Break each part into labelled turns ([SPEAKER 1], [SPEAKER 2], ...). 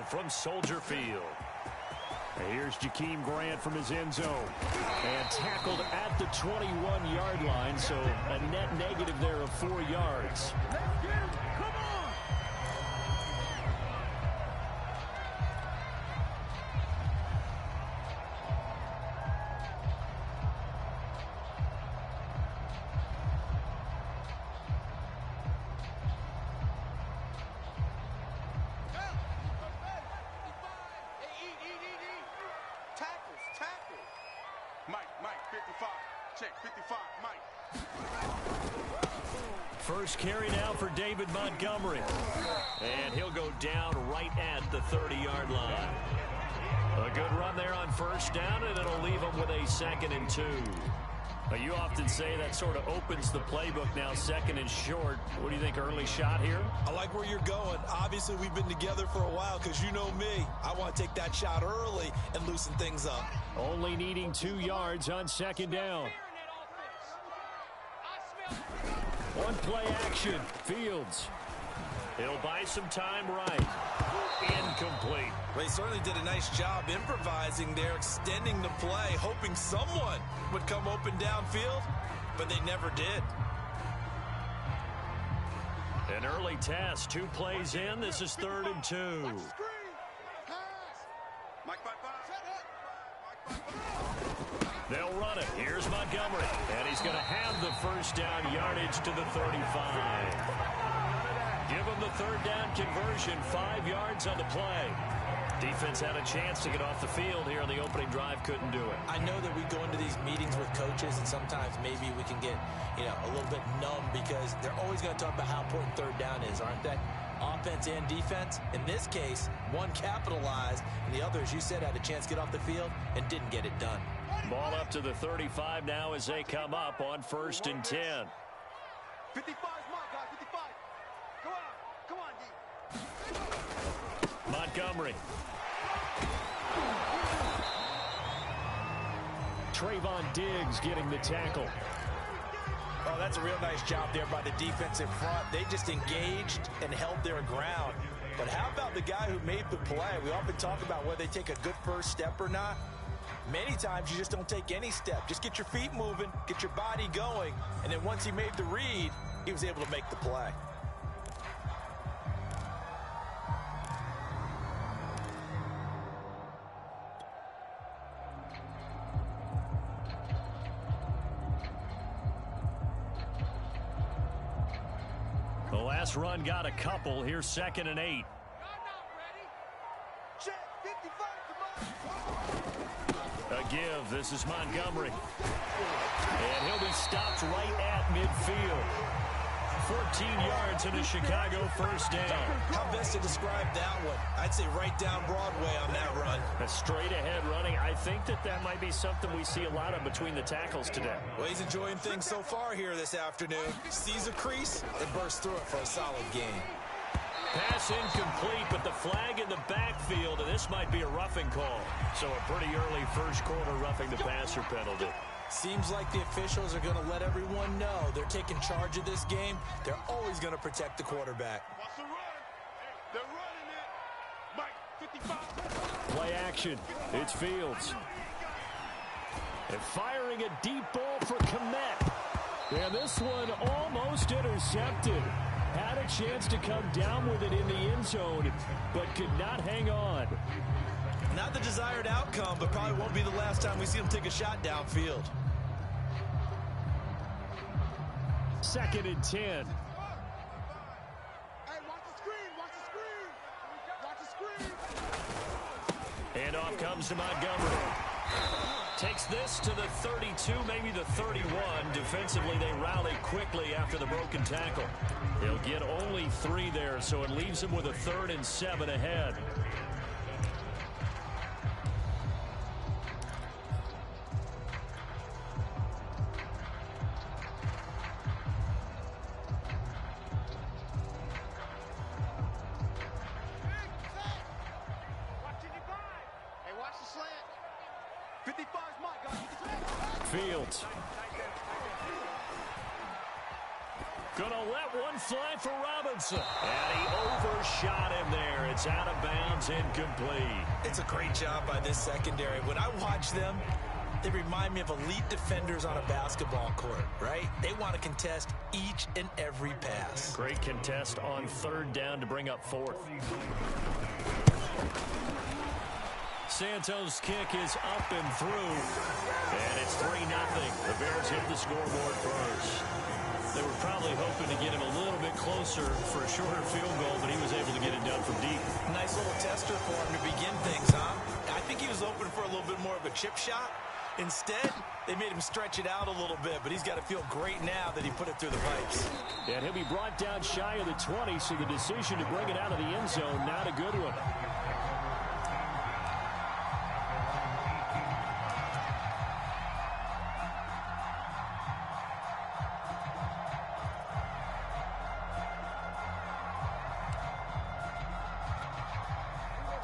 [SPEAKER 1] from Soldier Field. Here's Jakeem Grant from his end zone. And tackled at the 21-yard line, so a net negative there of 4 yards.
[SPEAKER 2] Let's get him. Come on.
[SPEAKER 1] First carry now for David Montgomery. And he'll go down right at the 30-yard line. A good run there on first down, and it'll leave him with a 2nd and 2. You often say that sort of opens the playbook now, 2nd and short. What do you think, early shot here?
[SPEAKER 3] I like where you're going. Obviously, we've been together for a while because you know me. I want to take that shot early and loosen things up.
[SPEAKER 1] Only needing 2 yards on 2nd down. One play action. Fields. He'll buy some time right. Incomplete.
[SPEAKER 3] They certainly did a nice job improvising there, extending the play, hoping someone would come open downfield, but they never did.
[SPEAKER 1] An early test. 2 plays in. This is 3rd and 2. They'll run it. Here's Montgomery. And he's going to have the first down yardage to the 35. Give him the 3rd down conversion. 5 yards on the play. Defense had a chance to get off the field here on the opening drive. Couldn't do it.
[SPEAKER 3] I know that we go into these meetings with coaches, and sometimes maybe we can get, a little bit numb because they're always going to talk about how important 3rd down is, aren't they? Offense and defense. In this case, one capitalized, and the other, as you said, had a chance to get off the field and didn't get it done.
[SPEAKER 1] Ball up to the 35 now as they come up on 1st and 10.
[SPEAKER 2] 55 is mine, guys. 55. Come on, D.
[SPEAKER 1] Montgomery. Trayvon Diggs getting the tackle.
[SPEAKER 3] Oh, that's a real nice job there by the defensive front. They just engaged and held their ground. But how about the guy who made the play? We often talk about whether they take a good first step or not. Many times you just don't take any step. Just get your feet moving, get your body going, and then once he made the read, he was able to make the play.
[SPEAKER 1] The last run got a couple. Here's 2nd and 8. A give. This is Montgomery. And he'll be stopped right at midfield. 14 yards and a Chicago first down.
[SPEAKER 3] How best to describe that one? I'd say right down Broadway on that run.
[SPEAKER 1] A straight ahead running. I think that might be something we see a lot of between the tackles today.
[SPEAKER 3] Well, he's enjoying things so far here this afternoon. Sees a crease and bursts through it for a solid game.
[SPEAKER 1] Pass incomplete, but the flag in the backfield, and this might be a roughing call. So a pretty early first quarter roughing the passer penalty.
[SPEAKER 3] Seems like the officials are going to let everyone know they're taking charge of this game. They're always going to protect the quarterback.
[SPEAKER 2] Watch the run. They're running it. Mike, 55.
[SPEAKER 1] Play action. It's Fields. And firing a deep ball for Kmet. And this one almost intercepted. Had a chance to come down with it in the end zone, but could not hang on.
[SPEAKER 3] Not the desired outcome, but probably won't be the last time we see him take a shot downfield.
[SPEAKER 1] 2nd and 10.
[SPEAKER 2] Hey, watch the screen. Watch the screen. Watch the screen.
[SPEAKER 1] And off comes to Montgomery. Takes this to the 32, maybe the 31. Defensively, they rally quickly after the broken tackle. They'll get only 3 there, so it leaves them with a 3rd and 7 ahead. Fields. Gonna let one fly for Robinson. And he overshot him there. It's out of bounds, incomplete.
[SPEAKER 3] It's a great job by this secondary. When I watch them, they remind me of elite defenders on a basketball court, right? They want to contest each and every pass.
[SPEAKER 1] Great contest on third down to bring up fourth. Santos' kick is up and through. And it's 3-0. The Bears hit the scoreboard first. They were probably hoping to get him a little bit closer for a shorter field goal, but he was able to get it done from deep.
[SPEAKER 3] Nice little tester for him to begin things, huh? I think he was open for a little bit more of a chip shot. Instead, they made him stretch it out a little bit, but he's got to feel great now that he put it through the pipes.
[SPEAKER 1] And he'll be brought down shy of the 20, so the decision to bring it out of the end zone, not a good one.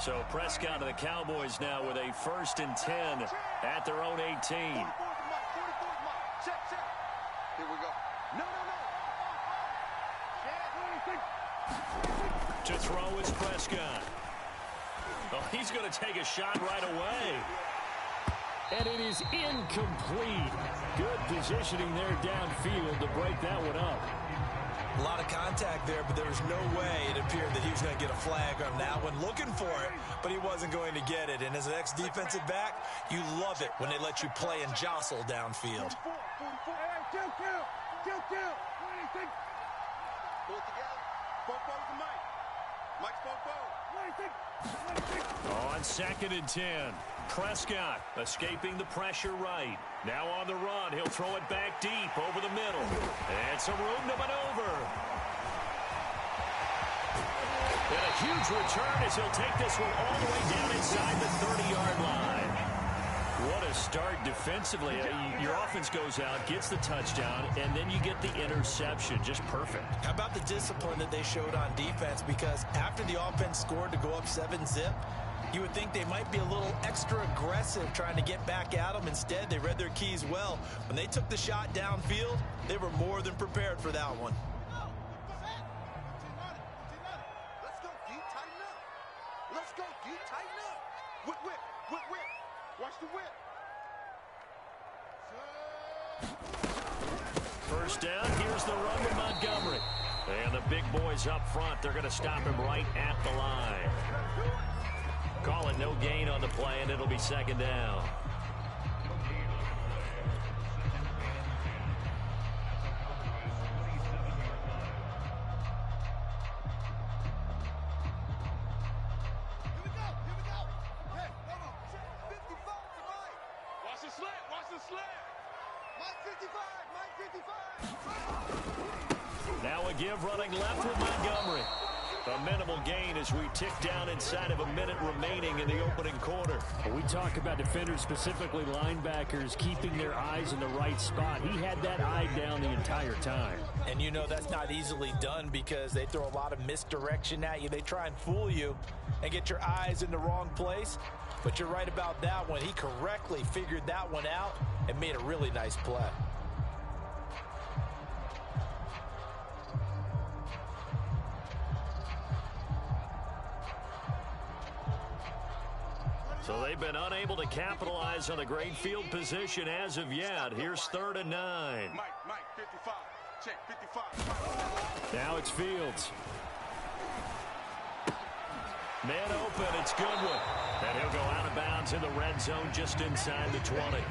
[SPEAKER 1] So Prescott and the Cowboys now with a 1st and 10 at their own 18.
[SPEAKER 2] Check. Here we go. No.
[SPEAKER 1] To throw is Prescott. Oh, he's going to take a shot right away. And it is incomplete. Good positioning there downfield to break that one up.
[SPEAKER 3] A lot of contact there, but there was no way it appeared that he was going to get a flag on that one. Looking for it, but he wasn't going to get it. And as an ex-defensive back, you love it when they let you play and jostle downfield.
[SPEAKER 2] 44. Hey, kill. What do you think? Pull it together. Popo's the mic. Mike's Popo. What do you think?
[SPEAKER 1] On 2nd and 10, Prescott escaping the pressure right. Now on the run, he'll throw it back deep over the middle. And some room to maneuver. And a huge return as he'll take this one all the way down inside the 30-yard line. What a start defensively. Your offense goes out, gets the touchdown, and then you get the interception. Just perfect.
[SPEAKER 3] How about the discipline that they showed on defense? Because after the offense scored to go up 7-zip, you would think they might be a little extra aggressive trying to get back at them. Instead, they read their keys well. When they took the shot downfield, they were more than prepared for that one.
[SPEAKER 2] Let's go, D. Tighten up. Whip. Watch the whip.
[SPEAKER 1] First down, here's the run with Montgomery. And the big boys up front, they're going to stop him right at the line. Call it no gain on the play, and it'll be 2nd down.
[SPEAKER 2] Here we go. Hey, come on. 55 to Mike. Watch the slant. Mike 55.
[SPEAKER 1] Now a give running left with Montgomery. A minimal gain as we tick down inside of a minute remaining in the opening quarter.
[SPEAKER 4] We talk about defenders, specifically linebackers, keeping their eyes in the right spot. He had that eye down the entire time.
[SPEAKER 3] And you know that's not easily done because they throw a lot of misdirection at you. They try and fool you and get your eyes in the wrong place. But you're right about that one. He correctly figured that one out and made a really nice play.
[SPEAKER 1] So they've been unable to capitalize on the great field position as of yet. Here's 3rd and 9.
[SPEAKER 2] Mike 55. Check 55.
[SPEAKER 1] Now it's Fields. Man open, it's Goodwin. And he'll go out of bounds in the red zone just inside the 20.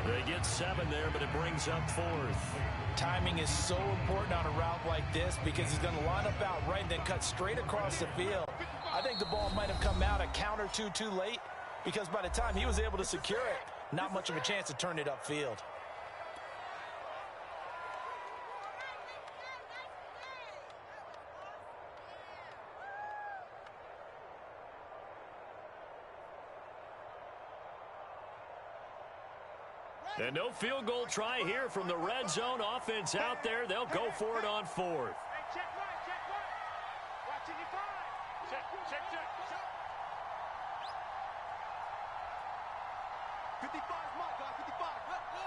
[SPEAKER 1] They get 7 there, but it brings up 4th.
[SPEAKER 3] Timing is so important on a route like this because he's going to line up out right and then cut straight across the field. I think the ball might have come out a count or two too late because by the time he was able to secure it, not much of a chance to turn it upfield.
[SPEAKER 1] And no field goal try here from the red zone. Offense out there. They'll go for it on 4th.
[SPEAKER 2] Hey, check one. Watching your 5. Check. 55 is Mike, guys. 55. Let's go.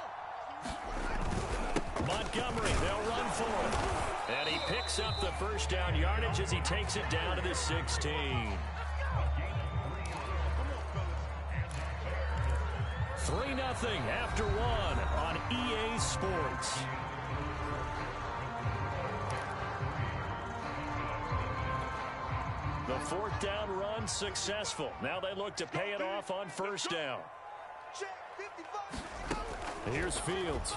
[SPEAKER 1] Montgomery, they'll run for it. And he picks up the first down yardage as he takes it down to the 16. 3-0 after one on EA Sports. The fourth down run successful. Now they look to pay it off on first down. Here's Fields.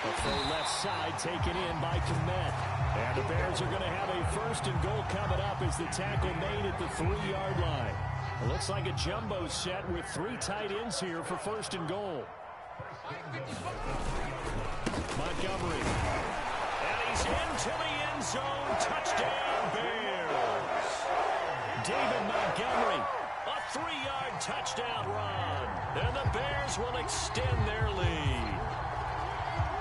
[SPEAKER 1] A full left side taken in by Kmet. And the Bears are going to have a first and goal coming up as the tackle made at the 3-yard line. It looks like a jumbo set with 3 tight ends here for first and goal. Montgomery. And he's into the end zone. Touchdown, Bears. David Montgomery. A 3-yard touchdown run. And the Bears will extend their lead.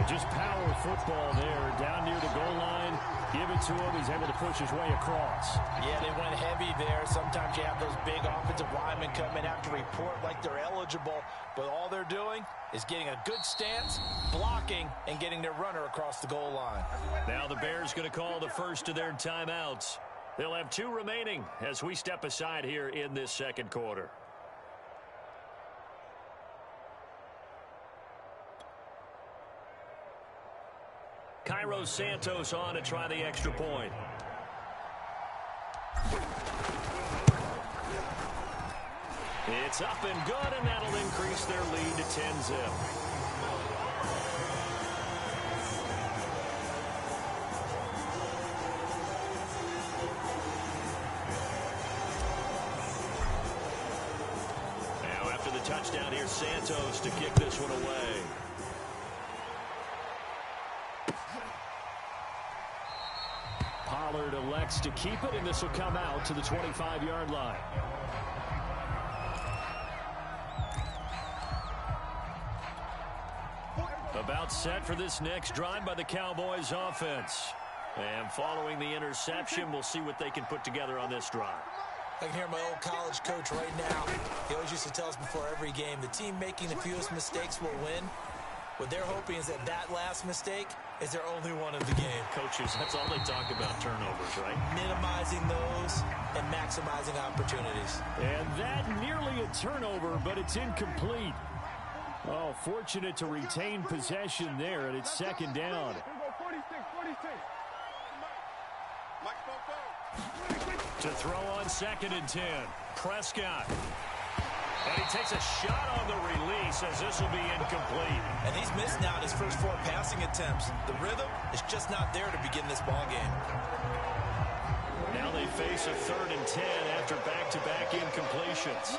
[SPEAKER 1] Just power football there. Down near the goal line. Give it to him. He's able to push his way across.
[SPEAKER 3] Yeah, they went heavy there. Sometimes you have those big offensive linemen come in, have to report like they're eligible. But all they're doing is getting a good stance, blocking, and getting their runner across the goal line.
[SPEAKER 1] Now the Bears going to call the first of their timeouts. They'll have 2 remaining as we step aside here in this second quarter. Cairo Santos on to try the extra point. It's up and good, and that'll increase their lead to 10-zip. Now after the touchdown, here's Santos to kick this one away. Pollard elects to keep it, and this will come out to the 25-yard line. About set for this next drive by the Cowboys offense. And following the interception, we'll see what they can put together on this drive.
[SPEAKER 3] I can hear my old college coach right now. He always used to tell us before every game, the team making the fewest mistakes will win. What they're hoping is that that last mistake is their only one of the game.
[SPEAKER 1] Coaches, that's all they talk about, turnovers, right?
[SPEAKER 3] Minimizing those and maximizing opportunities.
[SPEAKER 4] And that nearly a turnover, but it's incomplete. Oh, fortunate to retain possession there, and it's second down.
[SPEAKER 1] To throw on 2nd and 10, Prescott. And he takes a shot on the release as this will be incomplete.
[SPEAKER 3] And he's missed now his first 4 passing attempts. The rhythm is just not there to begin this ball game.
[SPEAKER 1] Now they face a 3rd and 10 after back-to-back incompletions.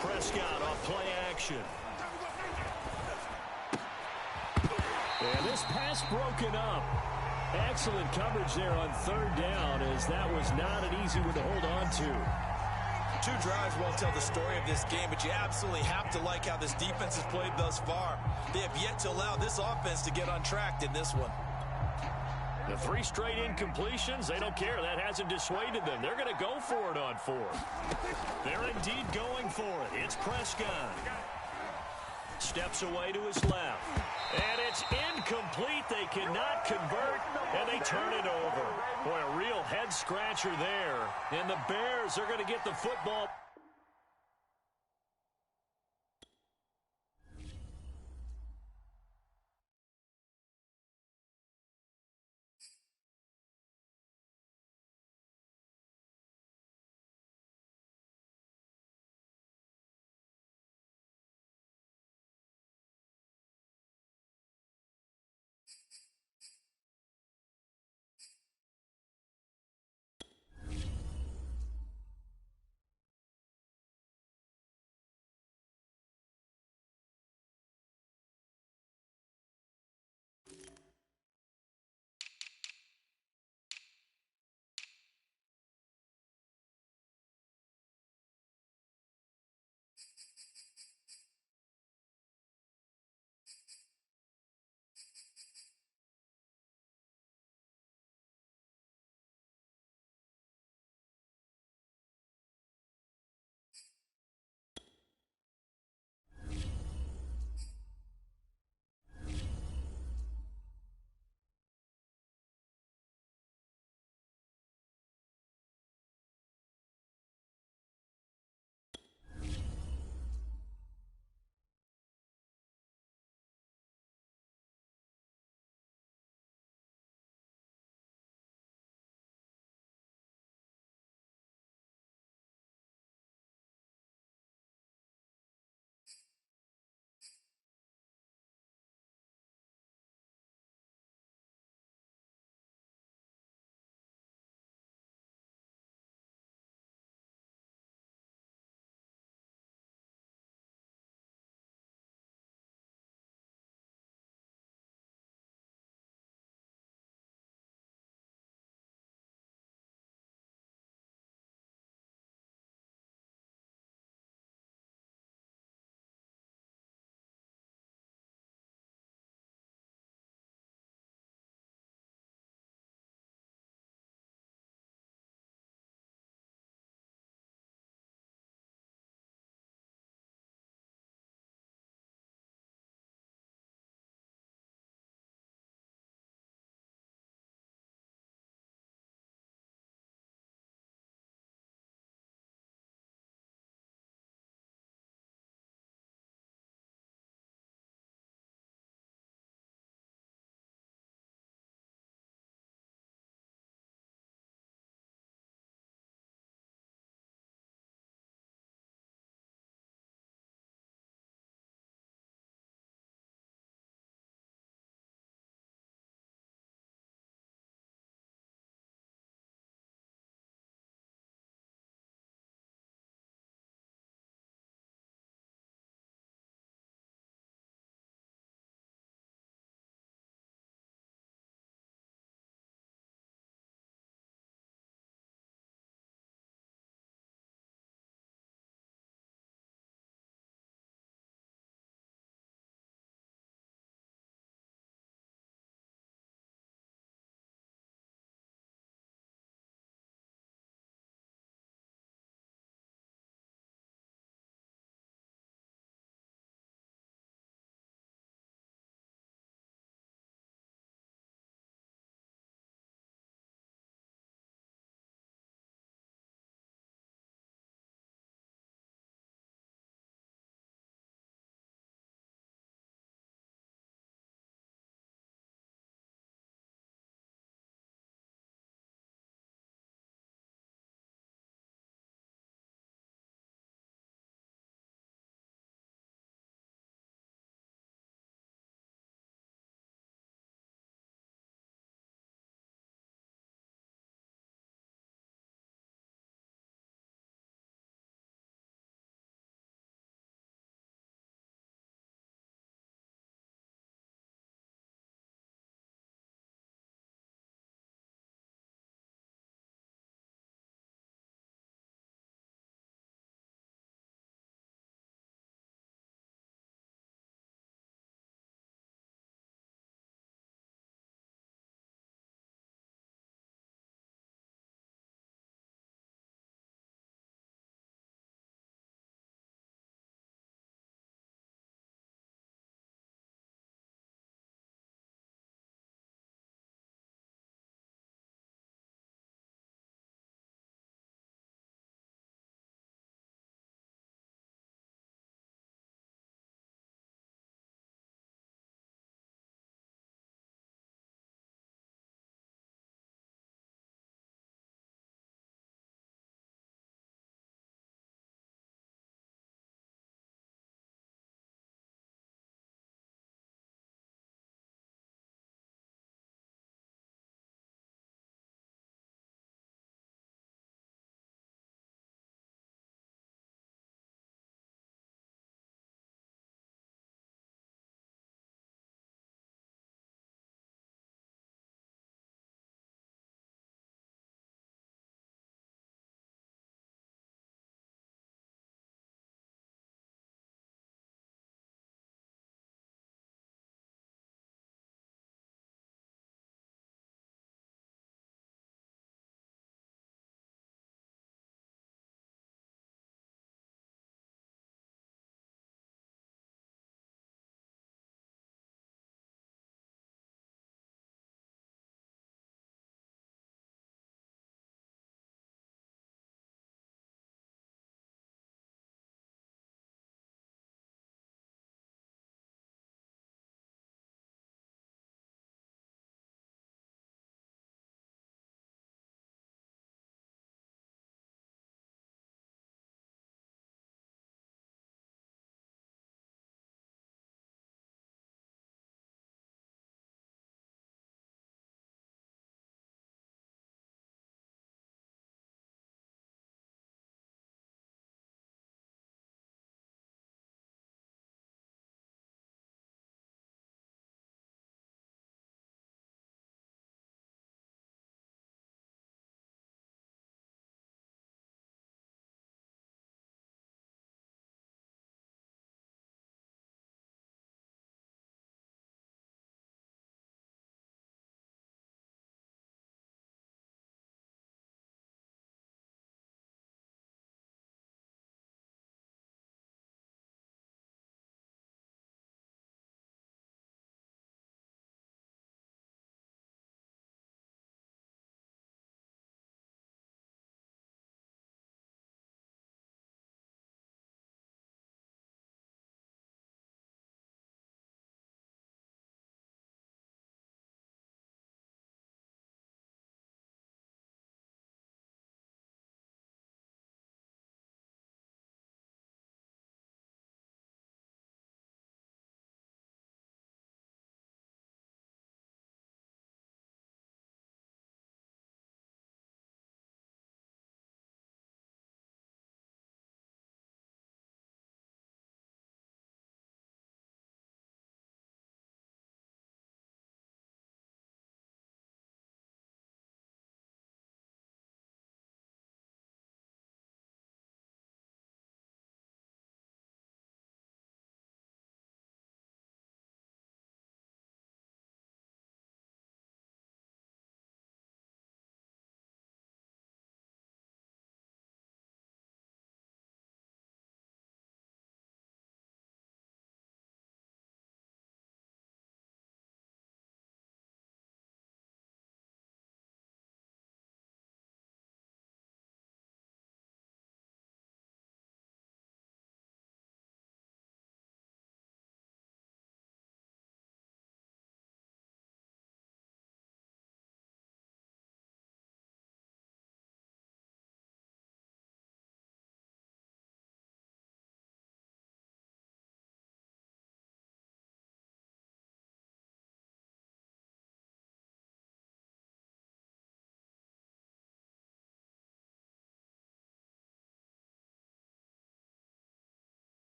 [SPEAKER 1] Prescott off play action.
[SPEAKER 4] And this pass broken up. Excellent coverage there on 3rd down, as that was not an easy one to hold on to.
[SPEAKER 3] 2 drives won't tell the story of this game, but you absolutely have to like how this defense has played thus far. They have yet to allow this offense to get untracked in this one.
[SPEAKER 1] The 3 straight incompletions, they don't care. That hasn't dissuaded them. They're going to go for it on 4th. They're indeed going for it. It's Prescott. Steps away to his left. And it's incomplete. They cannot convert, and they turn it over. Boy, a real head-scratcher there. And the Bears are going to get the football.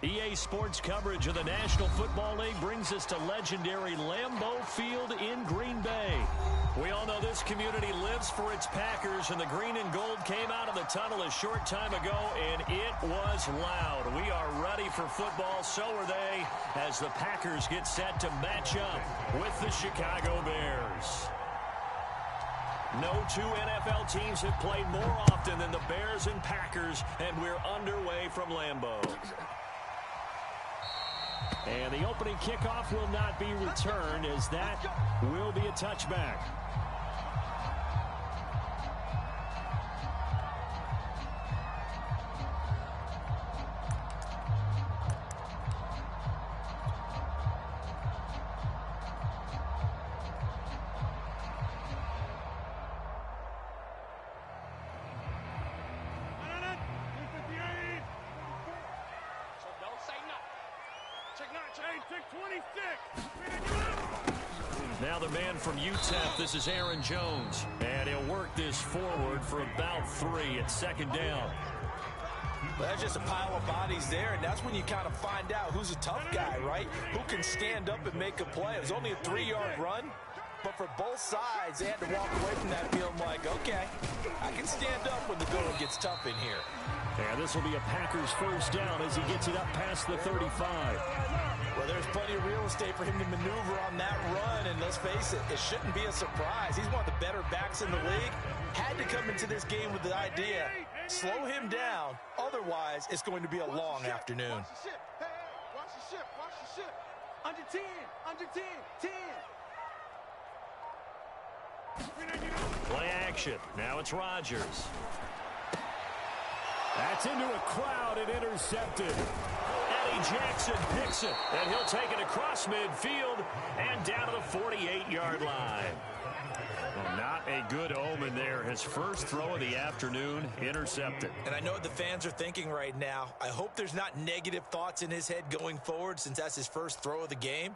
[SPEAKER 4] EA Sports coverage of the National Football League brings us to legendary Lambeau Field in Green Bay. We all know this community lives for its Packers, and the green and gold came out of the tunnel a short time ago, and it was loud. We are ready for football, so are they, as the Packers get set to match up with the Chicago Bears. No two NFL teams have played more often than the Bears and Packers, and we're underway from Lambeau. And the opening kickoff will not be returned, as that will be a touchback. Now the man from UTEP, this is Aaron Jones, and he'll work this forward for about 3 at second down.
[SPEAKER 3] Well, that's just a pile of bodies there, and that's when you kind of find out who's a tough guy, right? Who can stand up and make a play. It was only a 3-yard run, but for both sides, they had to walk away from that feeling like, okay, I can stand up when the going gets tough in here.
[SPEAKER 4] And this will be a Packers first down as he gets it up past the 35.
[SPEAKER 3] Well, there's plenty of real estate for him to maneuver on that run, and let's face it, it shouldn't be a surprise. He's one of the better backs in the league. Had to come into this game with the idea, slow him down, otherwise it's going to be a long afternoon.
[SPEAKER 2] Watch the ship. Hey, watch the ship. Watch the ship. Under 10. Under 10. 10.
[SPEAKER 4] Play action. Now it's Rodgers. That's into a crowd and intercepted. Eddie Jackson picks it, and he'll take it across midfield and down to the 48-yard line. Well, not a good omen there. His first throw of the afternoon intercepted.
[SPEAKER 3] And I know what the fans are thinking right now. I hope there's not negative thoughts in his head going forward, since that's his first throw of the game.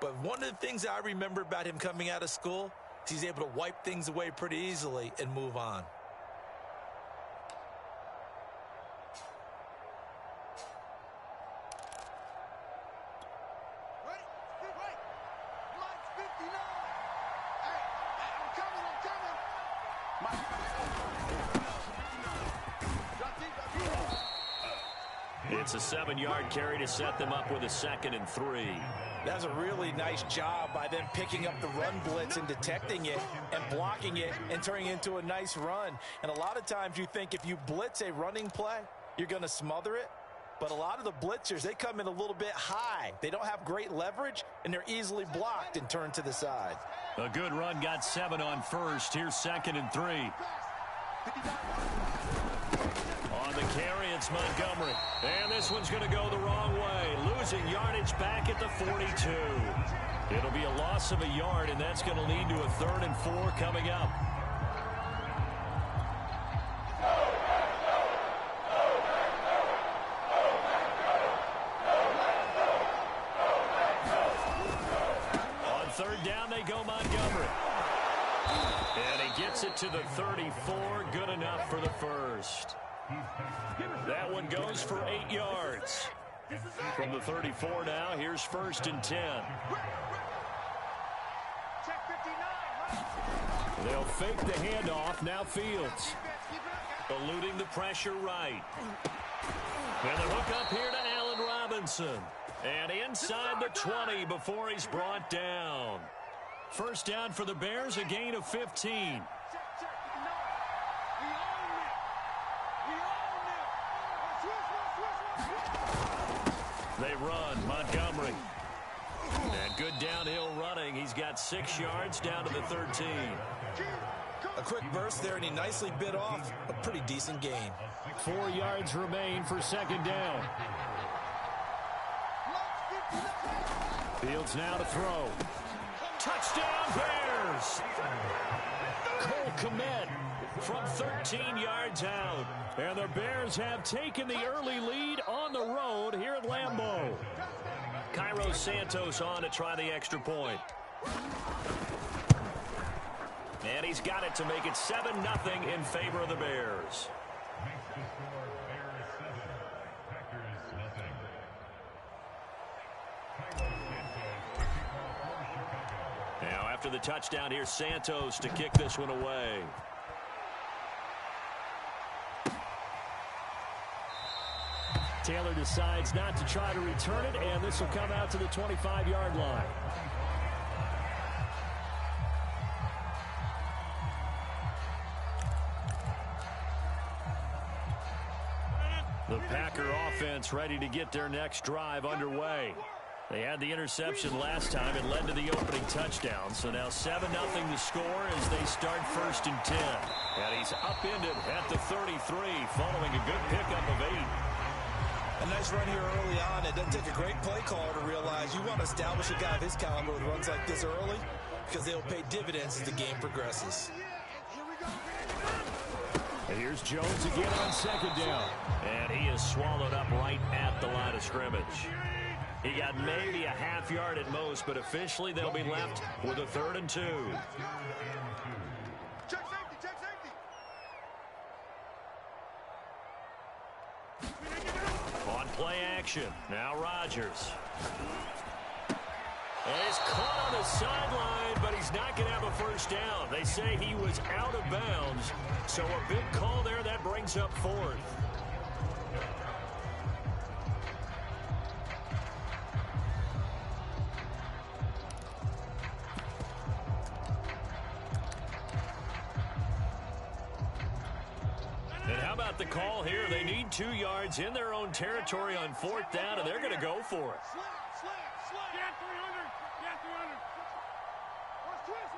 [SPEAKER 3] But one of the things I remember about him coming out of school is he's able to wipe things away pretty easily and move on.
[SPEAKER 4] It's a 7-yard carry to set them up with a 2nd and 3.
[SPEAKER 3] That's a really nice job by them picking up the run blitz and detecting it and blocking it and turning it into a nice run. And a lot of times you think if you blitz a running play, you're going to smother it. But a lot of the blitzers, they come in a little bit high. They don't have great leverage, and they're easily blocked and turned to the side.
[SPEAKER 4] A good run, got 7 on first. Here's 2nd and 3. On the carry, it's Montgomery. And this one's going to go the wrong way. Losing yardage back at the 42. It'll be a loss of a yard, and that's going to lead to a 3rd and 4 coming up. On 3rd down, they go Montgomery. And he gets it to the 34. Good enough for the first. That one goes for 8 yards. From the 34 now, here's 1st and 10. They'll fake the handoff. Now Fields. Eluding the pressure right. And the hook up here to Allen Robinson. And inside the 20 before he's brought down. First down for the Bears, a gain of 15. They run, Montgomery. And good downhill running. He's got 6 yards down to the 13.
[SPEAKER 3] A quick burst there, and he nicely bit off a pretty decent gain.
[SPEAKER 4] 4 yards remain for 2nd down. Fields now to throw. Touchdown, Bears! Cole Kmet from 13 yards out. And the Bears have taken the early lead on the road here at Lambeau. Cairo Santos on to try the extra point. And he's got it to make it 7-0 in favor of the Bears. After the touchdown, here's Santos to kick this one away. Taylor decides not to try to return it, and this will come out to the 25-yard line. The Packer offense ready to get their next drive underway. They had the interception last time. It led to the opening touchdown. So now 7-0 the score as they start 1st and 10. And he's upended at the 33 following a good pickup of 8.
[SPEAKER 3] A nice run here early on. It doesn't take a great play caller to realize you want to establish a guy of his caliber with runs like this early because they'll pay dividends as the game progresses.
[SPEAKER 4] And here's Jones again on 2nd down. And he is swallowed up right at the line of scrimmage. He got maybe a half yard at most, but officially they'll be left with a 3rd and 2.
[SPEAKER 2] Check safety, check safety.
[SPEAKER 4] On play action. Now Rodgers. And he's caught on the sideline, but he's not going to have a 1st down. They say he was out of bounds, so a big call there. That brings up 4th. And how about the call here? They need 2 yards in their own territory on 4th down, and they're going to go for it.
[SPEAKER 2] Slap. Get 300. Get 300. Watch twist.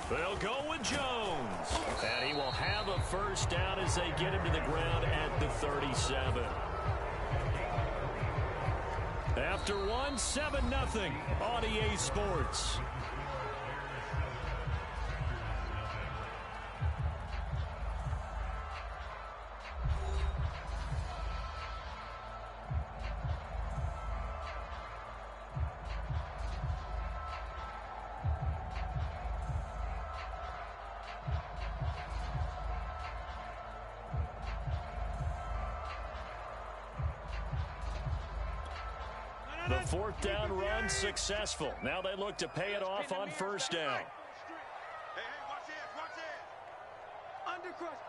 [SPEAKER 4] They'll go with Jones. And he will have a 1st down as they get him to the ground at the 37. After 1, 7-0 on EA Sports. The 4th down run successful. Now they look to pay it off on 1st down.
[SPEAKER 2] Hey, watch this, watch this. Undercrunch.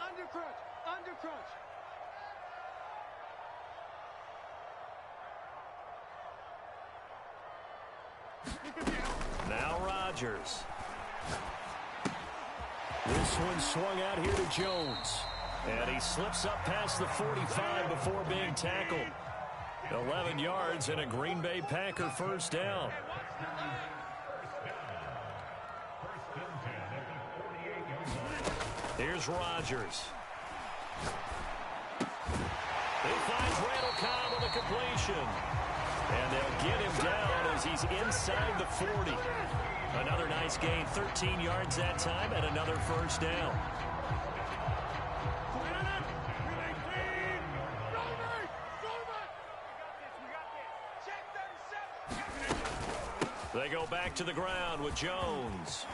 [SPEAKER 4] Now Rodgers. This one swung out here to Jones. And he slips up past the 45 before being tackled. 11 yards and a Green Bay Packer 1st down. Here's Rodgers. He finds Randall Cobb with a completion. And they'll get him down as he's inside the 40. Another nice gain, 13 yards that time, and another 1st down. They go back to the ground with Jones.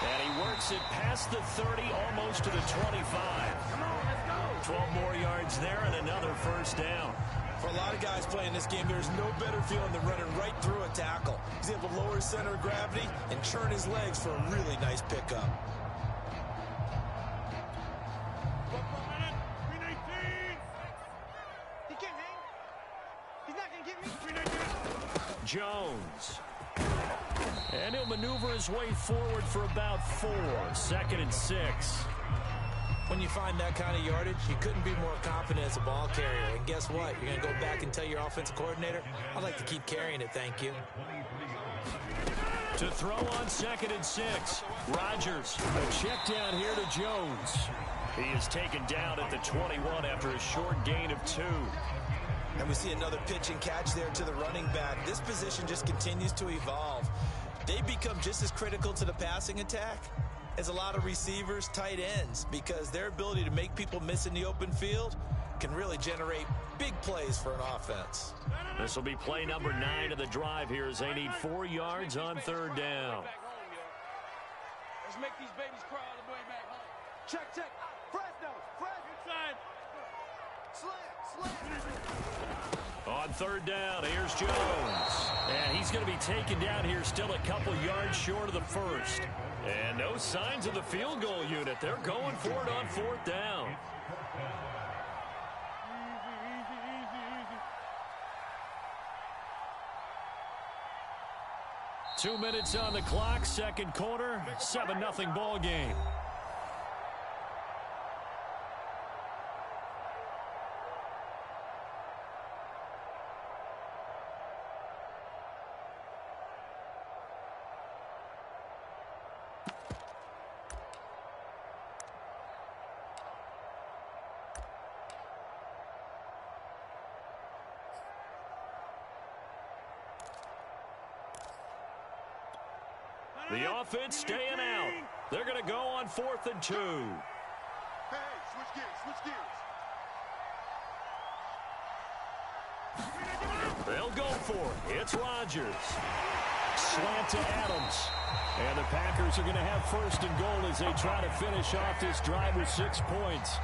[SPEAKER 4] And he works it past the 30, almost to the 25. 12 more yards there and another 1st down.
[SPEAKER 3] For a lot of guys playing this game, there's no better feeling than running right through a tackle. He's able to lower his center of gravity and churn his legs for a really nice pickup.
[SPEAKER 2] He can't hang. He's not going to get me.
[SPEAKER 4] Jones. And he'll maneuver his way forward for about 4. 2nd and 6.
[SPEAKER 3] When you find that kind of yardage, you couldn't be more confident as a ball carrier. And guess what? You're going to go back and tell your offensive coordinator, I'd like to keep carrying it, thank you.
[SPEAKER 4] To throw on 2nd and 6. Rodgers. A check down here to Jones. He is taken down at the 21 after a short gain of 2.
[SPEAKER 3] And we see another pitch and catch there to the running back. This position just continues to evolve. They become just as critical to the passing attack as a lot of receivers, tight ends, because their ability to make people miss in the open field can really generate big plays for an offense.
[SPEAKER 4] This will be play number 9 of the drive here as they need 4 yards on 3rd down.
[SPEAKER 2] Let's make these babies cry all the way back home. Check. Fresno. Inside. Slam.
[SPEAKER 4] On third down, here's Jones. And he's going to be taken down here still a couple yards short of the first. And no signs of the field goal unit. They're going for it on fourth down. 2 minutes on the clock, second quarter, 7-0 ball game. The offense staying out. They're going to go on 4th and 2.
[SPEAKER 2] Hey, switch gears.
[SPEAKER 4] They'll go for it. It's Rodgers. Slant to Adams. And the Packers are going to have 1st and goal as they try to finish off this drive with 6 points.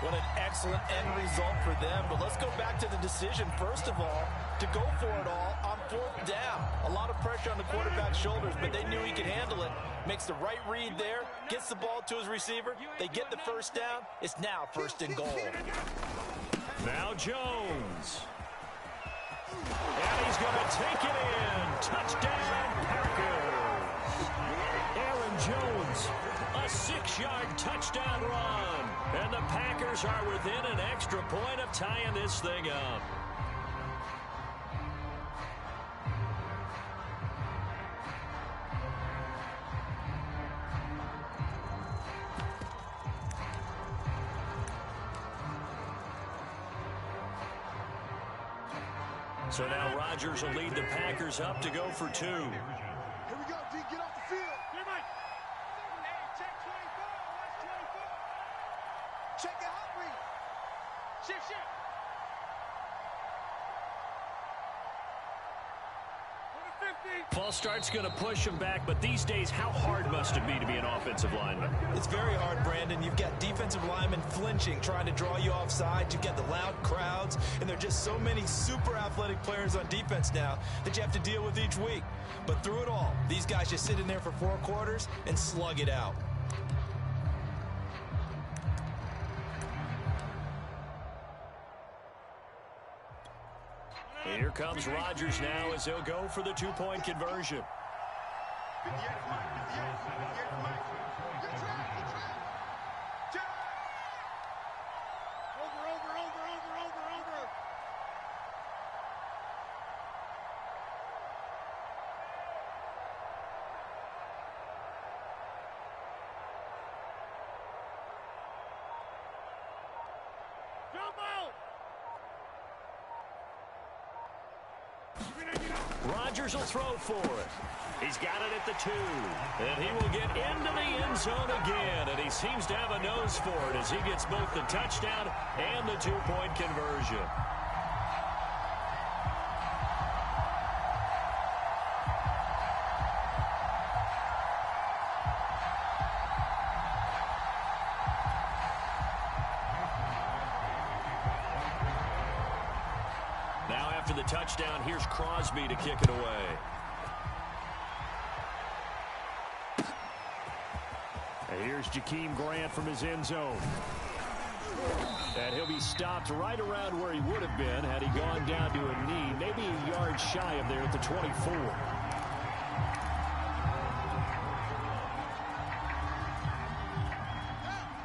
[SPEAKER 3] What an excellent end result for them. But let's go back to the decision, first of all, to go for it all on 4th down. A lot of pressure on the quarterback's shoulders, but they knew he could handle it. Makes the right read there, gets the ball to his receiver. They get the 1st down. It's now 1st and goal.
[SPEAKER 4] Now Jones. And he's going to take it in. Touchdown, Packers. Aaron Jones, a 6-yard touchdown run. And the Packers are within an extra point of tying this thing up. So now Rodgers will lead the Packers up to go for 2.
[SPEAKER 2] Here we go, D. Get off the field. Here, Mike. Check 24. Watch 24. Check your hot read. Shift.
[SPEAKER 4] False start's going to push him back, but these days, how hard must it be to be an offensive lineman?
[SPEAKER 3] It's very hard, Brandon. You've got defensive linemen flinching, trying to draw you offside. You've got the loud crowds, and there are just so many super athletic players on defense now that you have to deal with each week. But through it all, these guys just sit in there for 4 quarters and slug it out.
[SPEAKER 4] Here comes Rodgers now as he'll go for the 2-point conversion.
[SPEAKER 2] 58 Mike. Good try. Over. Jump out!
[SPEAKER 4] Rodgers will throw for it. He's got it at the 2. And he will get into the end zone again. And he seems to have a nose for it as he gets both the touchdown and the 2-point conversion. After the touchdown, here's Crosby to kick it away. And here's Jakeem Grant from his end zone. And he'll be stopped right around where he would have been had he gone down to a knee, maybe a yard shy of there at the 24.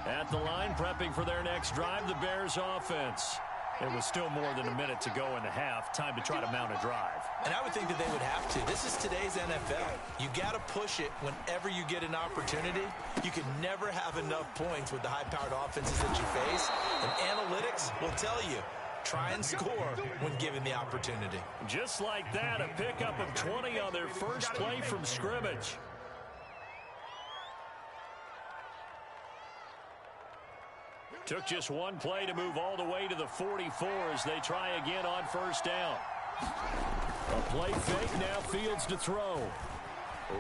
[SPEAKER 4] At the line, prepping for their next drive, the Bears offense. It was still more than a minute to go in the half. Time to try to mount a drive.
[SPEAKER 3] And I would think that they would have to. This is today's NFL. You got to push it whenever you get an opportunity. You can never have enough points with the high-powered offenses that you face. And analytics will tell you, try and score when given the opportunity.
[SPEAKER 4] Just like that, a pickup of 20 on their first play from scrimmage. Took just one play to move all the way to the 44 as they try again on 1st down. A play fake, now Fields to throw.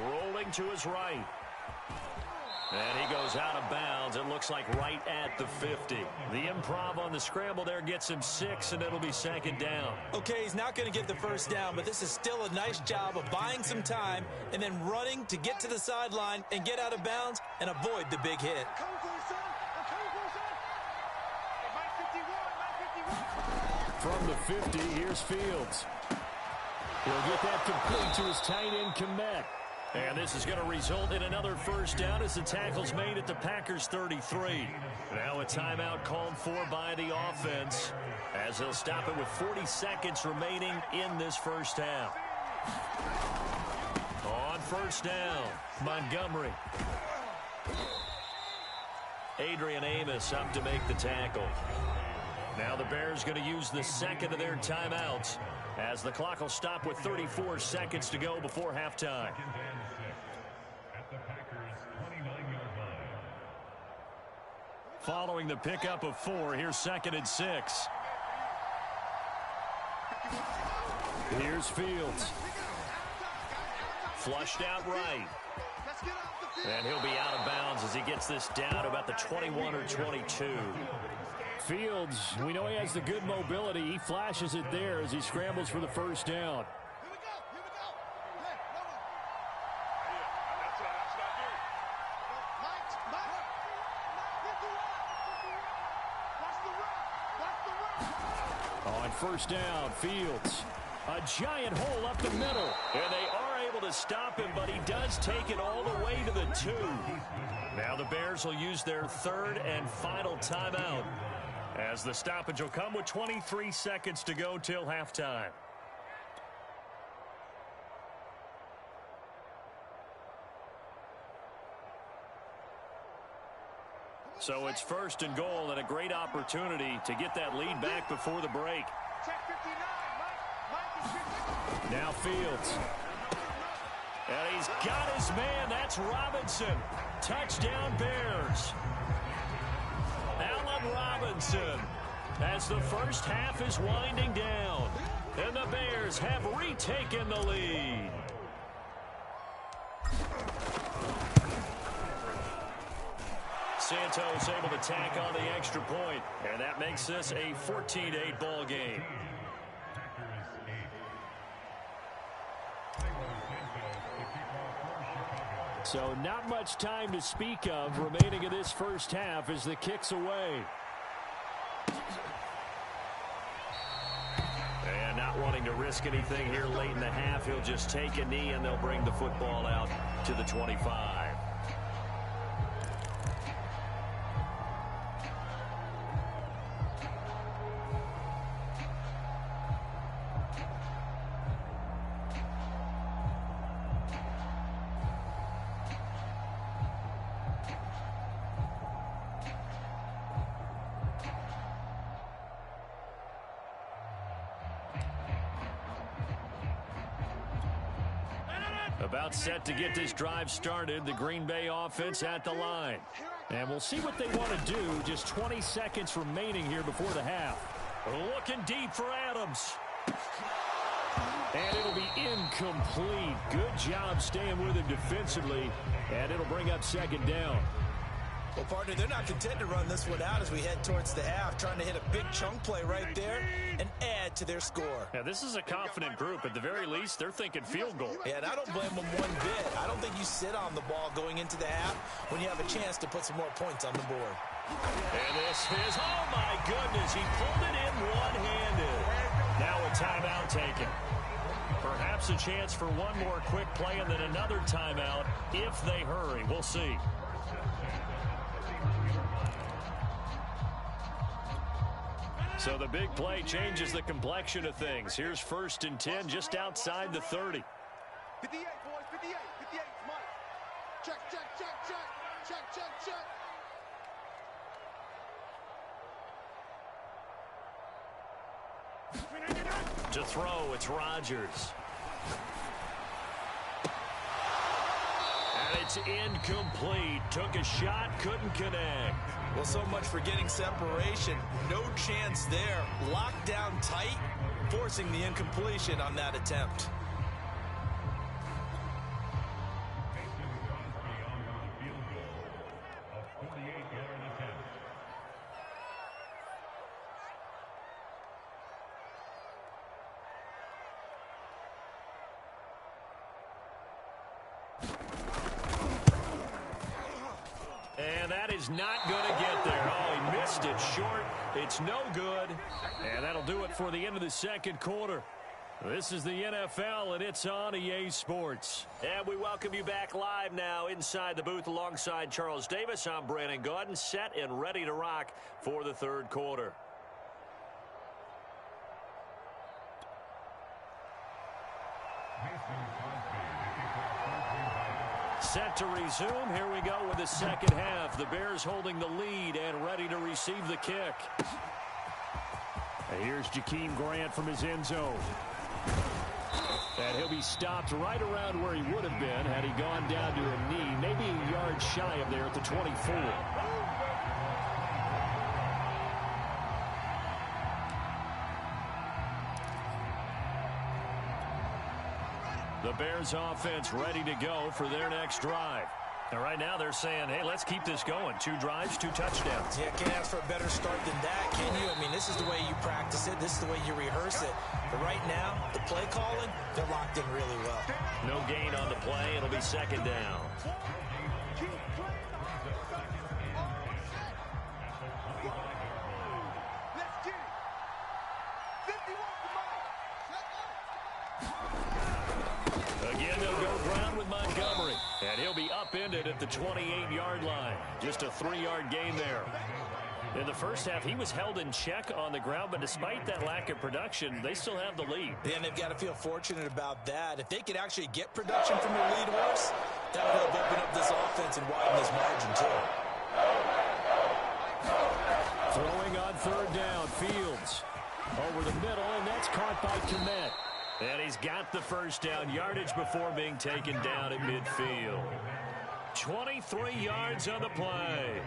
[SPEAKER 4] Rolling to his right.
[SPEAKER 1] And he goes out of bounds. It looks like right at the 50. The improv on the scramble there gets him 6, and it'll be second down.
[SPEAKER 3] Okay, he's not going to get the first down, but this is still a nice job of buying some time and then running to get to the sideline and get out of bounds and avoid the big hit.
[SPEAKER 4] From the 50, here's Fields. He'll get that complete to his tight end, Kmet.
[SPEAKER 1] And this is going to result in another first down as the tackle's made at the Packers' 33. Now a timeout called for by the offense as they'll stop it with 40 seconds remaining in this first half. On first down, Montgomery. Adrian Amos up to make the tackle. Now the Bears going to use the second of their timeouts as the clock will stop with 34 seconds to go before halftime. Following the pickup of 4, here's 2nd and 6.
[SPEAKER 4] Here's Fields.
[SPEAKER 1] Flushed out right. And he'll be out of bounds as he gets this down to about the 21 or 22.
[SPEAKER 4] Fields, we know he has the good mobility. He flashes it there as he scrambles for the first down. On first down, Fields. A giant hole up the middle.
[SPEAKER 1] And they are able to stop him, but he does take it all the way to the 2. Now the Bears will use their 3rd and final timeout as the stoppage will come with 23 seconds to go till halftime. So it's 1st and goal and a great opportunity to get that lead back before the break.
[SPEAKER 4] Now Fields.
[SPEAKER 1] And he's got his man. That's Robinson. Touchdown Bears. Allen Robinson as the first half is winding down. And the Bears have retaken the lead. Santos able to tack on the extra point, and that makes this a 14-8 ball game.
[SPEAKER 4] So not much time to speak of remaining in this first half as the kick's away.
[SPEAKER 1] And not wanting to risk anything here late in the half, he'll just take a knee and they'll bring the football out to the 25. About set to get this drive started, the Green Bay offense at the line.
[SPEAKER 4] And we'll see what they want to do. Just 20 seconds remaining here before the half.
[SPEAKER 1] Looking deep for Adams.
[SPEAKER 4] And it'll be incomplete. Good job staying with him defensively. And it'll bring up 2nd down.
[SPEAKER 3] Well, partner, they're not content to run this one out as we head towards the half, trying to hit a big chunk play right there and add to their score.
[SPEAKER 1] Yeah, this is a confident group. At the very least, they're thinking field goal.
[SPEAKER 3] Yeah, and I don't blame them one bit. I don't think you sit on the ball going into the half when you have a chance to put some more points on the board.
[SPEAKER 1] And this is, oh my goodness, he pulled it in one-handed. Now a timeout taken. Perhaps a chance for one more quick play and then another timeout if they hurry. We'll see. So the big play changes the complexion of things. Here's 1st and 10 just outside the 30.
[SPEAKER 2] 58, boys, 58, 58, Mike. Check, check, check, check, check, check, check.
[SPEAKER 1] To throw, it's Rodgers. And it's incomplete. Took a shot, couldn't connect.
[SPEAKER 3] Well, so much for getting separation. No chance there. Locked down tight, forcing the incompletion on that attempt.
[SPEAKER 4] is not going to get there. Oh, he missed it short. It's no good. And that'll do it for the end of the second quarter. This is the NFL, and it's on EA Sports. And we welcome you back live now inside the booth alongside Charles Davis. I'm Brandon Gaudin, set and ready to rock for the third quarter. Set to resume. Here we go with the second half. The Bears holding the lead and ready to receive the kick. And here's Jakeem Grant from his end zone. And he'll be stopped right around where he would have been had he gone down to a knee, maybe a yard shy of there at the 24. The Bears offense ready to go for their next drive. And right now they're saying, hey, let's keep this going. 2 drives, 2 touchdowns.
[SPEAKER 3] Yeah, can't ask for a better start than that, can you? I mean, this is the way you practice it. This is the way you rehearse it. But right now, the play calling, they're locked in really well.
[SPEAKER 4] No gain on the play. It'll be second down. Again, they'll go ground with Montgomery. And he'll be upended at the 28-yard line. Just a 3-yard gain there. In the first half, he was held in check on the ground, but despite that lack of production, they still have the lead.
[SPEAKER 3] And they've got to feel fortunate about that. If they could actually get production from their lead horse, that would have opened up this offense and widened this margin, too.
[SPEAKER 4] Throwing on third down, Fields. Over the middle, and that's caught by Kmet. And he's got the first down yardage before being taken down at midfield. 23 yards on the play.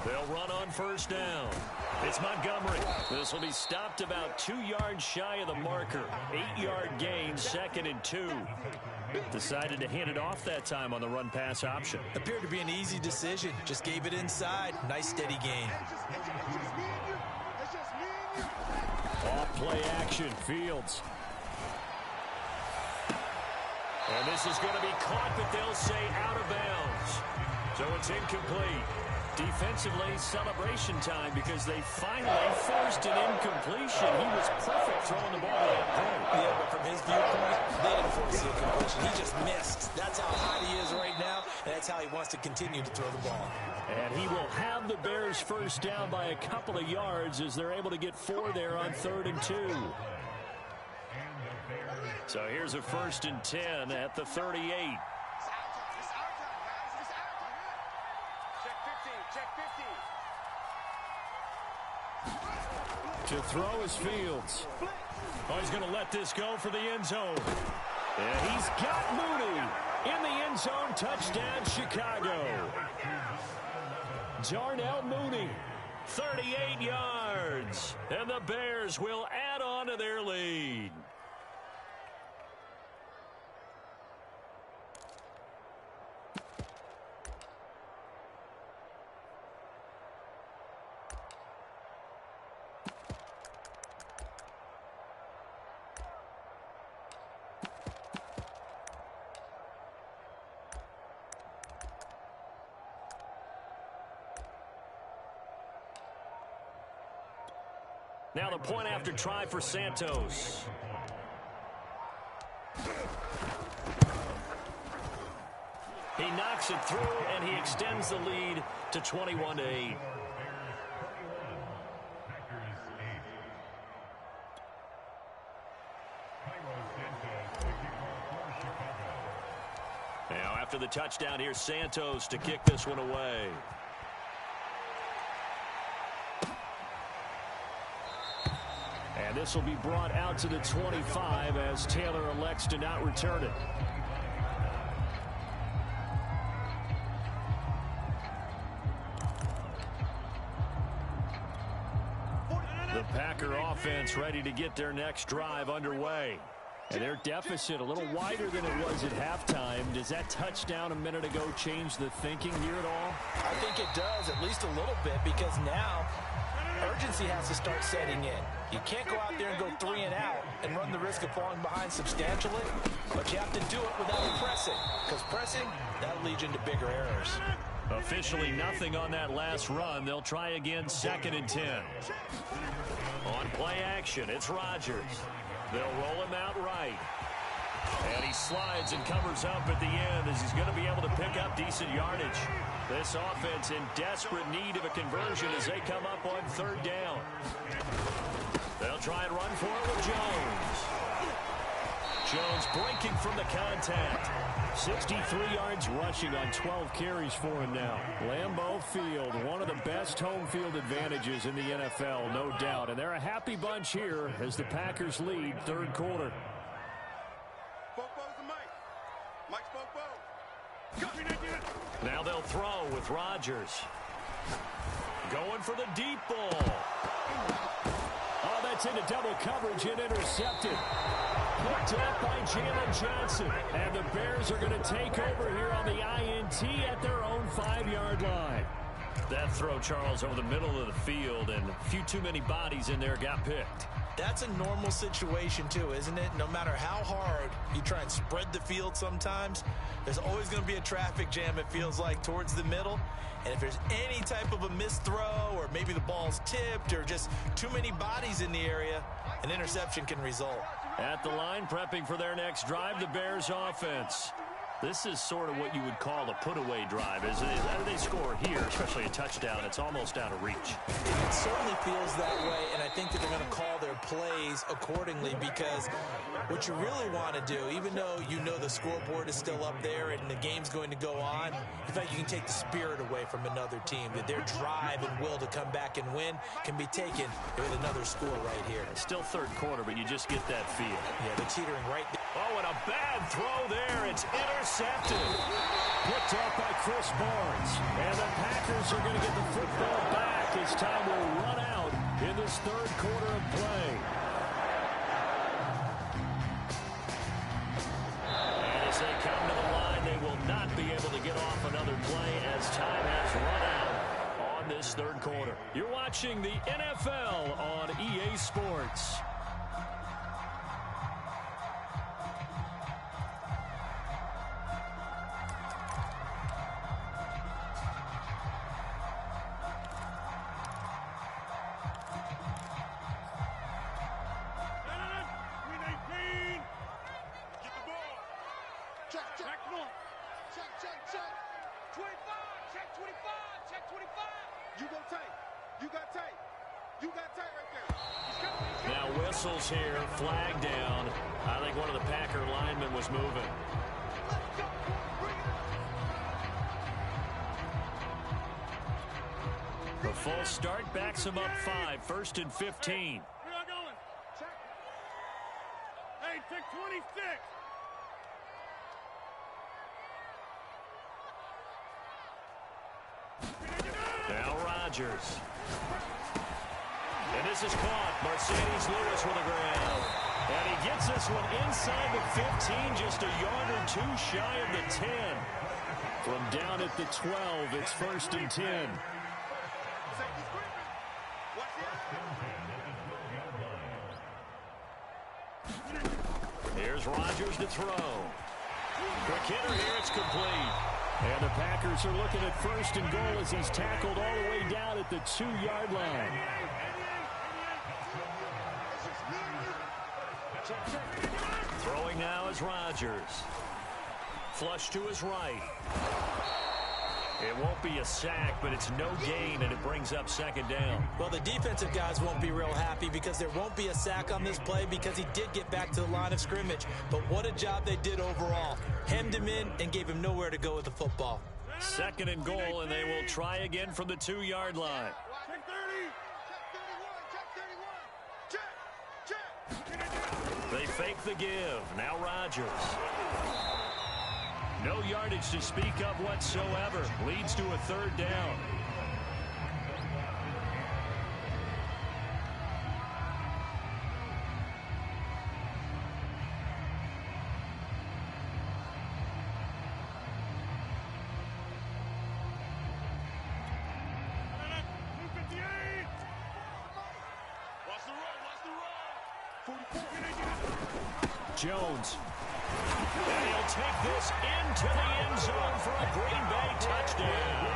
[SPEAKER 4] They'll run on first down. It's Montgomery. This will be stopped about 2 yards shy of the marker. 8-yard gain, second and 2. Decided to hand it off that time on the run-pass option.
[SPEAKER 3] Appeared to be an easy decision. Just gave it inside. Nice, steady gain.
[SPEAKER 4] Off play action, Fields. And this is going to be caught, but they'll say out of bounds. So it's incomplete. Defensively, celebration time because they finally forced an incompletion. He was perfect throwing the ball at that point.
[SPEAKER 3] Yeah, but from his viewpoint, they didn't force the incompletion. He just missed. That's how hot he is right now, and that's how he wants to continue to throw the ball.
[SPEAKER 4] And he will have the Bears first down by a couple of yards as they're able to get 4 there on 3rd and 2. So here's a 1st and 10 at the 38. To throw is Fields. Oh, he's going to let this go for the end zone. And he's got Mooney in the end zone. Touchdown, Chicago. Darnell Mooney, 38 yards. And the Bears will add on to their lead. Now the point after try for Santos. He knocks it through, and he extends the lead to 21-8. Now after the touchdown, here's Santos to kick this one away. And this will be brought out to the 25 as Taylor elects to not return it. The Packer offense ready to get their next drive underway. And their deficit a little wider than it was at halftime. Does that touchdown a minute ago change the thinking here at all?
[SPEAKER 3] I think it does, at least a little bit, because now urgency has to start setting in. You can't go out there and go 3 and out and run the risk of falling behind substantially, but you have to do it without pressing, because pressing, that'll lead you into bigger errors.
[SPEAKER 4] Officially nothing on that last run. They'll try again, 2nd and 10. On play action, it's Rodgers. They'll roll him out right. And he slides and covers up at the end as he's going to be able to pick up decent yardage. This offense in desperate need of a conversion as they come up on 3rd down. They'll try and run for it with Jones. Jones breaking from the contact. 63 yards rushing on 12 carries for him now. Lambeau Field, one of the best home field advantages in the NFL, no doubt. And they're a happy bunch here as the Packers lead 3rd quarter. Now they'll throw with Rodgers. Going for the deep ball. Oh, that's into double coverage and intercepted. Picked up by Jalen Johnson. And the Bears are going to take over here on the INT at their own 5-yard line. That throw, Charles, over the middle of the field, and a few too many bodies in there got picked.
[SPEAKER 3] That's a normal situation, too, isn't it? No matter how hard you try and spread the field sometimes, there's always going to be a traffic jam, it feels like, towards the middle. And if there's any type of a missed throw, or maybe the ball's tipped, or just too many bodies in the area, an interception can result.
[SPEAKER 4] At the line, prepping for their next drive, the Bears offense. This is sort of what you would call a put-away drive. As they score here, especially a touchdown, it's almost out of reach.
[SPEAKER 3] It certainly feels that way, and I think that they're going to call their plays accordingly, because what you really want to do, even though you know the scoreboard is still up there and the game's going to go on, in fact, you can take the spirit away from another team, that their drive and will to come back and win can be taken with another score right here.
[SPEAKER 4] It's still 3rd quarter, but you just get that feel.
[SPEAKER 3] Yeah, they're teetering right there.
[SPEAKER 4] Oh, and a bad throw there. It's intercepted. Picked up by Chris Barnes. And the Packers are going to get the football back as time will run out in this 3rd quarter of play. And as they come to the line, they will not be able to get off another play as time has run out on this 3rd quarter. You're watching the NFL on EA Sports. Here, flag down. I think one of the Packer linemen was moving. The full start backs him up 5, 1st and 15.
[SPEAKER 2] We are going. Hey, check 26.
[SPEAKER 4] Now Rodgers. And this is caught. Mercedes Lewis with a grab. And he gets this one inside the 15, just a yard or 2 shy of the 10. From down at the 12, it's 1st and 10. Here's Rodgers to throw. Quick hitter here, it's complete. And the Packers are looking at 1st and goal as he's tackled all the way down at the 2-yard line. Throwing now is Rodgers. Flush to his right. It won't be a sack, but it's no gain, and it brings up 2nd down.
[SPEAKER 3] Well, the defensive guys won't be real happy because there won't be a sack on this play because he did get back to the line of scrimmage. But what a job they did overall. Hemmed him in and gave him nowhere to go with the football.
[SPEAKER 4] 2nd and goal, and they will try again from the 2-yard line.
[SPEAKER 2] Check 30. Check 31. Check.
[SPEAKER 4] They fake the give. Now Rodgers. No yardage to speak of whatsoever. Leads to a 3rd down. Jones. And he'll take this into the end zone for a Green Bay touchdown.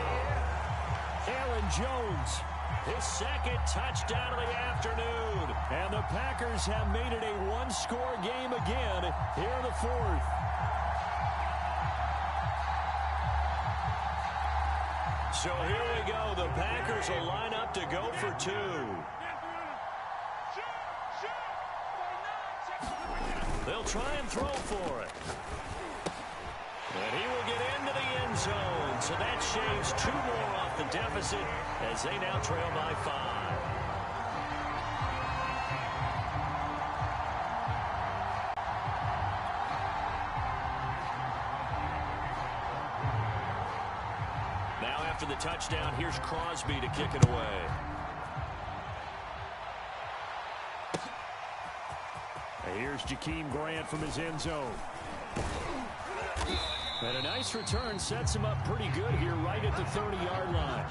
[SPEAKER 4] Aaron Jones, his second touchdown of the afternoon. And the Packers have made it a one-score game again here in the fourth. So here we go. The Packers will line up to go for two. They'll try and throw for it. And he will get into the end zone. So that shaves two more off the deficit as they now trail by 5. Now after the touchdown, here's Crosby to kick it away. Here's Jakeem Grant from his end zone. And a nice return sets him up pretty good here right at the 30-yard line.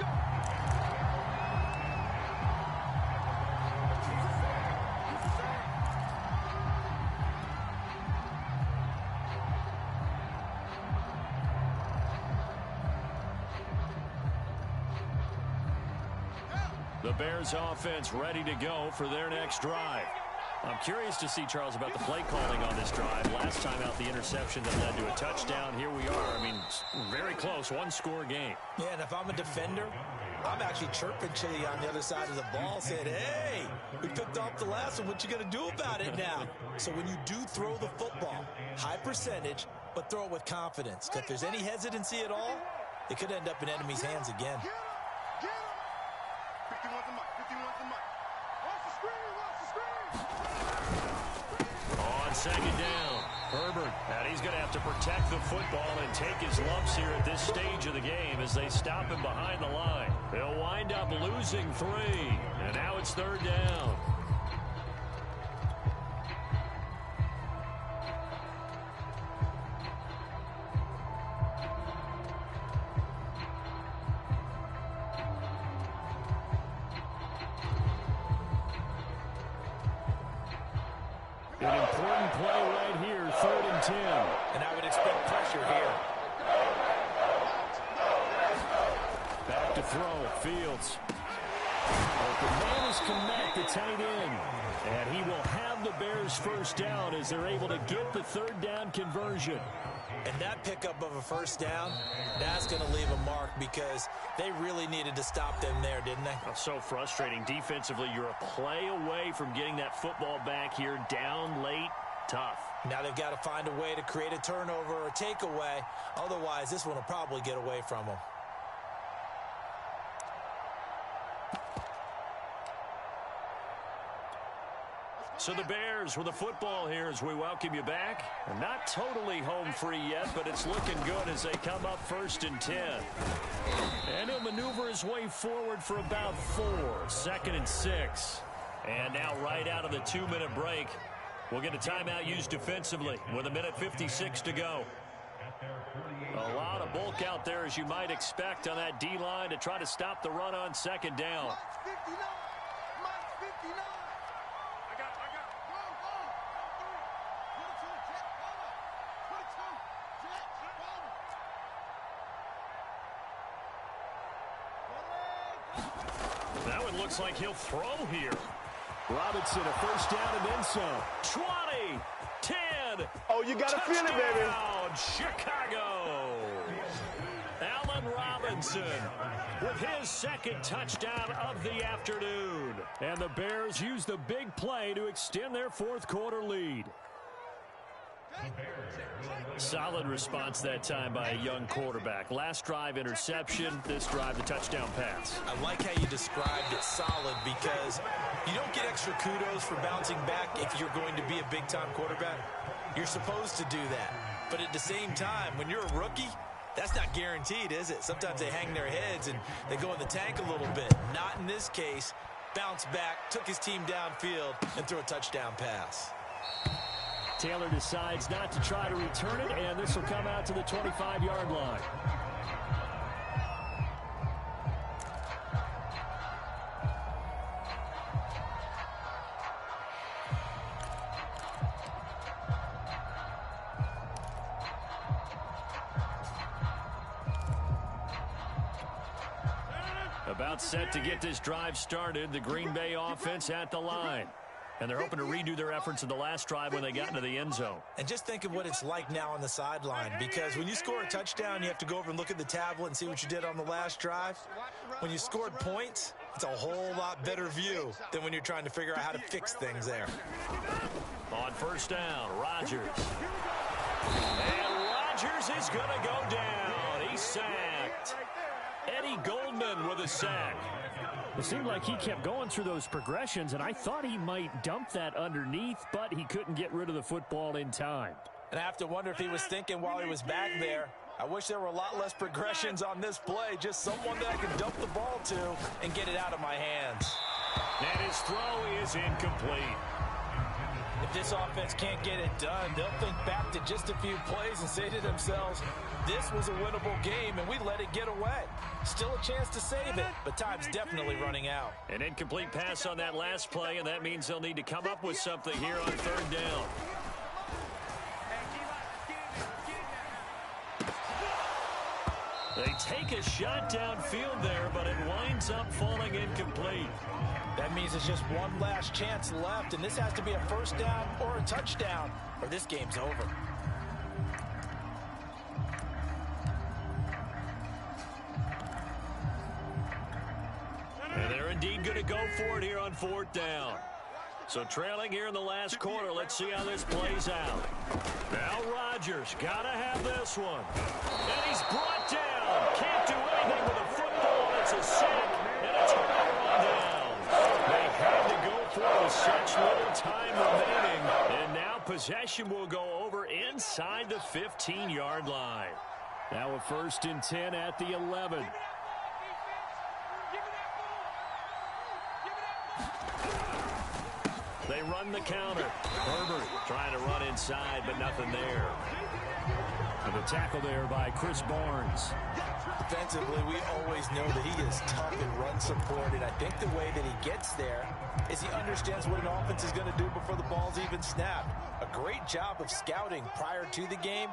[SPEAKER 4] The Bears offense ready to go for their next drive. I'm curious to see, Charles, about the play calling on this drive. Last time out, the interception that led to a touchdown. Here we are. I mean, very close, one-score game.
[SPEAKER 3] Yeah, and if I'm a defender, I'm actually chirping Chitty on the other side of the ball, saying, hey, we picked off the last one. What you going to do about it now? So when you do throw the football, high percentage, but throw it with confidence. Because if there's any hesitancy at all, it could end up in enemy's hands again.
[SPEAKER 2] Get him! 51's the mic. 51's the mic. Watch the screen! Watch the screen!
[SPEAKER 4] On second down, Herbert. And he's going to have to protect the football and take his lumps here at this stage of the game as they stop him behind the line. They'll wind up losing 3. And now it's third down. An important play right here, 3rd and 10.
[SPEAKER 3] And I would expect pressure here.
[SPEAKER 4] Back to throw, Fields. Open man is Kmet, the tight end. And he will have the Bears first down as they're able to get the 3rd down conversion.
[SPEAKER 3] And that pickup of a first down, that's going to leave a mark because they really needed to stop them there, didn't they?
[SPEAKER 4] Oh, so frustrating. Defensively, you're a play away from getting that football back here. Down late, tough.
[SPEAKER 3] Now they've got to find a way to create a turnover or a takeaway. Otherwise, this one will probably get away from them.
[SPEAKER 4] So the Bears with the football here as we welcome you back. And not totally home free yet, but it's looking good as they come up 1st and 10. And he'll maneuver his way forward for about 4. 2nd and 6. And now right out of the 2-minute break, we'll get a timeout used defensively with 1:56 to go. A lot of bulk out there, as you might expect, on that D-line to try to stop the run on 2nd down. That one looks like he'll throw here. Robinson, a first down and then some. 20, 10.
[SPEAKER 2] Oh, you got to feel it, baby.
[SPEAKER 4] Chicago. Allen Robinson with his 2nd touchdown of the afternoon. And the Bears use the big play to extend their 4th quarter lead. Solid response that time by a young quarterback. Last drive, interception. This drive, the touchdown pass.
[SPEAKER 3] I like how you described it, solid, because you don't get extra kudos for bouncing back if you're going to be a big-time quarterback. You're supposed to do that. But at the same time, when you're a rookie, that's not guaranteed, is it? Sometimes they hang their heads and they go in the tank a little bit. Not in this case. Bounced back, took his team downfield, and threw a touchdown pass.
[SPEAKER 4] Taylor decides not to try to return it, and this will come out to the 25-yard line. About set to get this drive started. The Green Bay offense at the line. And they're hoping to redo their efforts in the last drive when they got into the end zone.
[SPEAKER 3] And just think of what it's like now on the sideline, because when you score a touchdown, you have to go over and look at the tablet and see what you did on the last drive. When you scored points, it's a whole lot better view than when you're trying to figure out how to fix things there.
[SPEAKER 4] On first down, Rodgers. And Rodgers is going to go down. He's sacked. Eddie Goldman with a sack.
[SPEAKER 5] It seemed like he kept going through those progressions, and I thought he might dump that underneath, but he couldn't get rid of the football in time.
[SPEAKER 3] And I have to wonder if he was thinking while he was back there, I wish there were a lot less progressions on this play, just someone that I could dump the ball to and get it out of my hands.
[SPEAKER 4] And his throw is incomplete.
[SPEAKER 3] If this offense can't get it done, they'll think back to just a few plays and say to themselves, this was a winnable game, and we let it get away. Still a chance to save it, but time's definitely running out.
[SPEAKER 4] An incomplete pass on that last play, and that means they'll need to come up with something here on third down. They take a shot downfield there, but it winds up falling incomplete.
[SPEAKER 3] That means it's just one last chance left, and this has to be a first down or a touchdown, or this game's over.
[SPEAKER 4] And they're indeed going to go for it here on fourth down. So trailing here in the last quarter, let's see how this plays out. Now Rodgers, got to have this one. And he's brought down. Can't do anything with a football. It's a sack and a turnover on down. They had to go for it with such little time remaining. And now possession will go over inside the 15-yard line.
[SPEAKER 5] Now a 1st and 10 at the 11.
[SPEAKER 4] They run the counter. Herbert trying to run inside, but nothing there.
[SPEAKER 5] And the tackle there by Chris Barnes.
[SPEAKER 3] Defensively, we always know that he is tough in run support, and I think the way that he gets there is he understands what an offense is going to do before the ball's even snapped. A great job of scouting prior to the game,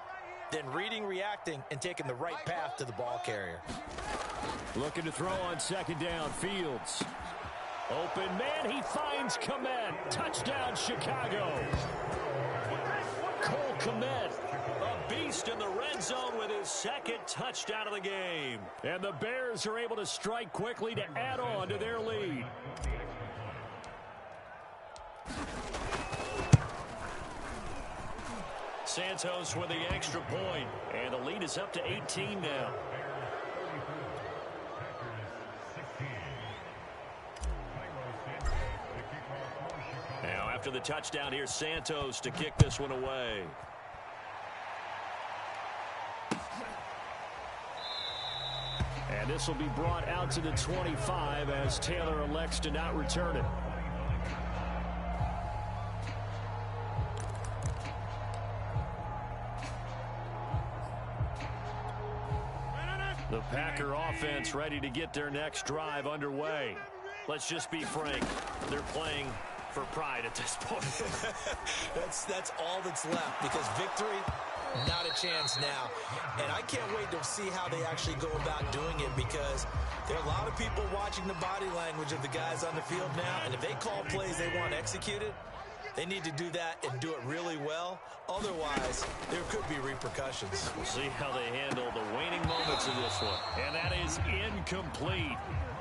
[SPEAKER 3] then reading, reacting, and taking the right path to the ball carrier.
[SPEAKER 5] Looking to throw on second down, Fields.
[SPEAKER 4] Open man, he finds Kmet. Touchdown, Chicago. Cole Kmet, a beast in the red zone with his second touchdown of the game.
[SPEAKER 5] And the Bears are able to strike quickly to add on to their lead.
[SPEAKER 4] Santos with the extra point, and the lead is up to 18 now. Now after the touchdown, here's Santos to kick this one away.
[SPEAKER 5] And this will be brought out to the 25 as Taylor elects to not return it.
[SPEAKER 4] The Packer offense ready to get their next drive underway. Let's just be frank. They're playing for pride at this point.
[SPEAKER 3] That's all that's left, because victory, not a chance now. And I can't wait to see how they actually go about doing it, because there are a lot of people watching the body language of the guys on the field now, and if they call plays they want executed, they need to do that and do it really well. Otherwise, there could be repercussions.
[SPEAKER 4] We'll see how they handle the waning moments of this one. And that is incomplete.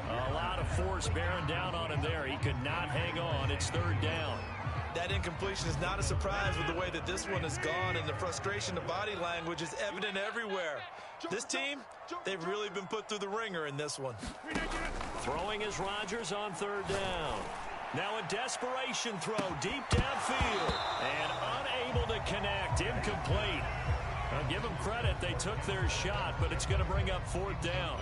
[SPEAKER 4] A lot of force bearing down on him there. He could not hang on. It's third down.
[SPEAKER 3] That incompletion is not a surprise with the way that this one has gone, and the frustration of body language is evident everywhere. This team, they've really been put through the ringer in this one.
[SPEAKER 4] Throwing is Rodgers on third down. Now a desperation throw deep downfield and unable to connect. Incomplete. I'll give them credit. They took their shot, but it's going to bring up fourth down.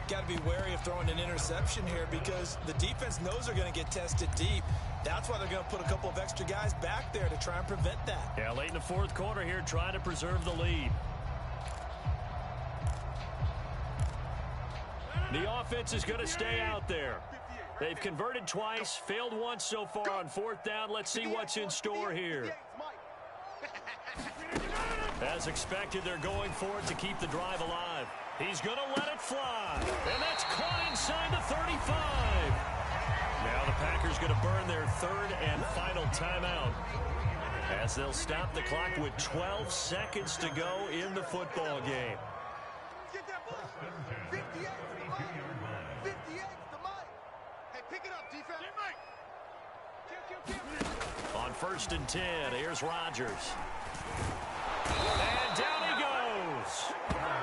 [SPEAKER 3] Got to be wary of throwing an interception here, because the defense knows they're going to get tested deep. That's why they're going to put a couple of extra guys back there to try and prevent that.
[SPEAKER 4] Yeah, late in the fourth quarter here, trying to preserve the lead. The offense is going to stay out there. They've converted twice, failed once so far on fourth down. Let's see what's in store here. As expected, they're going for it to keep the drive alive. He's going to let it fly. And that's caught inside the 35. Now the Packers going to burn their third and final timeout, as they'll stop the clock with 12 seconds to go in the football game.
[SPEAKER 2] Get that ball. 58 to the mic. 58 to the mic. Hey, pick it up, defense. Hey, Mike.
[SPEAKER 4] On 1st and 10, here's Rodgers. And down he goes.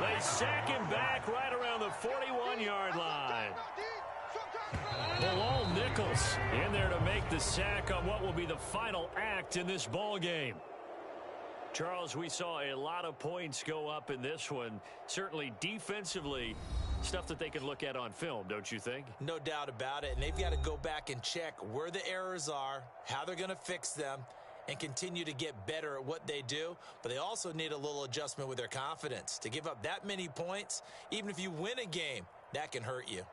[SPEAKER 4] They sack him back right around the 41-yard line. Bilal Nichols in there to make the sack on what will be the final act in this ball game. Charles, we saw a lot of points go up in this one. Certainly defensively, stuff that they can look at on film, don't you think?
[SPEAKER 3] No doubt about it. And they've got to go back and check where the errors are, how they're going to fix them, and continue to get better at what they do. But they also need a little adjustment with their confidence. To give up that many points, even if you win a game, that can hurt you.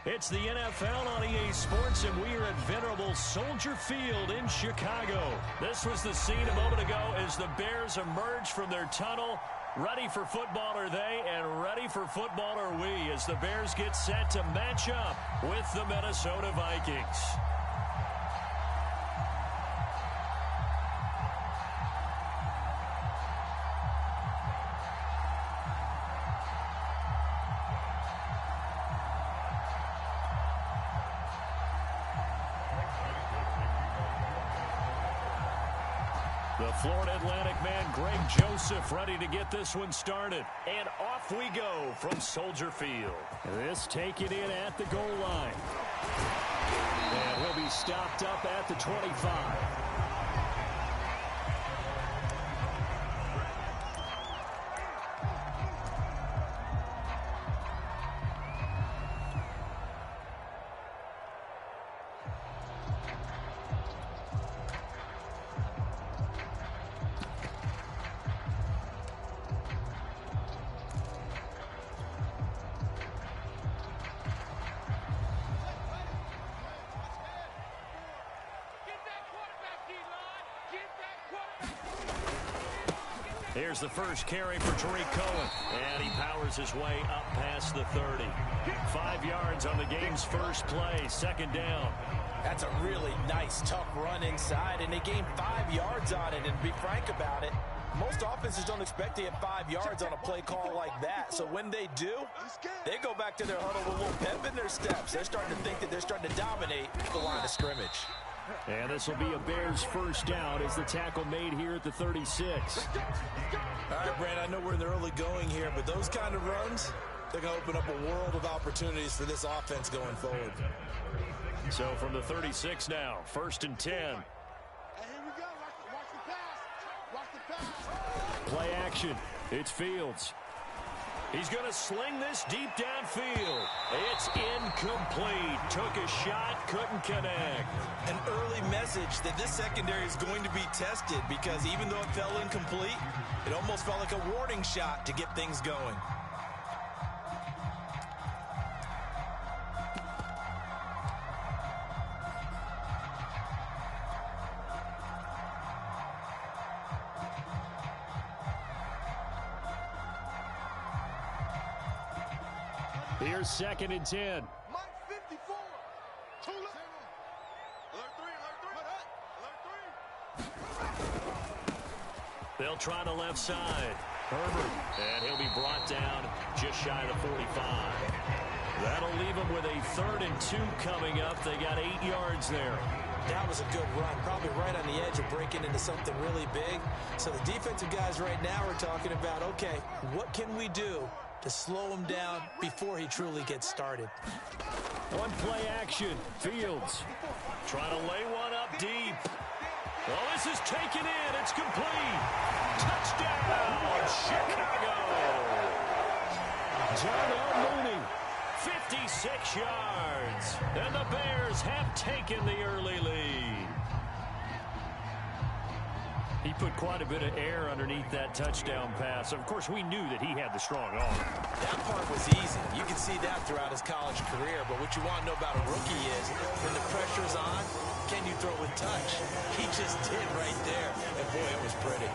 [SPEAKER 4] It's the NFL on EA Sports, and we are at venerable Soldier Field in Chicago. This was the scene a moment ago as the Bears emerged from their tunnel. Ready for football are they, and ready for football are we, as the Bears get set to match up with the Minnesota Vikings. The Florida Atlantic man, Greg Joseph, ready to get this one started. And off we go from Soldier Field.
[SPEAKER 5] This taken in at the goal line. And he'll be stopped up at the 25.
[SPEAKER 4] Here's the first carry for Tariq Cohen, and he powers his way up past the 30. 5 yards on the game's first play, second down.
[SPEAKER 3] That's a really nice, tough run inside, and they gained 5 yards on it. And to be frank about it, most offenses don't expect to get 5 yards on a play call like that. So when they do, they go back to their huddle with a little pep in their steps. They're starting to think that they're starting to dominate the line of scrimmage.
[SPEAKER 5] And this will be a Bears first down as the tackle made here at the 36.
[SPEAKER 3] All right, Brandon, I know we're in the early going here, but those kind of runs, they're going to open up a world of opportunities for this offense going forward.
[SPEAKER 4] So from the 36 now, 1st and 10.
[SPEAKER 2] Hey, here we go. Watch the pass. Watch the pass.
[SPEAKER 5] Play action. It's Fields.
[SPEAKER 4] He's going to sling this deep downfield. It's incomplete. Took a shot, couldn't connect.
[SPEAKER 3] An early message that this secondary is going to be tested, because even though it fell incomplete, it almost felt like a warning shot to get things going.
[SPEAKER 5] Here's 2nd and 10.
[SPEAKER 2] Mike 54. Two left. Alert three.
[SPEAKER 4] They'll try the left side. Herbert. And he'll be brought down just shy of the 45. That'll leave them with a 3rd and 2 coming up. They got 8 yards there.
[SPEAKER 3] That was a good run, probably right on the edge of breaking into something really big. So the defensive guys right now are talking about, okay, what can we do to slow him down before he truly gets started?
[SPEAKER 5] One play action. Fields.
[SPEAKER 4] Trying to lay one up deep. Well, this is taken in. It's complete. Touchdown, Chicago.
[SPEAKER 5] Darnell Mooney.
[SPEAKER 4] 56 yards. And the Bears have taken the early lead.
[SPEAKER 5] He put quite a bit of air underneath that touchdown pass. Of course, we knew that he had the strong arm.
[SPEAKER 3] That part was easy. You can see that throughout his college career. But what you want to know about a rookie is when the pressure's on, can you throw with touch? He just did right there. And, boy, it was pretty.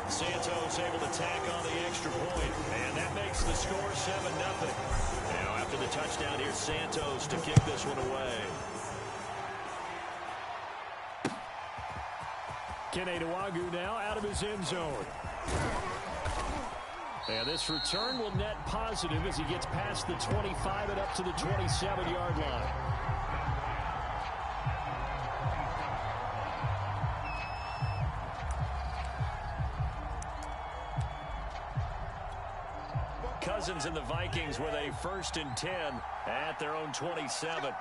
[SPEAKER 4] Santos able to tack on the extra point. And that makes the score 7-0. Now, after the touchdown, here's Santos to kick this one away.
[SPEAKER 5] Kene Nwangwu now out of his end zone. And this return will net positive as he gets past the 25 and up to the 27-yard line.
[SPEAKER 4] Cousins and the Vikings with a 1st and 10 at their own 27.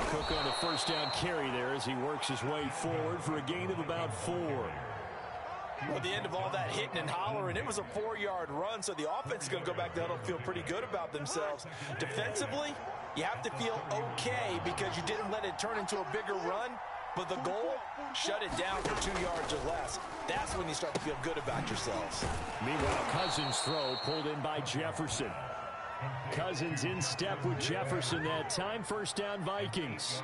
[SPEAKER 5] Cook on the first down carry there as he works his way forward for a gain of about 4.
[SPEAKER 3] Well, at the end of all that hitting and hollering, it was a 4-yard run, so the offense is going to go back to huddle and feel pretty good about themselves. Defensively, you have to feel okay because you didn't let it turn into a bigger run, but the goal shut it down for 2 yards or less. That's when you start to feel good about yourselves.
[SPEAKER 5] Meanwhile, Cousins' throw pulled in by Jefferson. Cousins in step with Jefferson that time. First down, Vikings.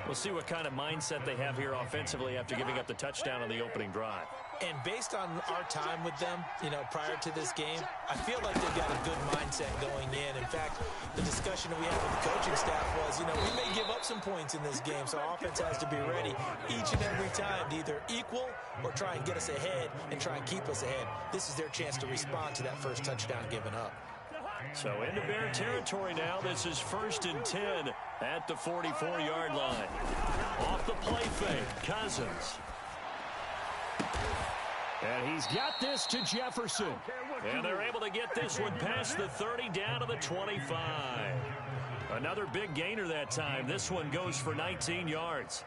[SPEAKER 4] We'll see what kind of mindset they have here offensively after giving up the touchdown on the opening drive.
[SPEAKER 3] And based on our time with them, prior to this game, I feel like they've got a good mindset going in. In fact, the discussion that we had with the coaching staff was, we may give up some points in this game, so our offense has to be ready each and every time to either equal or try and get us ahead and try and keep us ahead. This is their chance to respond to that first touchdown given up.
[SPEAKER 4] So into Bear territory now. This is 1st and 10 at the 44-yard line. Off the play fake, Cousins.
[SPEAKER 5] And he's got this to Jefferson.
[SPEAKER 4] And they're able to get this one past the 30 down to the 25. Another big gainer that time. This one goes for 19 yards.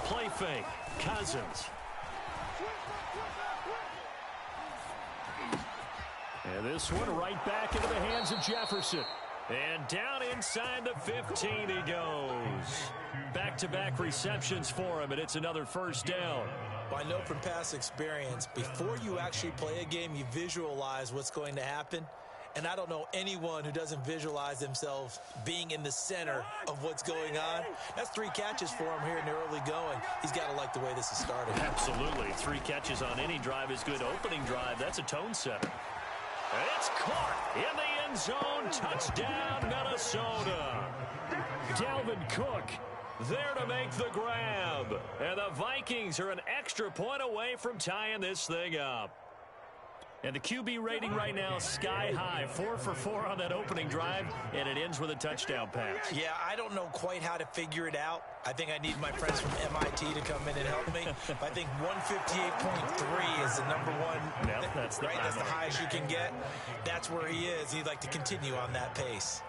[SPEAKER 4] Play fake, Cousins.
[SPEAKER 5] And this one right back into the hands of Jefferson.
[SPEAKER 4] And down inside the 15 he goes. Back-to-back receptions for him, and it's another first down.
[SPEAKER 3] Well, I know from past experience, before you actually play a game, you visualize what's going to happen. And I don't know anyone who doesn't visualize themselves being in the center of what's going on. That's 3 catches for him here in the early going. He's got to like the way this is started.
[SPEAKER 4] Absolutely. 3 catches on any drive is good. Opening drive, that's a tone setter. And it's caught in the end zone. Touchdown, Minnesota.
[SPEAKER 5] Dalvin Cook
[SPEAKER 4] there to make the grab. And the Vikings are an extra point away from tying this thing up. And the QB rating right now, sky high. 4 for 4 on that opening drive, and it ends with a touchdown pass.
[SPEAKER 3] Yeah, I don't know quite how to figure it out. I think I need my friends from MIT to come in and help me. But I think 158.3 is the number one.
[SPEAKER 4] Yep, that's the
[SPEAKER 3] That's the highest you can get. That's where he is. He'd like to continue on that pace.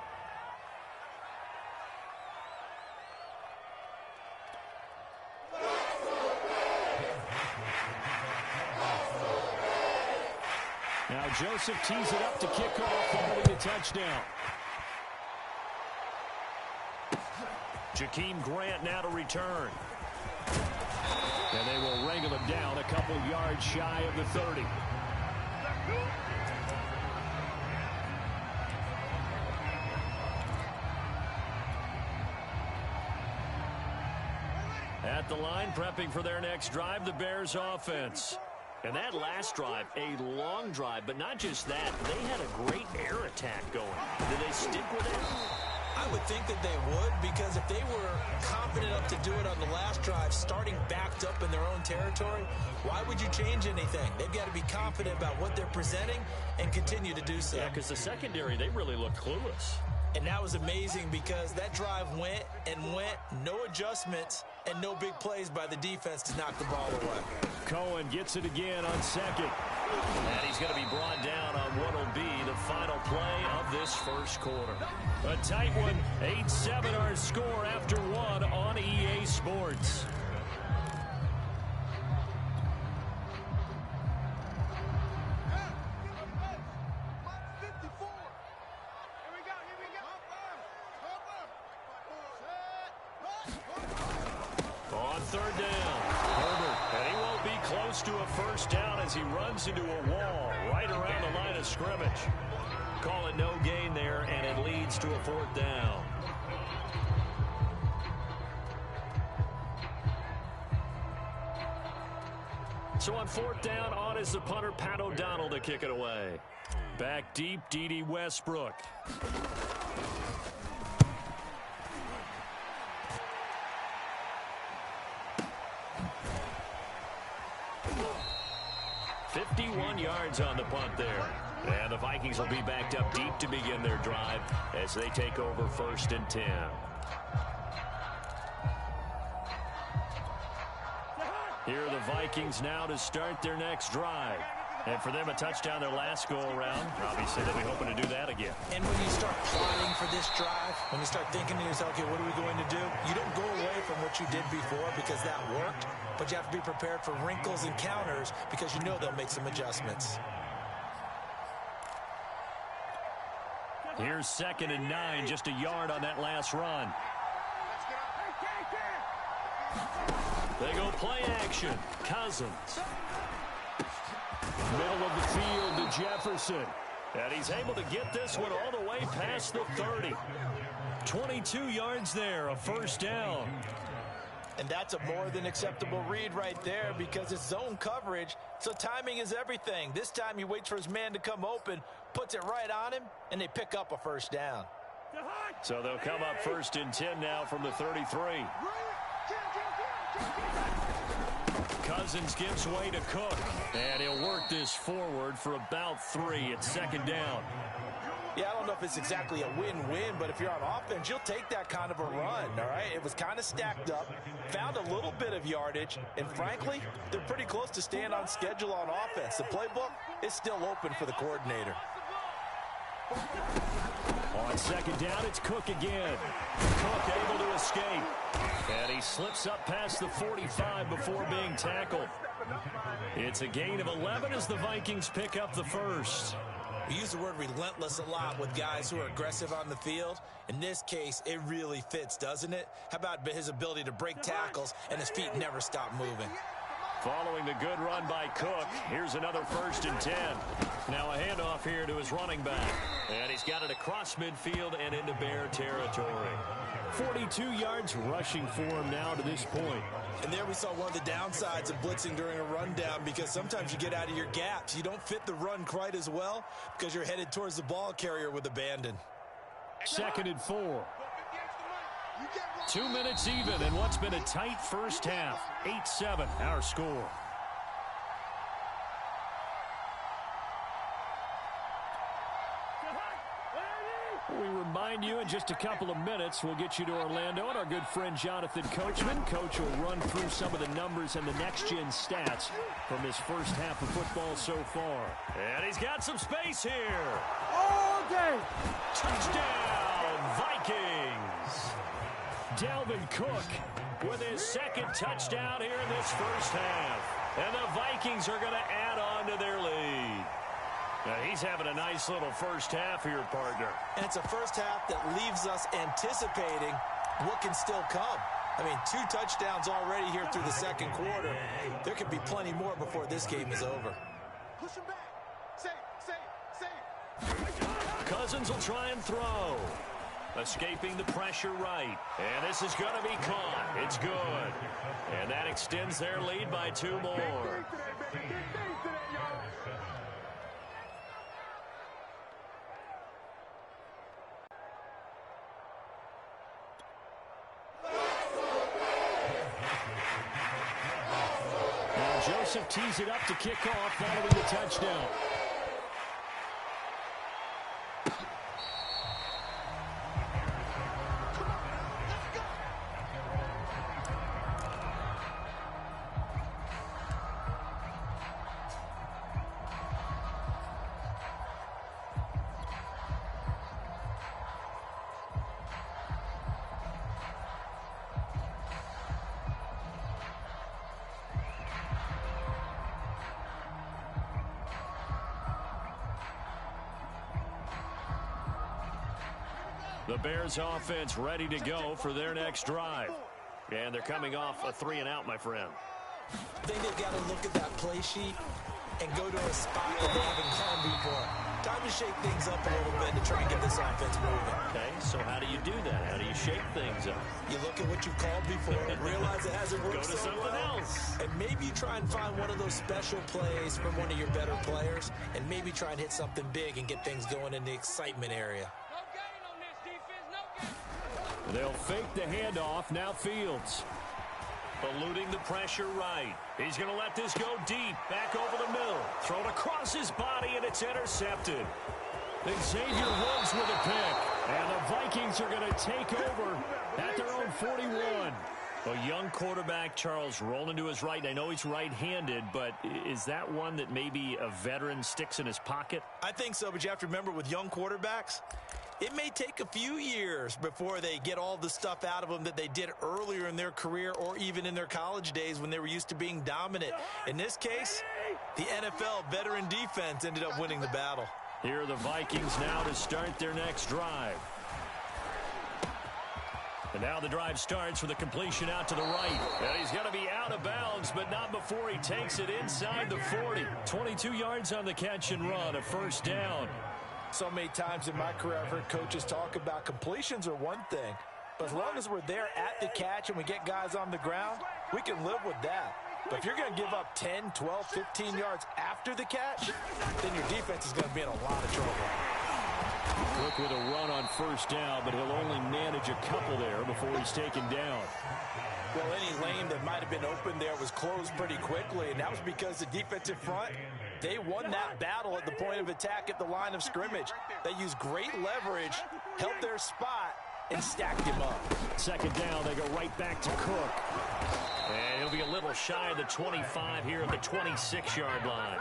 [SPEAKER 5] Now Joseph tees it up to kick off following a touchdown.
[SPEAKER 4] Jakeem Grant now to return.
[SPEAKER 5] And they will wrangle him down a couple yards shy of the 30.
[SPEAKER 4] At the line, prepping for their next drive, the Bears offense. And that last drive, a long drive, but not just that. They had a great air attack going. Did they stick with it?
[SPEAKER 3] I would think that they would, because if they were confident enough to do it on the last drive, starting backed up in their own territory, why would you change anything? They've got to be confident about what they're presenting and continue to do so.
[SPEAKER 4] Yeah, because the secondary, they really look clueless.
[SPEAKER 3] And that was amazing because that drive went and went, no adjustments, and no big plays by the defense to knock the ball away.
[SPEAKER 5] Cohen gets it again on second.
[SPEAKER 4] And he's going to be brought down on what will be the final play of this first quarter.
[SPEAKER 5] A tight one, 8-7 our score after 1 on EA Sports.
[SPEAKER 4] On third down, Herbert, and he won't be close to a first down as he runs into a wall right around the line of scrimmage. Call it no gain there, and it leads to a 4th down. So on 4th down, on is the punter, Pat O'Donnell, to kick it away.
[SPEAKER 5] Back deep, D.D. Westbrook.
[SPEAKER 4] Yards on the punt there. And the Vikings will be backed up deep to begin their drive as they take over 1st and 10.
[SPEAKER 5] Here are the Vikings now to start their next drive.
[SPEAKER 4] And for them, a touchdown their last go-around. Obviously, they'll be hoping to do that again.
[SPEAKER 3] And when you start plotting for this drive, when you start thinking to yourself, okay, what are we going to do? You don't go away from what you did before because that worked, but you have to be prepared for wrinkles and counters because you know they'll make some adjustments.
[SPEAKER 4] Here's 2nd and 9, just a yard on that last run. They go play action. Cousins. Middle of the field to Jefferson. And he's able to get this one all the way past the 30. 22 yards there, a first down.
[SPEAKER 3] And that's a more than acceptable read right there because it's zone coverage, so timing is everything. This time he waits for his man to come open, puts it right on him, and they pick up a first down.
[SPEAKER 4] So they'll come up 1st and 10 now from the 33. Cousins gives way to Cook, and he'll work this forward for about 3. It's 2nd down.
[SPEAKER 3] Yeah, I don't know if it's exactly a win-win, but if you're on offense, you'll take that kind of a run, all right? It was kind of stacked up, found a little bit of yardage, and frankly, they're pretty close to staying on schedule on offense. The playbook is still open for the coordinator.
[SPEAKER 4] On 2nd down, it's Cook again. Cook able to escape. And he slips up past the 45 before being tackled. It's a gain of 11 as the Vikings pick up the first.
[SPEAKER 3] We use the word relentless a lot with guys who are aggressive on the field. In this case, it really fits, doesn't it? How about his ability to break tackles and his feet never stop moving?
[SPEAKER 4] Following the good run by Cook, here's another 1st and 10. Now a handoff here to his running back. And he's got it across midfield and into Bear territory. 42 yards rushing for him now to this point.
[SPEAKER 3] And there we saw one of the downsides of blitzing during a rundown because sometimes you get out of your gaps. You don't fit the run quite as well because you're headed towards the ball carrier with abandon.
[SPEAKER 4] 2nd and 4. 2 minutes even in what's been a tight first half. 8-7 our score. We remind you in just a couple of minutes we'll get you to Orlando and our good friend Jonathan Coachman. Coach will run through some of the numbers and the next-gen stats from his first half of football so far. And he's got some space here.
[SPEAKER 2] All day.
[SPEAKER 4] Touchdown, Vikings. Dalvin Cook with his 2nd touchdown here in this first half. And the Vikings are going to add on to their lead. Now, he's having a nice little first half here, partner.
[SPEAKER 3] And it's a first half that leaves us anticipating what can still come. I mean, 2 touchdowns already here through the 2nd quarter. There could be plenty more before this game is over.
[SPEAKER 2] Push him back. Safe.
[SPEAKER 4] Cousins will try and throw. Escaping the pressure right. And this is going to be caught. It's good. And that extends their lead by 2 more. Now Joseph tees it up to kick off following the touchdown. The Bears offense ready to go for their next drive. And they're coming off a 3-and-out, my friend.
[SPEAKER 3] I think they've got to look at that play sheet and go to a spot that they haven't gone before. Time to shake things up a little bit to try and get this offense moving.
[SPEAKER 4] Okay, so how do you do that? How do you shake things up?
[SPEAKER 3] You look at what you called before and realize it hasn't worked
[SPEAKER 4] Go to
[SPEAKER 3] so
[SPEAKER 4] something
[SPEAKER 3] well.
[SPEAKER 4] else.
[SPEAKER 3] And maybe you try and find one of those special plays from one of your better players and maybe try and hit something big and get things going in the excitement area.
[SPEAKER 4] They'll fake the handoff. Now Fields. Eluding the pressure right. He's going to let this go deep. Back over the middle. Thrown across his body, and it's intercepted. Xavier Woods with a pick. And the Vikings are going to take over at their own 41. A young quarterback, Charles, rolling to his right. I know he's right-handed, but is that one that maybe a veteran sticks in his pocket?
[SPEAKER 3] I think so, but you have to remember with young quarterbacks, it may take a few years before they get all the stuff out of them that they did earlier in their career or even in their college days when they were used to being dominant. In this case, the NFL veteran defense ended up winning the battle.
[SPEAKER 4] Here are the Vikings now to start their next drive. And now the drive starts with a completion out to the right. And he's going to be out of bounds, but not before he takes it inside the 40. 22 yards on the catch and run, a first down.
[SPEAKER 3] So many times in my career I've heard coaches talk about completions are one thing, but as long as we're there at the catch and we get guys on the ground, we can live with that. But if you're going to give up 10, 12, 15 yards after the catch, then your defense is going to be in a lot of trouble.
[SPEAKER 4] Cook with a run on first down, but he'll only manage a couple there before he's taken down.
[SPEAKER 3] Well, any lane that might have been open there was closed pretty quickly, and that was because the defensive front, they won that battle at the point of attack at the line of scrimmage. They used great leverage, held their spot, and stacked him up.
[SPEAKER 4] Second down, they go right back to Cook. And he'll be a little shy of the 25 here at the 26-yard line.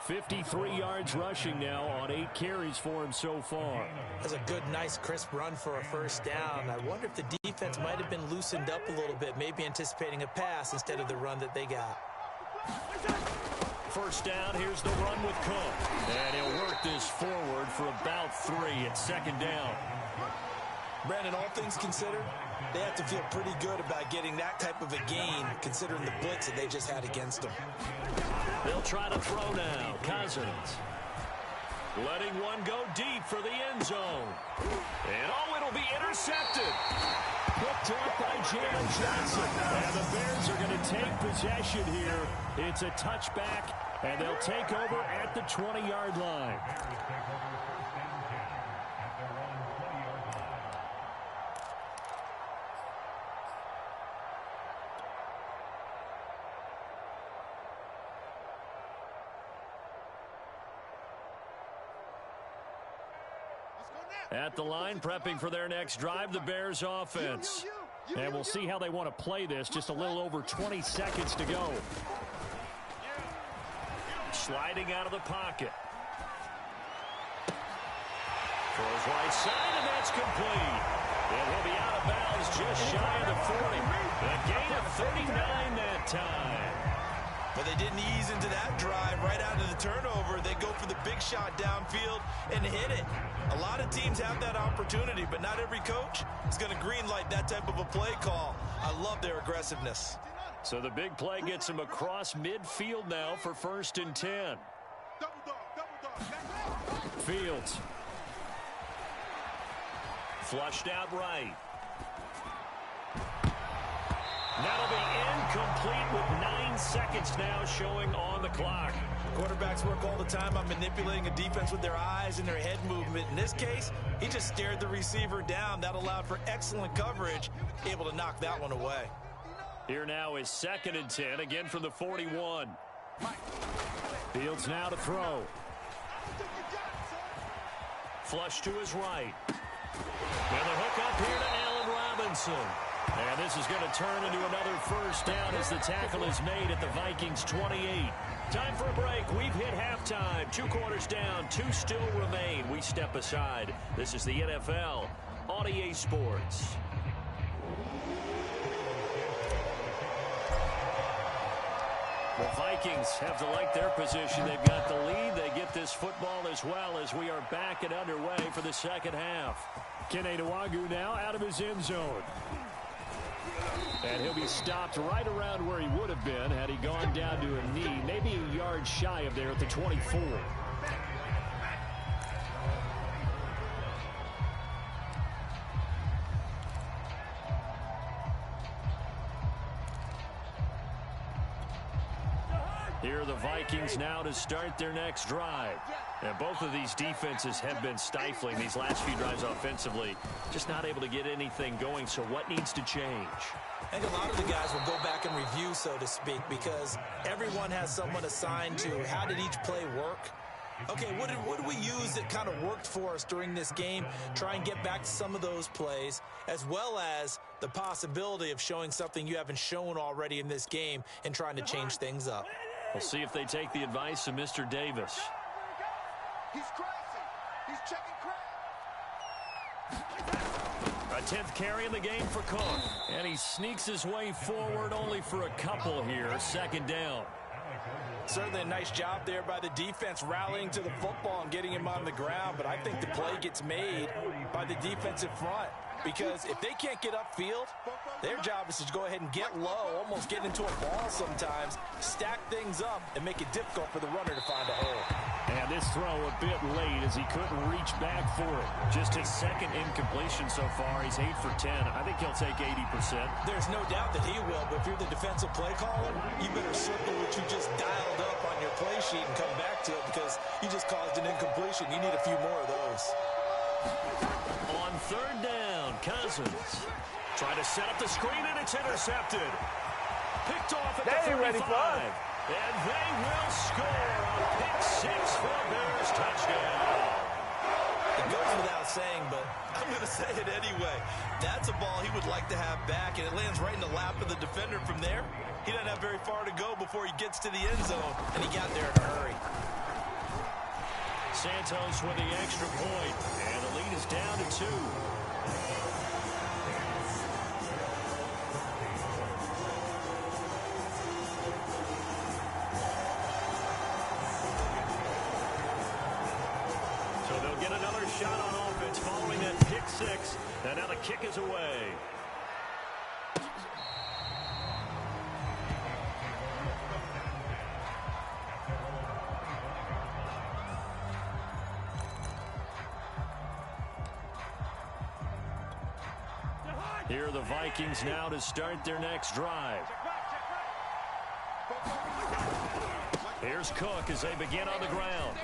[SPEAKER 4] 53 yards rushing now on 8 carries for him so far.
[SPEAKER 3] That's a good, nice, crisp run for a first down. I wonder if the defense might have been loosened up a little bit, maybe anticipating a pass instead of the run that they got.
[SPEAKER 4] First down, here's the run with Cook. And he'll work this forward for about 3 at second down.
[SPEAKER 3] Brandon, all things considered, they have to feel pretty good about getting that type of a gain, considering the blitz that they just had against them.
[SPEAKER 4] They'll try to throw now. Cousins letting one go deep for the end zone. And it'll be intercepted. Picked up by Jalen Johnson. And the Bears are going to take possession here. It's a touchback, and they'll take over at the 20-yard line. At the line, prepping for their next drive, the Bears offense. And we'll see how they want to play this. Just a little over 20 seconds to go. Sliding out of the pocket. Throws right side, and that's complete. And he'll be out of bounds just shy of the 40. A gain of 39 that time.
[SPEAKER 3] But they didn't ease into that drive right out of the turnover. They go for the big shot downfield and hit it. A lot of teams have that opportunity, but not every coach is going to greenlight that type of a play call. I love their aggressiveness.
[SPEAKER 4] So the big play gets him across midfield now for 1st and 10. Fields. Flushed out right. That'll be incomplete with 9 seconds now showing on the clock.
[SPEAKER 3] Quarterbacks work all the time on manipulating a defense with their eyes and their head movement. In this case, he just stared the receiver down. That allowed for excellent coverage, able to knock that one away.
[SPEAKER 4] Here now is 2nd and 10, again from the 41. Fields now to throw. Flush to his right. And the hook up here to Allen Robinson. And this is going to turn into another first down as the tackle is made at the Vikings 28. Time for a break. We've hit halftime. 2 quarters down. 2 still remain. We step aside. This is the NFL on EA Sports. The Vikings have to like their position. They've got the lead. They get this football as well as we are back and underway for the second half. Kene Nwangwu now out of his end zone. And he'll be stopped right around where he would have been had he gone down to a knee, maybe a yard shy of there at the 24. Here are the Vikings now to start their next drive. And both of these defenses have been stifling these last few drives offensively. Just not able to get anything going, so what needs to change?
[SPEAKER 3] I think a lot of the guys will go back and review, so to speak, because everyone has someone assigned to how did each play work. Okay, what did we use that kind of worked for us during this game? Try and get back to some of those plays, as well as the possibility of showing something you haven't shown already in this game and trying to change things up.
[SPEAKER 4] We'll see if they take the advice of Mr. Davis.
[SPEAKER 2] He's crazy. He's checking crack.
[SPEAKER 4] A 10th carry in the game for Cook. And he sneaks his way forward only for a couple here. 2nd down.
[SPEAKER 3] Certainly a nice job there by the defense rallying to the football and getting him on the ground, but I think the play gets made by the defensive front because if they can't get upfield, their job is to go ahead and get low, almost get into a ball sometimes, stack things up, and make it difficult for the runner to find a hole.
[SPEAKER 5] And this throw a bit late as he couldn't reach back for it. Just his 2nd incompletion so far. He's 8 for 10. I think he'll take 80%.
[SPEAKER 3] There's no doubt that he will, but if you're the defensive play caller, you better circle what you just dialed up on your play sheet and come back to it because you just caused an incompletion. You need a few more of those.
[SPEAKER 4] On 3rd down, Cousins. Try to set up the screen, and it's intercepted. Picked off at the 35. And they will score on pick 6 for a Bears touchdown.
[SPEAKER 3] It goes without saying, but I'm going to say it anyway. That's a ball he would like to have back, and it lands right in the lap of the defender from there. He doesn't have very far to go before he gets to the end zone, and he got there in a hurry.
[SPEAKER 4] Santos with the extra point, and the lead is down to 2. So they'll get another shot on offense following that pick 6, and now the kick is away. Here are the Vikings now to start their next drive. Here's Cook as they begin on the ground.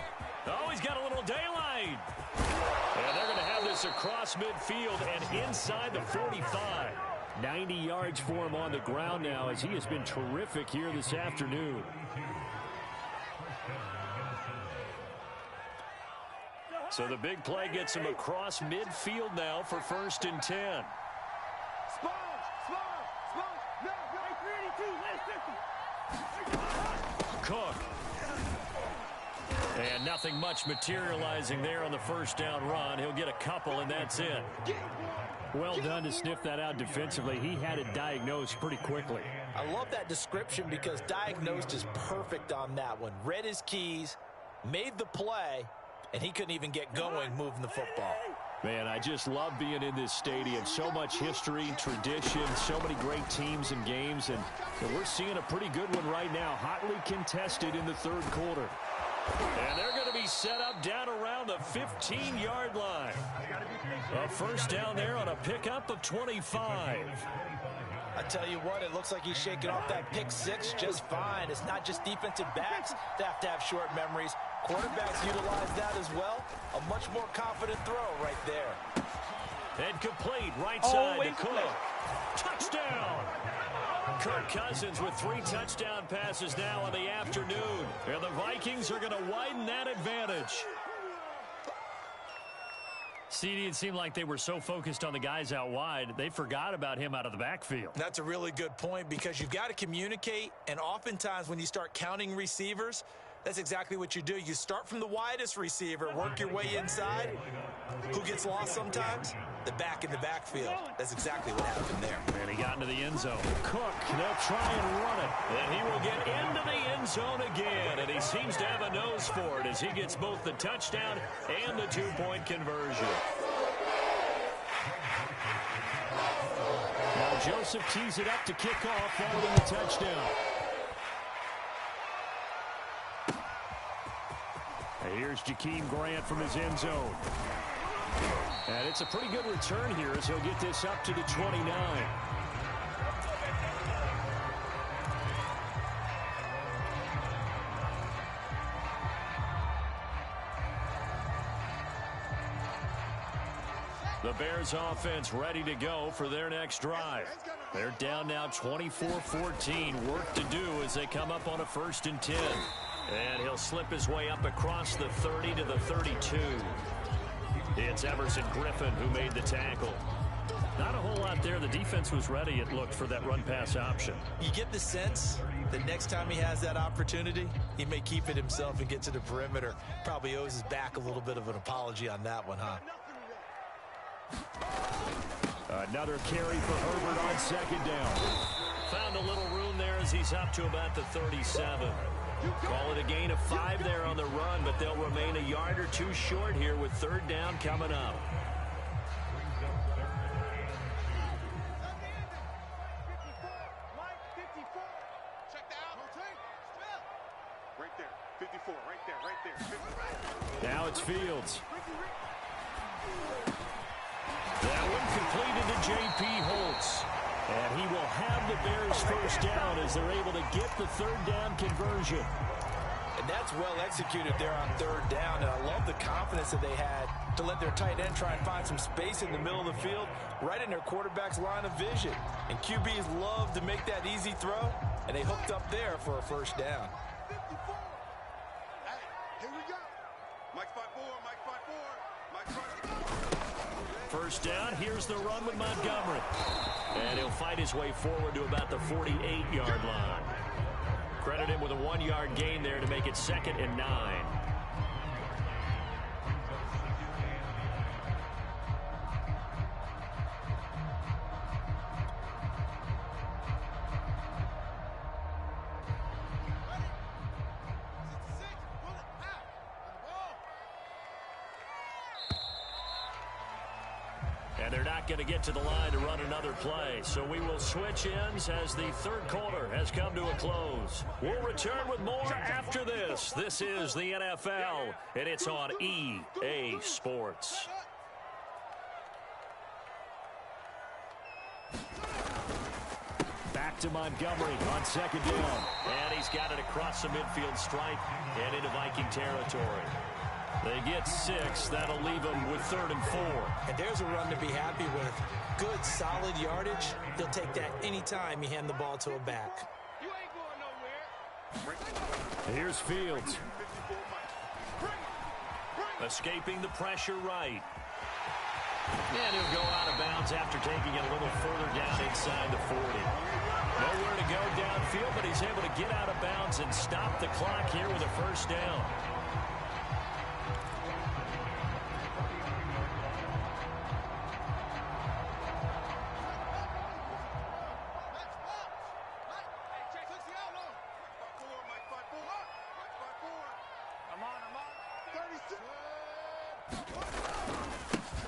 [SPEAKER 4] Oh, he's got a little daylight. And they're going to have this across midfield and inside the 45.
[SPEAKER 5] 90 yards for him on the ground now as he has been terrific here this afternoon.
[SPEAKER 4] So the big play gets him across midfield now for 1st and 10. Cook. And nothing much materializing there on the 1st down run. He'll get a couple, and that's it.
[SPEAKER 5] Well done to sniff that out defensively. He had it diagnosed pretty quickly.
[SPEAKER 3] I love that description because diagnosed is perfect on that one. Read his keys, made the play, and he couldn't even get going moving the football.
[SPEAKER 5] Man, I just love being in this stadium. So much history, tradition, so many great teams and games, and we're seeing a pretty good one right now. Hotly contested in the 3rd quarter.
[SPEAKER 4] And they're going to be set up down around the 15-yard line. A 1st down there on a pickup of 25.
[SPEAKER 3] I tell you what, it looks like he's shaking off that pick 6 just fine. It's not just defensive backs that have to have short memories. Quarterbacks utilize that as well. A much more confident throw right there.
[SPEAKER 4] And complete right side to Cook. Touchdown! Kirk Cousins with 3 touchdown passes now in the afternoon. And the Vikings are going to widen that advantage.
[SPEAKER 5] CD, it seemed like they were so focused on the guys out wide, they forgot about him out of the backfield.
[SPEAKER 3] That's a really good point because you've got to communicate, and oftentimes when you start counting receivers, that's exactly what you do. You start from the widest receiver, work your way inside. Who gets lost sometimes? The back in the backfield. That's exactly what happened there.
[SPEAKER 5] And he got into the end zone.
[SPEAKER 4] Cook, they'll try and run it. And he will get into the end zone again. And he seems to have a nose for it as he gets both the touchdown and the 2-point conversion.
[SPEAKER 5] Now Joseph tees it up to kick off following the touchdown. And here's Jakeem Grant from his end zone. And it's a pretty good return here as he'll get this up to the 29.
[SPEAKER 4] The Bears offense ready to go for their next drive. They're down now 24-14. Work to do as they come up on a 1st and 10. And he'll slip his way up across the 30 to the 32. It's Everson Griffin who made the tackle. Not a whole lot there. The defense was ready, it looked, for that run-pass option.
[SPEAKER 3] You get the sense that next time he has that opportunity, he may keep it himself and get to the perimeter. Probably owes his back a little bit of an apology on that one, huh?
[SPEAKER 5] Another carry for Herbert on second down.
[SPEAKER 4] Found a little room there as he's up to about the 37. Call it a gain of 5 there on the run, but they'll remain a yard or two short here with third down coming up.
[SPEAKER 2] Right there, 54, right there.
[SPEAKER 5] Now it's Fields.
[SPEAKER 4] That one completed to J.P. Holtz. And he will have the Bears first down as they're able to get the third down conversion.
[SPEAKER 3] And that's well executed there on third down. And I love the confidence that they had to let their tight end try and find some space in the middle of the field, right in their quarterback's line of vision. And QBs love to make that easy throw, and they hooked up there for a first down.
[SPEAKER 2] Hey, here we go. Mike 5-4, Mike 5-4, Mike 5-4.
[SPEAKER 4] First down, here's the run with Montgomery. And he'll fight his way forward to about the 48-yard line. Credit him with a 1-yard gain there to make it 2nd and 9. And they're not going to get to the line to run another play. So we will switch ends as the third quarter has come to a close. We'll return with more after this. This is the NFL, and it's on EA Sports.
[SPEAKER 5] Back to Montgomery on second down.
[SPEAKER 4] And he's got it across the midfield stripe and into Viking territory. They get 6. That'll leave them with 3rd and 4.
[SPEAKER 3] And there's a run to be happy with. Good, solid yardage. They'll take that anytime you hand the ball to a back.
[SPEAKER 2] You ain't going nowhere.
[SPEAKER 5] Here's Fields.
[SPEAKER 4] Escaping the pressure right. And he'll go out of bounds after taking it a little further down inside the 40. Nowhere to go downfield, but he's able to get out of bounds and stop the clock here with a first down.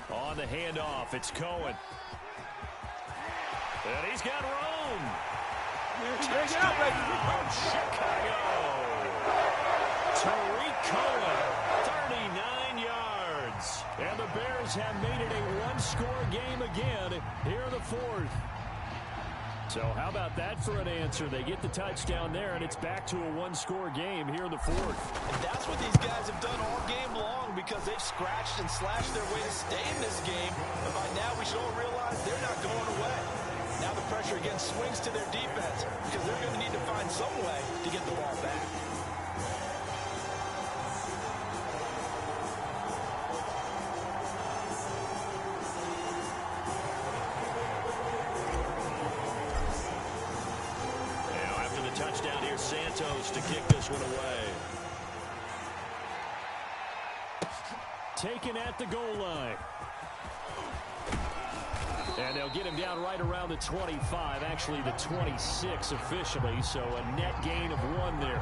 [SPEAKER 4] On the handoff, it's Cohen. And he's got room. Touchdown, Chicago. Tariq Cohen, 39 yards. And the Bears have made it a one-score game again here in the fourth. So how about that for an answer? They get the touchdown there, and it's back to a one-score game here in the fourth.
[SPEAKER 3] And that's what these guys have done all game long, because they've scratched and slashed their way to stay in this game. And by now, we should all realize they're not going away. Now the pressure again swings to their defense, because they're going to need to find some way to get the ball back.
[SPEAKER 4] Touchdown here, Santos to kick this one away.
[SPEAKER 5] Taken at the goal line. And they'll get him down right around the 25, actually the 26 officially, so a net gain of 1 there.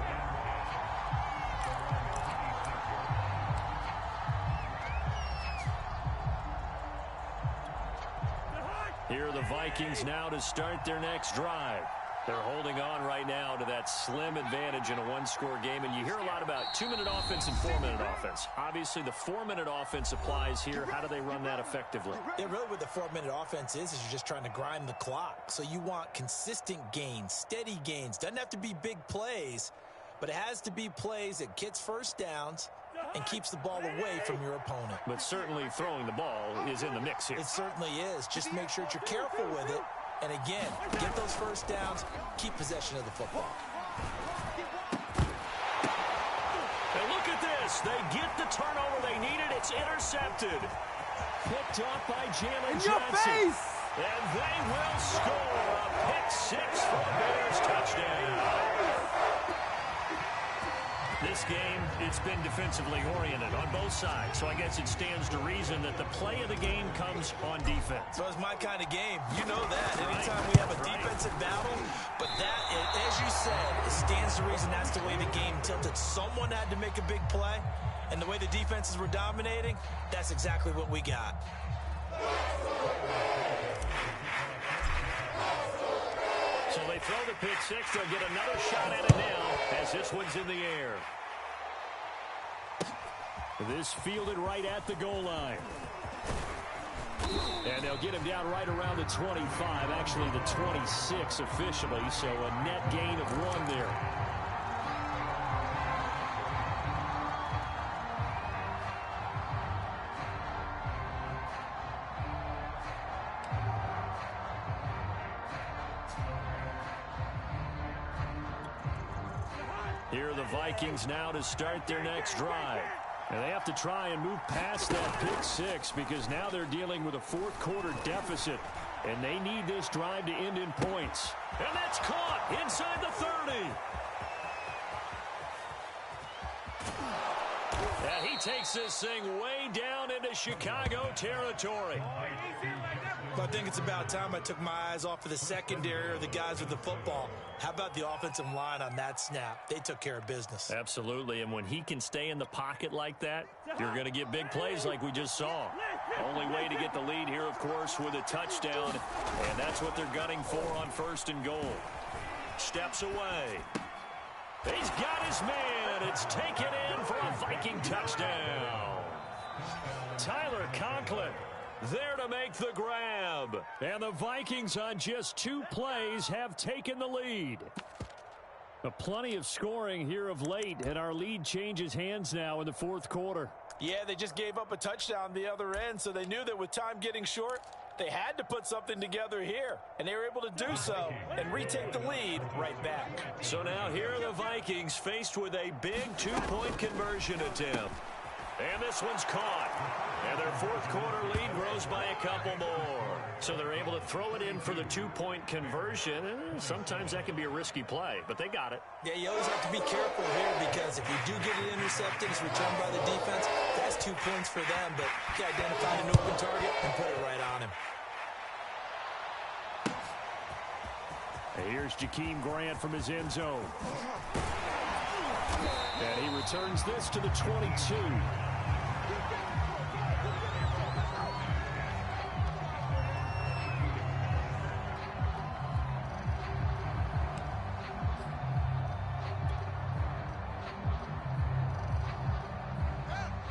[SPEAKER 4] Here are the Vikings now to start their next drive. They're holding on right now to that slim advantage in a one-score game. And you hear a lot about 2-minute offense and 4-minute offense. Obviously, the 4-minute offense applies here. How do they run that effectively?
[SPEAKER 3] Yeah, really what the 4-minute offense is you're just trying to grind the clock. So you want consistent gains, steady gains. Doesn't have to be big plays, but it has to be plays that gets first downs and keeps the ball away from your opponent.
[SPEAKER 4] But certainly throwing the ball is in the mix here.
[SPEAKER 3] It certainly is. Just make sure that you're careful with it. And again, get those first downs, keep possession of the football.
[SPEAKER 4] And look at this. They get the turnover they needed. It's intercepted. picked off by Jalen
[SPEAKER 2] In your
[SPEAKER 4] Johnson.
[SPEAKER 2] face!
[SPEAKER 4] And they will score a pick-6 for the Bears touchdown. This game, it's been defensively oriented on both sides, so I guess it stands to reason that the play of the game comes on defense.
[SPEAKER 3] So it's my kind of game. You know that. Anytime we have a defensive battle, but that, as you said, it stands to reason that's the way the game tilted. Someone had to make a big play, and the way the defenses were dominating, that's exactly what we got.
[SPEAKER 4] So they throw the pick-6. They'll get another shot at it now as this one's in the air. This fielded right at the goal line. And they'll get him down right around the 25, actually the 26 officially, so a net gain of 1 there. Here are the Vikings now to start their next drive. And they have to try and move past that pick-6 because now they're dealing with a fourth-quarter deficit, and they need this drive to end in points. And that's caught inside the 30. And he takes this thing way down into Chicago territory.
[SPEAKER 3] I think it's about time I took my eyes off of the secondary or the guys with the football. How about the offensive line on that snap? They took care of business.
[SPEAKER 4] Absolutely, and when he can stay in the pocket like that, you're going to get big plays like we just saw. Only way to get the lead here, of course, with a touchdown, and that's what they're gunning for on 1st and goal. Steps away. He's got his man. It's taken in for a Viking touchdown. Tyler Conklin there to make the grab. And the Vikings on just 2 plays have taken the lead. Plenty of scoring here of late, and our lead changes hands now in the 4th quarter.
[SPEAKER 3] Yeah, they just gave up a touchdown the other end, so they knew that with time getting short, they had to put something together here, and they were able to do so and retake the lead right back.
[SPEAKER 4] So now here are the Vikings faced with a big 2-point conversion attempt. And this one's caught. And their 4th quarter lead grows by a couple more. So they're able to throw it in for the 2-point conversion. And sometimes that can be a risky play, but they got it.
[SPEAKER 3] Yeah, you always have to be careful here because if you do get it intercepted, it's returned by the defense, that's 2 points for them. But you identify an open target and put it right on him.
[SPEAKER 4] And here's Jakeem Grant from his end zone. And he returns this to the 22.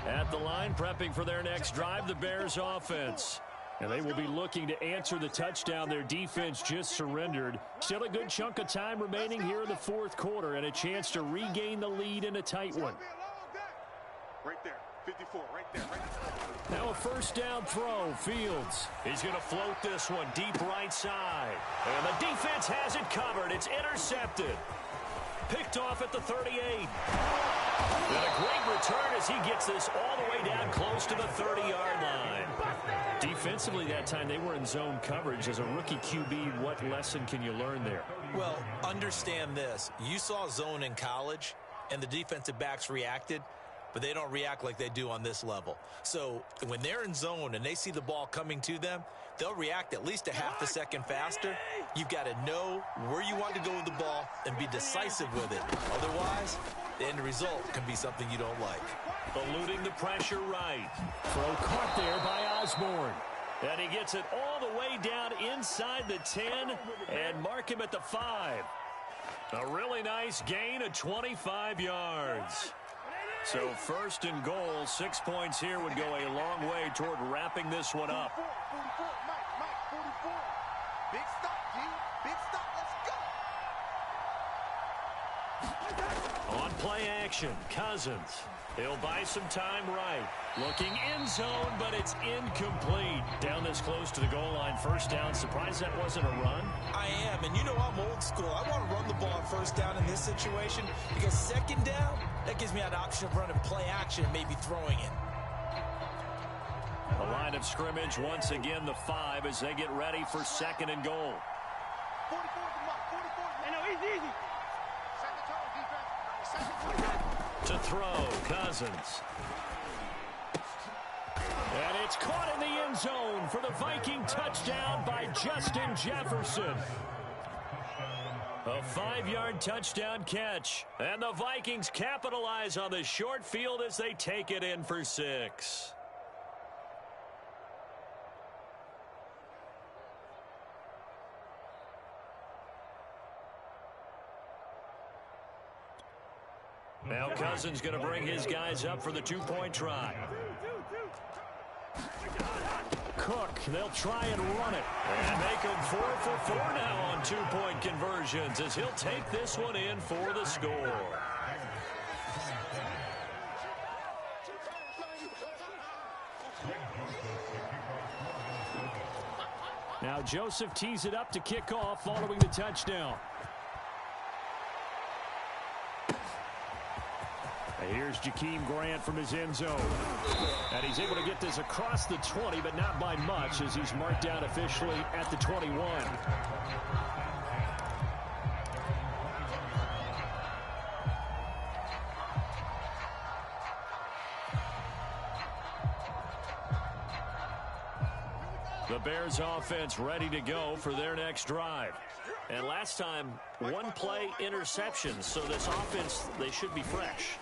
[SPEAKER 4] At the line, prepping for their next drive, the Bears offense. And they will be looking to answer the touchdown their defense just surrendered. Still a good chunk of time remaining here in the 4th quarter and a chance to regain the lead in a tight one.
[SPEAKER 2] Right there, 54, right there.
[SPEAKER 4] Now a 1st down throw, Fields. He's going to float this one deep right side. And the defense has it covered. It's intercepted. Picked off at the 38. And a great return as he gets this all the way down close to the 30-yard line. Defensively that time, they were in zone coverage. As a rookie QB, what lesson can you learn there?
[SPEAKER 3] Well, understand this. You saw zone in college, and the defensive backs reacted, but they don't react like they do on this level. So when they're in zone and they see the ball coming to them, they'll react at least a half a second faster. You've got to know where you want to go with the ball and be decisive with it. Otherwise, the end result can be something you don't like.
[SPEAKER 4] Eluding the pressure right. Throw caught there by Osborne. And he gets it all the way down inside the 10 and mark him at the 5. A really nice gain of 25 yards. So 1st and goal, 6 points here would go a long way toward wrapping this one up.
[SPEAKER 2] 44, Mike, 44. Big stop, G. Big stop, let's go.
[SPEAKER 4] On play action, Cousins. He'll buy some time right. Looking end zone, but it's incomplete. Down this close to the goal line, 1st down. Surprised that wasn't a run?
[SPEAKER 3] I am, and you know I'm old school. I want to run the ball on 1st down in this situation because 2nd down, that gives me an option of running play action and maybe throwing it.
[SPEAKER 4] The line of scrimmage, once again, the 5 as they get ready for 2nd and goal.
[SPEAKER 2] 44 to Mike. 44. Hey, no, easy. Second turn, defense.
[SPEAKER 4] To throw, Cousins. And it's caught in the end zone for the Viking touchdown by Justin Jefferson. A 5-yard touchdown catch. And the Vikings capitalize on the short field as they take it in for 6. Now Cousins going to bring his guys up for the 2-point try. Cook, they'll try and run it. And make him 4 for 4 now on 2-point conversions as he'll take this one in for the score. Now Joseph tees it up to kick off following the touchdown. Here's Jakeem Grant from his end zone. And he's able to get this across the 20, but not by much as he's marked down officially at the 21. The Bears offense ready to go for their next drive. And last time, 1-play interception. So this offense, they should be fresh.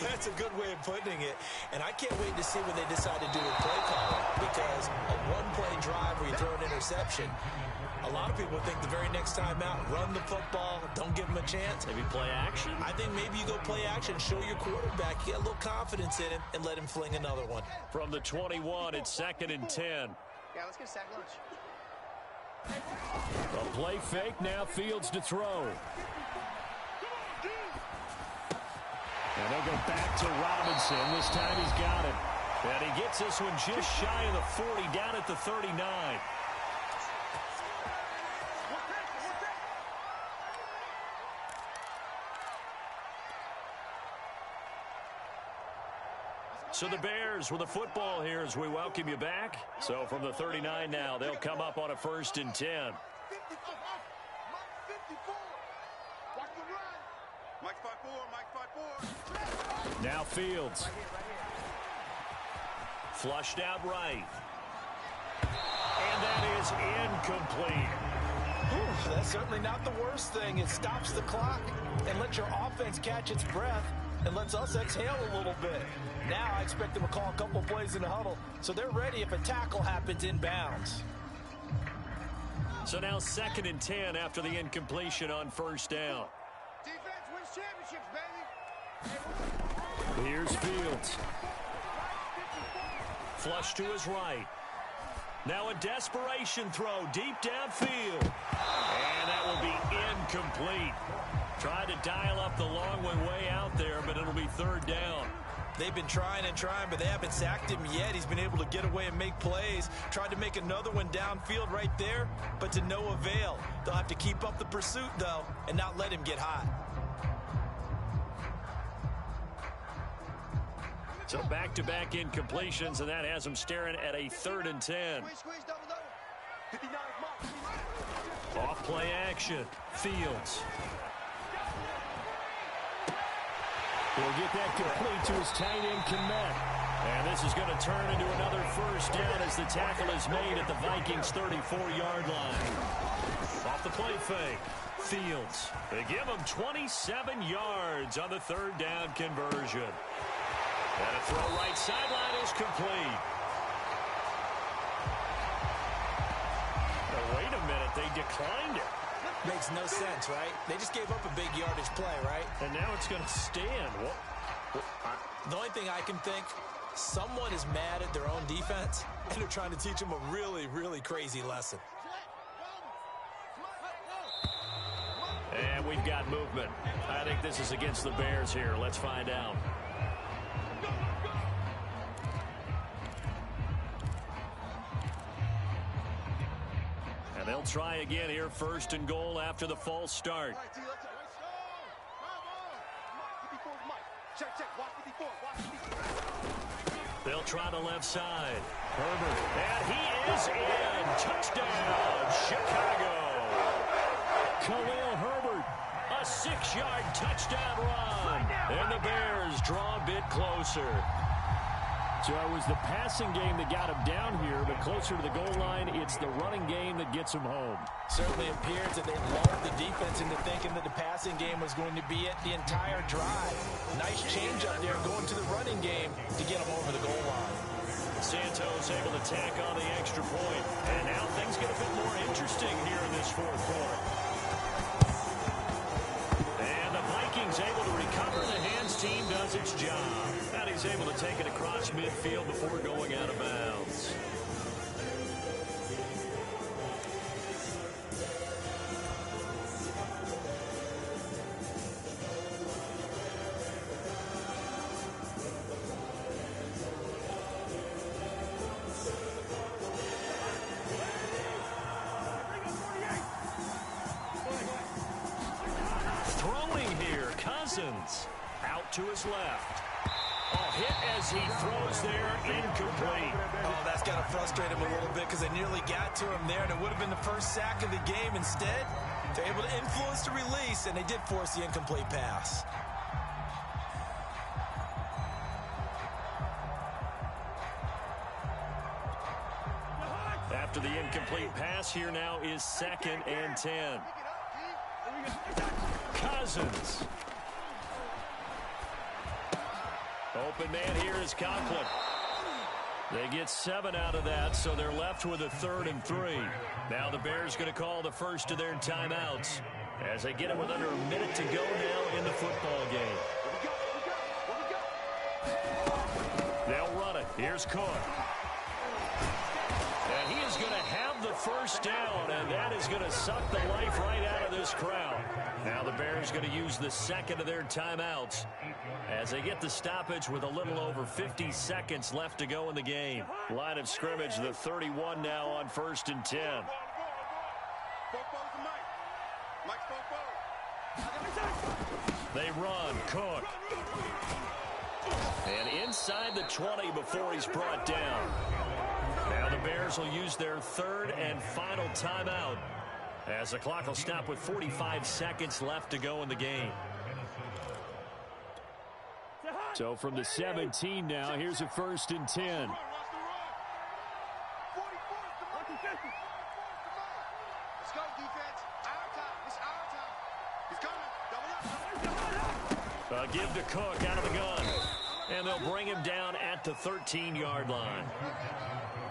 [SPEAKER 3] That's a good way of putting it. And I can't wait to see what they decide to do with play calling. Because a 1-play drive where you throw an interception, a lot of people think the very next time out, run the football, don't give them a chance.
[SPEAKER 4] Maybe play action?
[SPEAKER 3] I think maybe you go play action, show your quarterback, get a little confidence in him, and let him fling another one.
[SPEAKER 4] From the 21, it's 2nd and 10.
[SPEAKER 2] Yeah, let's get a sack lunch.
[SPEAKER 4] A play fake, now Fields to throw. And they'll go back to Robinson. This time he's got it. And he gets this one just shy of the 40, down at the 39. So the Bears with the football here as we welcome you back. So from the 39 now, they'll come up on a 1st and 10.
[SPEAKER 2] 54. Watch the run. Mike 5-4.
[SPEAKER 4] Now Fields. Flushed out right. And that is incomplete.
[SPEAKER 3] Whew, that's certainly not the worst thing. It stops the clock and lets your offense catch its breath and lets us exhale a little bit. Now I expect them to call a couple plays in the huddle, so they're ready if a tackle happens inbounds.
[SPEAKER 4] So now 2nd and 10 after the incompletion on 1st down.
[SPEAKER 2] Defense wins championships, baby.
[SPEAKER 4] Here's Fields. Flush to his right. Now a desperation throw deep downfield. And that will be incomplete. Tried to dial up the long way out there, but it'll be 3rd down.
[SPEAKER 3] They've been trying and trying, but they haven't sacked him yet. He's been able to get away and make plays. Tried to make another one downfield right there, but to no avail. They'll have to keep up the pursuit, though, and not let him get hot.
[SPEAKER 4] So back-to-back incompletions, and that has him staring at a 3rd and 10.
[SPEAKER 2] Squeeze, double. 59
[SPEAKER 4] Off play action. Fields. He'll get that complete to his tight end, Kmet. And this is going to turn into another 1st down as the tackle is made at the Vikings' 34-yard line. Off the play fake. Fields. They give him 27 yards on the 3rd down conversion. And a throw right sideline is complete. Now, wait a minute. They declined it.
[SPEAKER 3] Makes no sense, right? They just gave up a big yardage play, right?
[SPEAKER 4] And now it's going to stand.
[SPEAKER 3] The only thing I can think, someone is mad at their own defense, and they're trying to teach them a really, really crazy lesson.
[SPEAKER 4] And we've got movement. I think this is against the Bears here. Let's find out. And they'll try again here, 1st and goal after the false start.
[SPEAKER 1] They'll try the left side. Herbert. And he is in. Touchdown, Chicago.
[SPEAKER 5] Khalil Herbert.
[SPEAKER 1] A 6-yard touchdown run. And the Bears draw a bit closer.
[SPEAKER 5] So it was the passing game that got him down here, but closer to the goal line, it's the running game that gets him home.
[SPEAKER 3] Certainly appears that they lulled the defense into thinking that the passing game was going to be it the entire drive. Nice change up there going to the running game to get them over the goal line.
[SPEAKER 1] Santos able to tack on the extra point. And now things get a bit more interesting here in this fourth quarter. And the Vikings able to recover. The hands team does its job. And he's able to take it across midfield before going out of bounds. Out to his left. Hit as he throws there, incomplete.
[SPEAKER 3] Oh, that's got to frustrate him a little bit because they nearly got to him there, and it would have been the first sack of the game. Instead, they're able to influence the release, and they did force the incomplete pass.
[SPEAKER 1] After the incomplete pass, here now is 2nd and 10. Cousins. Open man here is Conklin. They get 7 out of that, so they're left with a 3rd and 3. Now the Bears going to call the first of their timeouts as they get it with under a minute to go now in the football game. They'll run it. Here's Cook. And he is going to have the first down, and that is going to suck the life right out of this crowd. Now the Bears going to use the second of their timeouts as they get the stoppage with a little over 50 seconds left to go in the game. Line of scrimmage, the 31 now on 1st and 10. They run. Cook. And inside the 20 before he's brought down. Now the Bears will use their 3rd and final timeout as the clock will stop with 45 seconds left to go in the game.
[SPEAKER 5] So from the 17 now, here's a 1st and 10.
[SPEAKER 1] Give to Cook out of the gun. And they'll bring him down at the 13-yard line.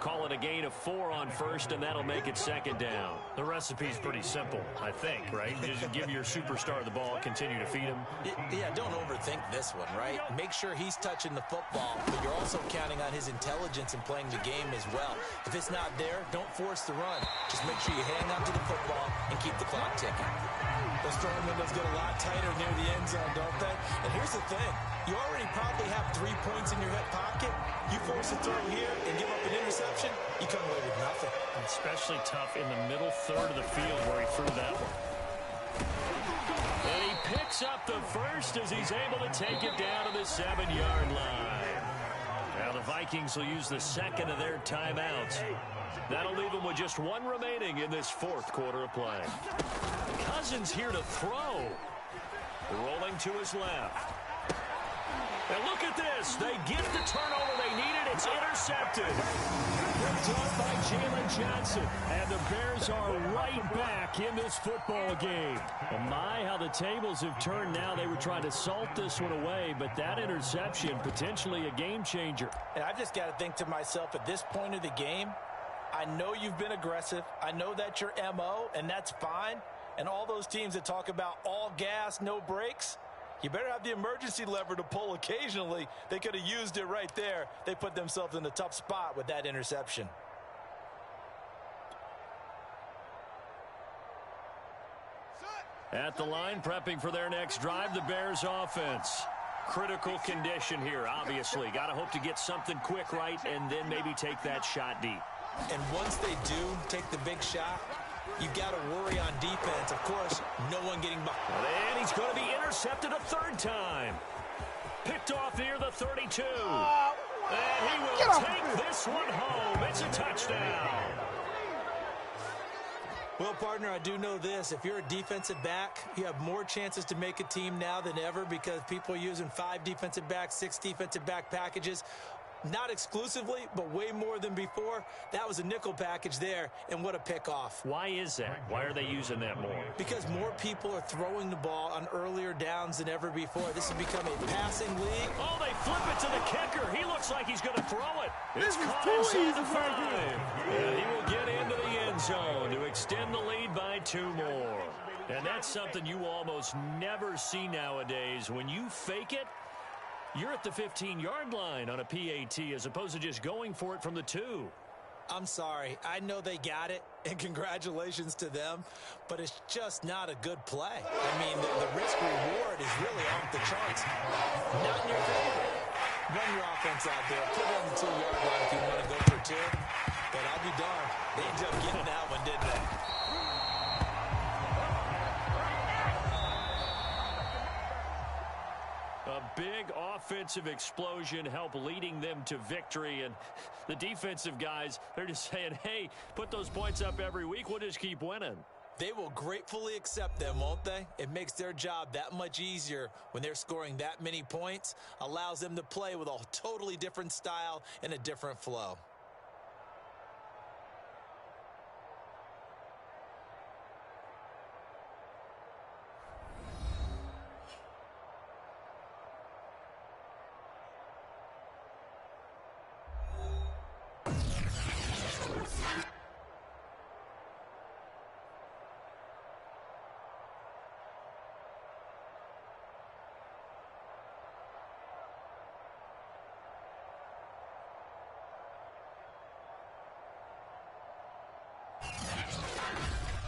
[SPEAKER 1] Call it a gain of 4 on 1st, and that'll make it 2nd down. The recipe's pretty simple, I think, right? Just give your superstar the ball, continue to feed him.
[SPEAKER 3] Yeah, don't overthink this one, right? Make sure he's touching the football, but you're also counting on his intelligence in playing the game as well. If it's not there, don't force the run. Just make sure you hang on to the football and keep the clock ticking. Those throwing windows get a lot tighter near the end zone, don't they? And here's the thing. You already probably have 3 points in your hip pocket. You force a throw here and give up an interception, you come away with nothing.
[SPEAKER 1] Especially tough in the middle third of the field where he threw that one. And he picks up the first as he's able to take it down to the 7-yard line. Now the Vikings will use the second of their timeouts. That'll leave them with just 1 remaining in this 4th quarter of play. Cousins here to throw. Rolling to his left. And look at this. They get the turnover they needed. It's intercepted.
[SPEAKER 5] Picked off by Jalen Johnson. And the Bears are right back in this football game. Well, my, how the tables have turned now. They were trying to salt this one away, but that interception, potentially a game changer.
[SPEAKER 3] And I've just got to think to myself, at this point of the game, I know you've been aggressive. I know that's your MO, and that's fine. And all those teams that talk about all gas, no brakes, you better have the emergency lever to pull occasionally. They could have used it right there. They put themselves in a tough spot with that interception.
[SPEAKER 1] At the line, prepping for their next drive, the Bears offense. Critical condition here, obviously. Got to hope to get something quick right and then maybe take that shot deep.
[SPEAKER 3] And once they do take the big shot, you got to worry on defense. Of course, no one getting by.
[SPEAKER 1] And he's going to be intercepted a 3rd time. Picked off near the 32. And he will take this one home. It's a touchdown.
[SPEAKER 3] Well, partner, I do know this. If you're a defensive back, you have more chances to make a team now than ever because people are using 5 defensive backs, 6 defensive back packages. Not exclusively, but way more than before. That was a nickel package there, and what a pickoff.
[SPEAKER 1] Why is that? Why are they using that more?
[SPEAKER 3] Because more people are throwing the ball on earlier downs than ever before. This has become a passing league.
[SPEAKER 1] Oh, they flip it to the kicker. He looks like he's going to throw it.
[SPEAKER 2] This
[SPEAKER 1] It's
[SPEAKER 2] is
[SPEAKER 1] caught
[SPEAKER 2] too
[SPEAKER 1] inside
[SPEAKER 2] easy
[SPEAKER 1] the
[SPEAKER 2] right
[SPEAKER 1] 5.
[SPEAKER 2] here.
[SPEAKER 1] And he will get into the end zone to extend the lead by 2 more. And that's something you almost never see nowadays. When you fake it, you're at the 15-yard line on a PAT as opposed to just going for it from the 2.
[SPEAKER 3] I'm sorry. I know they got it, and congratulations to them, but it's just not a good play. I mean, the risk-reward is really off the charts. Not in your favor. Run your offense out there. Put it on the 2-yard line if you want to go for 2. But I'll be darned. They ended up getting that one, didn't they?
[SPEAKER 1] A big offensive explosion helped leading them to victory. And the defensive guys, they're just saying, hey, put those points up every week. We'll just keep winning.
[SPEAKER 3] They will gratefully accept them, won't they? It makes their job that much easier when they're scoring that many points. Allows them to play with a totally different style and a different flow.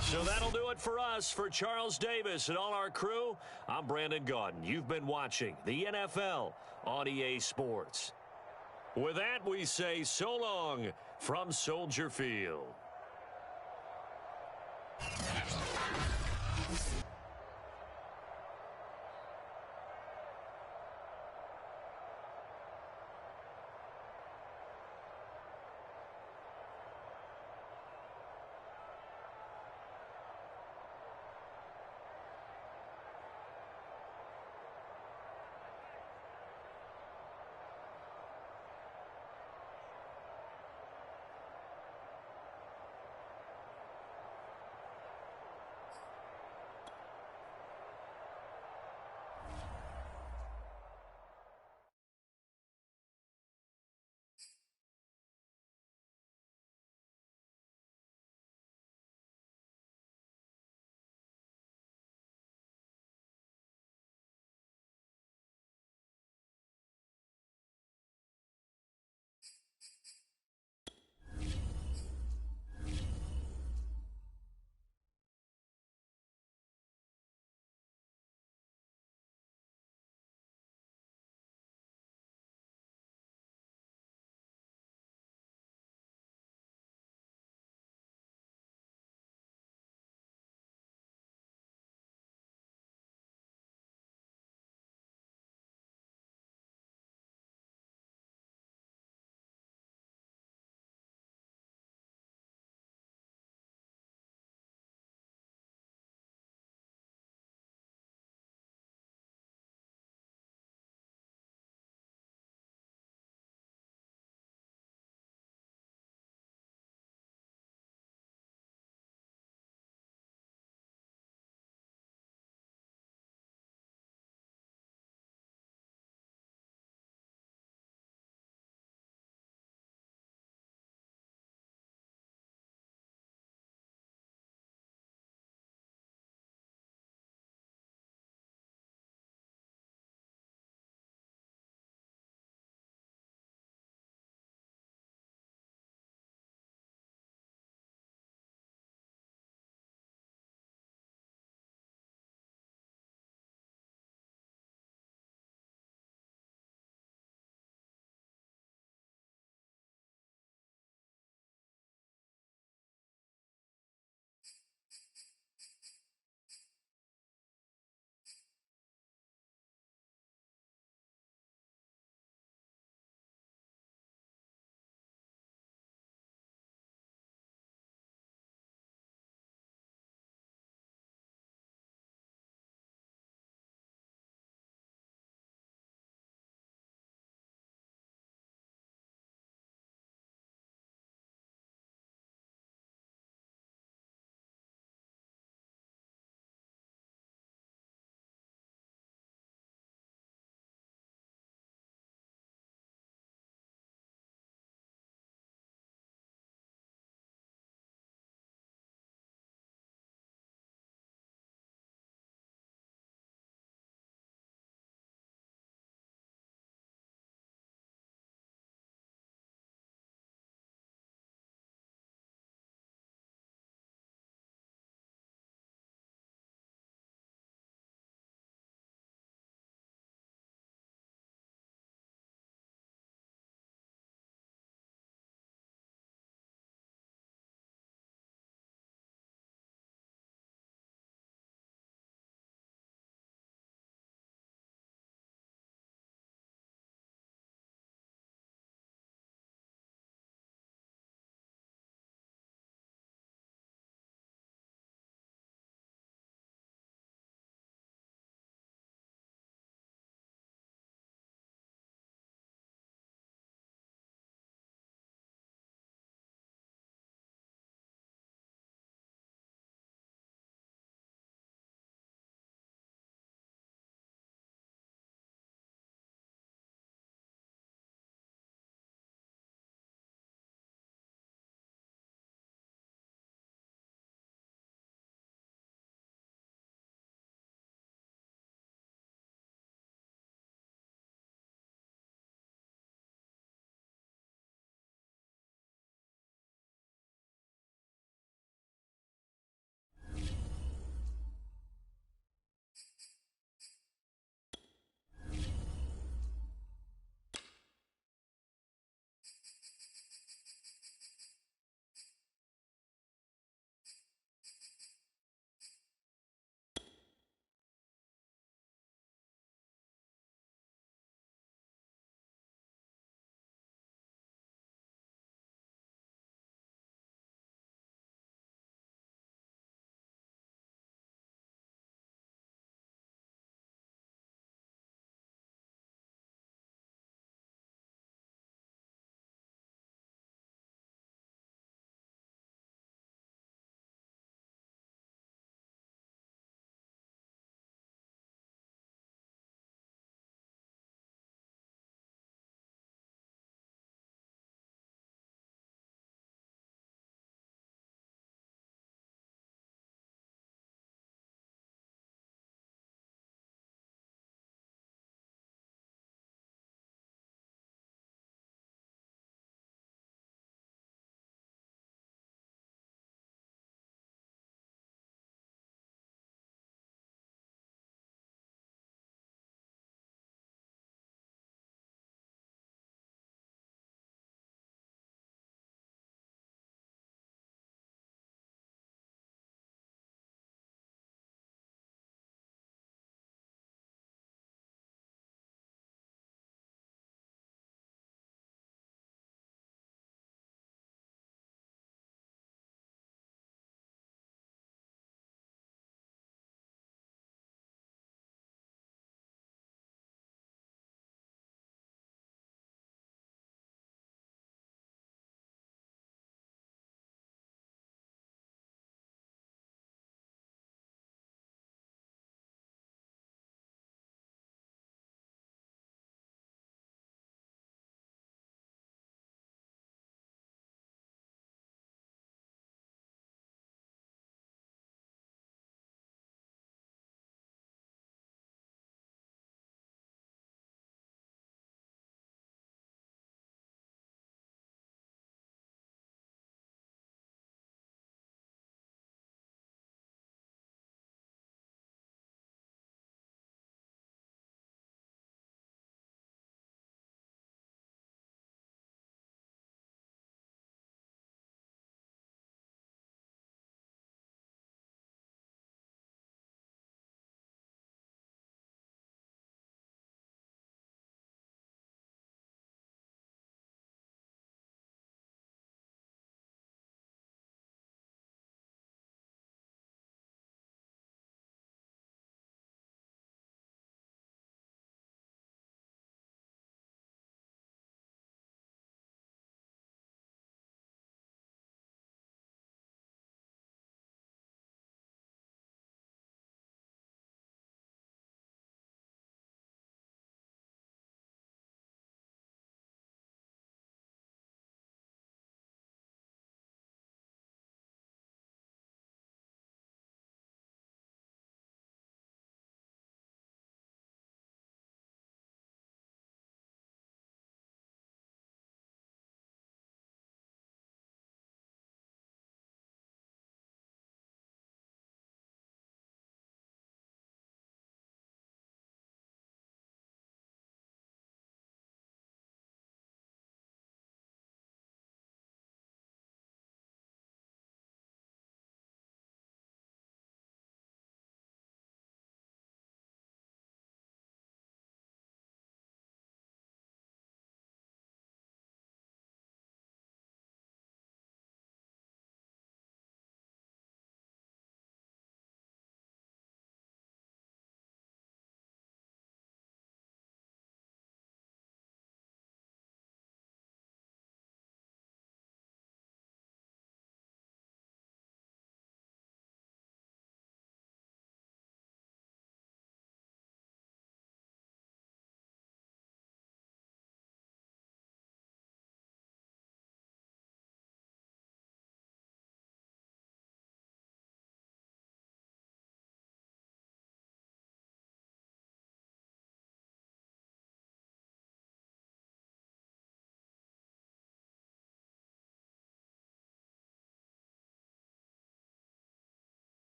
[SPEAKER 1] So that'll do it for us. For Charles Davis and all our crew, I'm Brandon Gaudin. You've been watching the NFL on EA Sports. With that, we say so long from Soldier Field.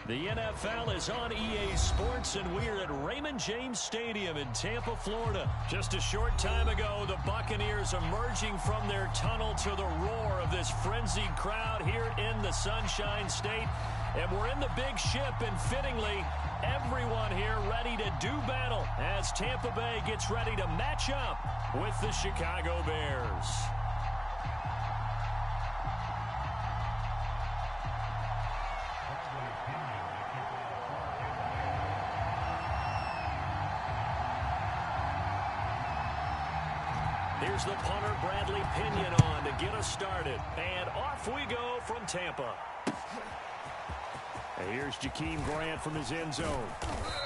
[SPEAKER 4] The NFL is on EA Sports, and we're at Raymond James Stadium in Tampa, Florida. Just a short time ago, the Buccaneers emerging from their tunnel to the roar of this frenzied crowd here in the Sunshine State. And we're in the big ship, and fittingly, everyone here ready to do battle as Tampa Bay gets ready to match up with the Chicago Bears. Here's the punter, Bradley Pinion, on to get us started. And off we go from Tampa.
[SPEAKER 5] And here's Jakeem Grant from his end zone.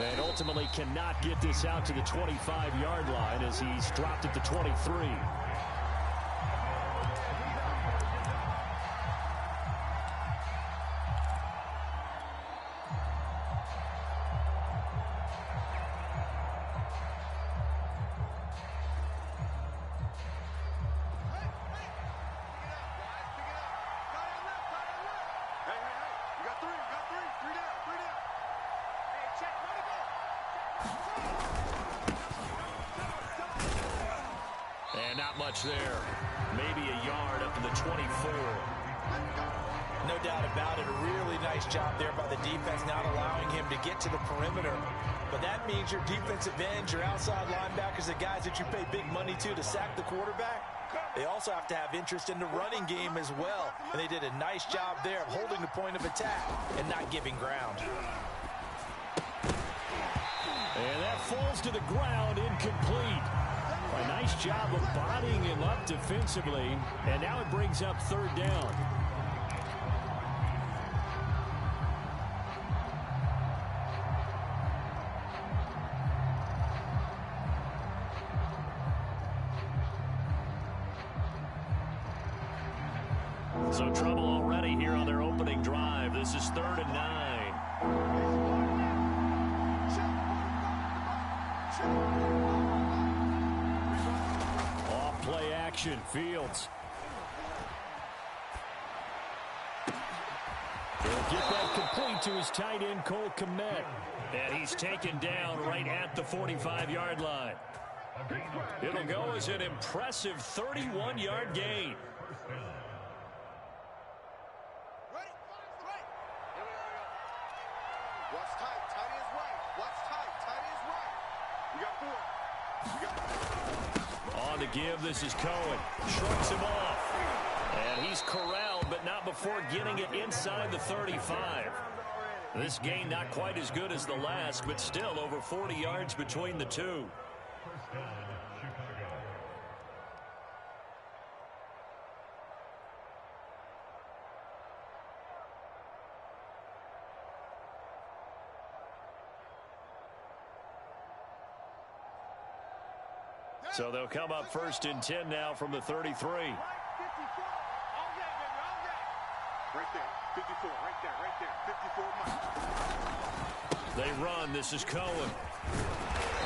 [SPEAKER 5] And ultimately cannot get this out to the 25-yard line as he's dropped at the 23.
[SPEAKER 4] And not much there. Maybe a yard up to the 24.
[SPEAKER 3] No doubt about it. A really nice job there by the defense, not allowing him to get to the perimeter. But that means your defensive ends, your outside linebackers, the guys that you pay big money to sack the quarterback, they also have to have interest in the running game as well. And they did a nice job there of holding the point of attack and not giving ground.
[SPEAKER 5] And that falls to the ground, incomplete. A nice job of bodying him up defensively, and now it brings up third down.
[SPEAKER 4] So trouble already here on their opening drive. This is 3rd and 9.
[SPEAKER 5] Play action, Fields. He'll get that complete to his tight end, Cole Kmet.
[SPEAKER 4] And he's taken down right at the 45-yard line. It'll go as an impressive 31-yard gain.
[SPEAKER 2] What's tight? Tight is right. What's tight? Tight is right. We got 4. We got 4.
[SPEAKER 4] On the give, this is Cohen. Shrugs him off. And he's corralled, but not before getting it inside the 35. This gain not quite as good as the last, but still over 40 yards between the two. So they'll come up 1st and 10 now from the 33.
[SPEAKER 2] Right there, 54, right there, 54.
[SPEAKER 4] They run. This is Cohen.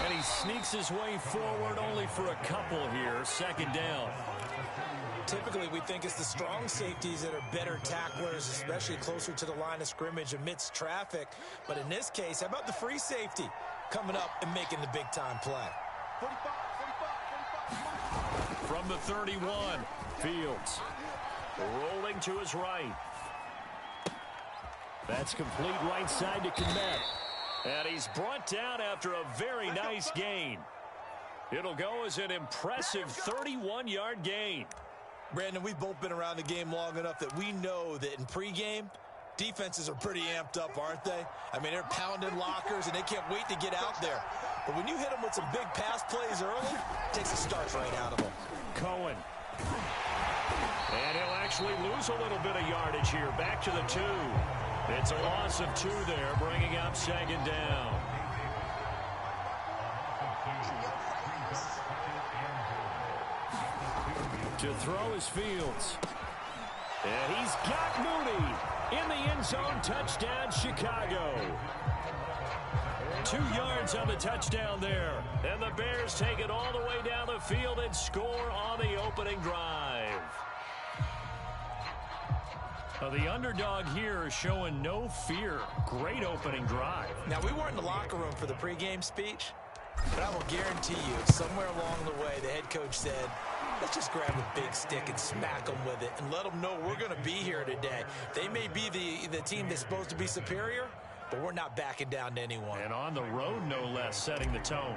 [SPEAKER 4] And he sneaks his way forward only for a couple here. 2nd down.
[SPEAKER 3] Typically, we think it's the strong safeties that are better tacklers, especially closer to the line of scrimmage amidst traffic. But in this case, how about the free safety coming up and making the big-time play?
[SPEAKER 2] 45.
[SPEAKER 4] From the 31, Fields rolling to his right.
[SPEAKER 5] That's complete right side to Kmet.
[SPEAKER 4] And he's brought down after a very nice gain. It'll go as an impressive 31-yard gain.
[SPEAKER 3] Brandon, we've both been around the game long enough that we know that in pregame, defenses are pretty amped up, aren't they? I mean, they're pounding lockers, and they can't wait to get out there. But when you hit them with some big pass plays early, it takes the starch right out of them.
[SPEAKER 4] Cohen. And he'll actually lose a little bit of yardage here. Back to the 2. It's a loss of 2 there, bringing up 2nd down.
[SPEAKER 5] To throw is Fields. And he's got Mooney in the end zone. Touchdown, Chicago.
[SPEAKER 4] 2 yards on the touchdown there. And the Bears take it all the way down the field and score on the opening drive.
[SPEAKER 5] Well, the underdog here is showing no fear. Great opening drive.
[SPEAKER 3] Now, we weren't in the locker room for the pregame speech, but I will guarantee you, somewhere along the way, the head coach said, let's just grab a big stick and smack them with it and let them know we're going to be here today. They may be the team that's supposed to be superior, but we're not backing down to anyone.
[SPEAKER 5] And on the road, no less, setting the tone.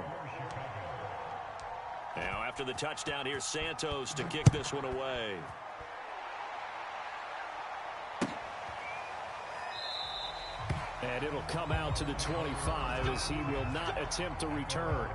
[SPEAKER 1] Now, after the touchdown, here's Santos to kick this one away.
[SPEAKER 5] And it'll come out to the 25 as he will not attempt a return.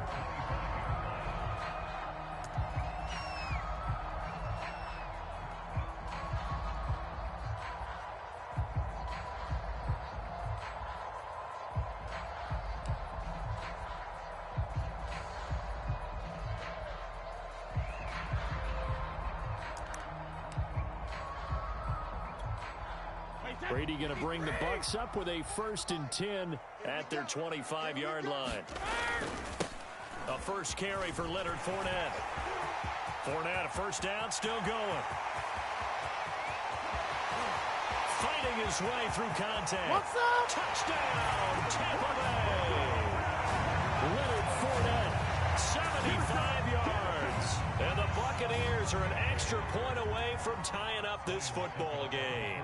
[SPEAKER 5] Brady going to bring the Bucs up with a 1st and 10
[SPEAKER 1] at their 25-yard line. A first carry for Leonard Fournette. Fournette, a first down, still going. Fighting his way through contact.
[SPEAKER 2] What's up?
[SPEAKER 1] Touchdown, Tampa Bay. Leonard Fournette, 75 yards. And the Buccaneers are an extra point away from tying up this football game.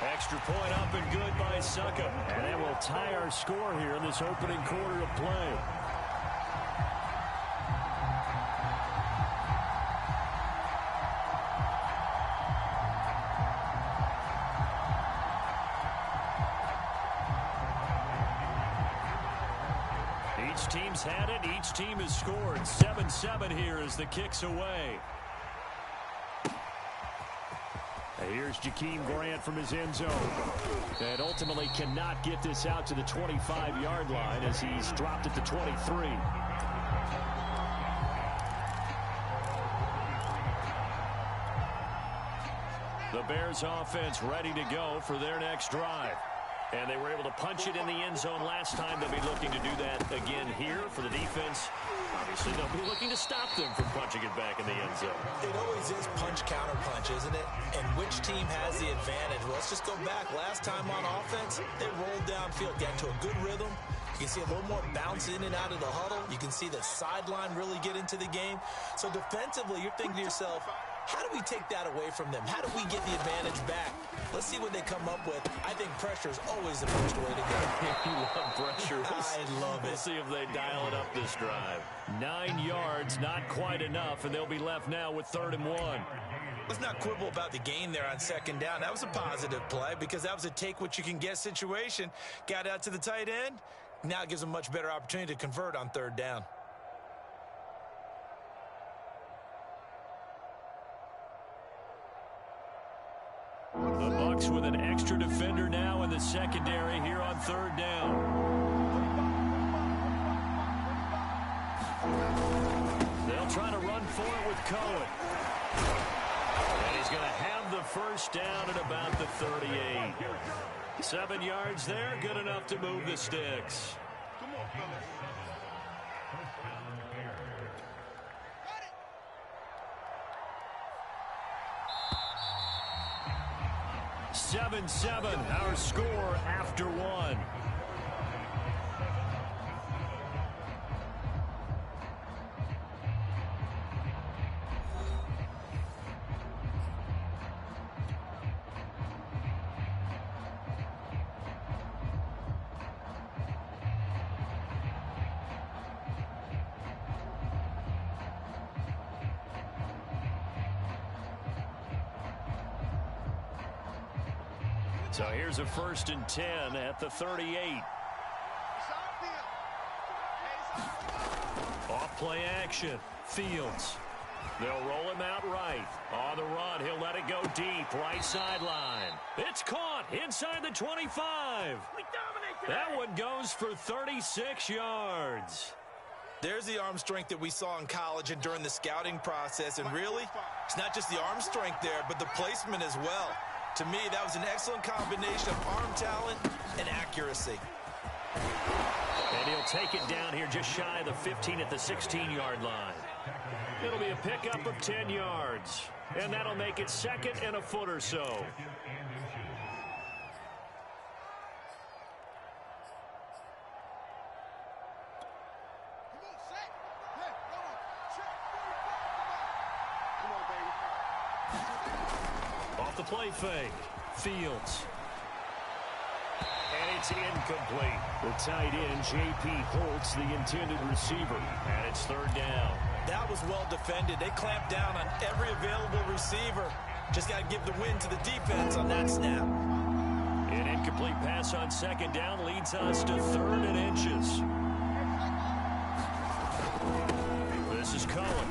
[SPEAKER 1] Extra point up and good by Suckup.
[SPEAKER 5] And that will tie our score here in this opening quarter of play. Each team's had it. Each team has scored. 7-7 here as the kick's away. Here's Jakeem Grant from his end zone. And ultimately cannot get this out to the 25-yard line as he's dropped at the 23. The Bears offense ready to go for their next drive. And they were able to punch it in the end zone last time. They'll be looking to do that again here for the defense. Obviously, they'll be looking to stop them from punching it back in the end zone.
[SPEAKER 3] It always is punch-counter-punch, isn't it? And which team has the advantage? Well, let's just go back. Last time on offense, they rolled downfield, got to a good rhythm. You can see a little more bounce in and out of the huddle. You can see the sideline really get into the game. So defensively, you're thinking to yourself, how do we take that away from them? How do we get the advantage back? Let's see what they come up with. I think pressure is always the first way to go.
[SPEAKER 1] You love pressure.
[SPEAKER 3] I love it.
[SPEAKER 1] We'll see if they dial it up this drive.
[SPEAKER 5] 9 yards, not quite enough, and they'll be left now with 3rd and 1.
[SPEAKER 3] Let's not quibble about the gain there on 2nd down. That was a positive play because that was a take-what-you-can-get situation. Got out to the tight end. Now it gives them a much better opportunity to convert on 3rd down.
[SPEAKER 5] The Bucs with an extra defender now in the secondary here on 3rd down. They'll try to run for it with Cohen. And he's going to have the first down at about the 38. 7 yards there, good enough to move the sticks.
[SPEAKER 2] Come on, fellas.
[SPEAKER 5] 7-7, our score after 1. So here's a 1st and 10 at the 38. Off play action. Fields. They'll roll him out right. On the run, he'll let it go deep. Right sideline. It's caught inside the 25. That one goes for 36 yards.
[SPEAKER 3] There's the arm strength that we saw in college and during the scouting process. And really, it's not just the arm strength there, but the placement as well. To me, that was an excellent combination of arm talent and accuracy.
[SPEAKER 5] And he'll take it down here just shy of the 15 at the 16-yard line. It'll be a
[SPEAKER 4] pickup of 10 yards. And that'll make it 2nd and a foot or so. Off the play fake. Fields. And it's incomplete. The tight end, J.P. Holtz, the intended receiver. And it's 3rd down.
[SPEAKER 3] That was well defended. They clamped down on every available receiver. Just got to give the win to the defense on that snap.
[SPEAKER 4] An incomplete pass on 2nd down leads us to 3rd and inches. This is Cohen.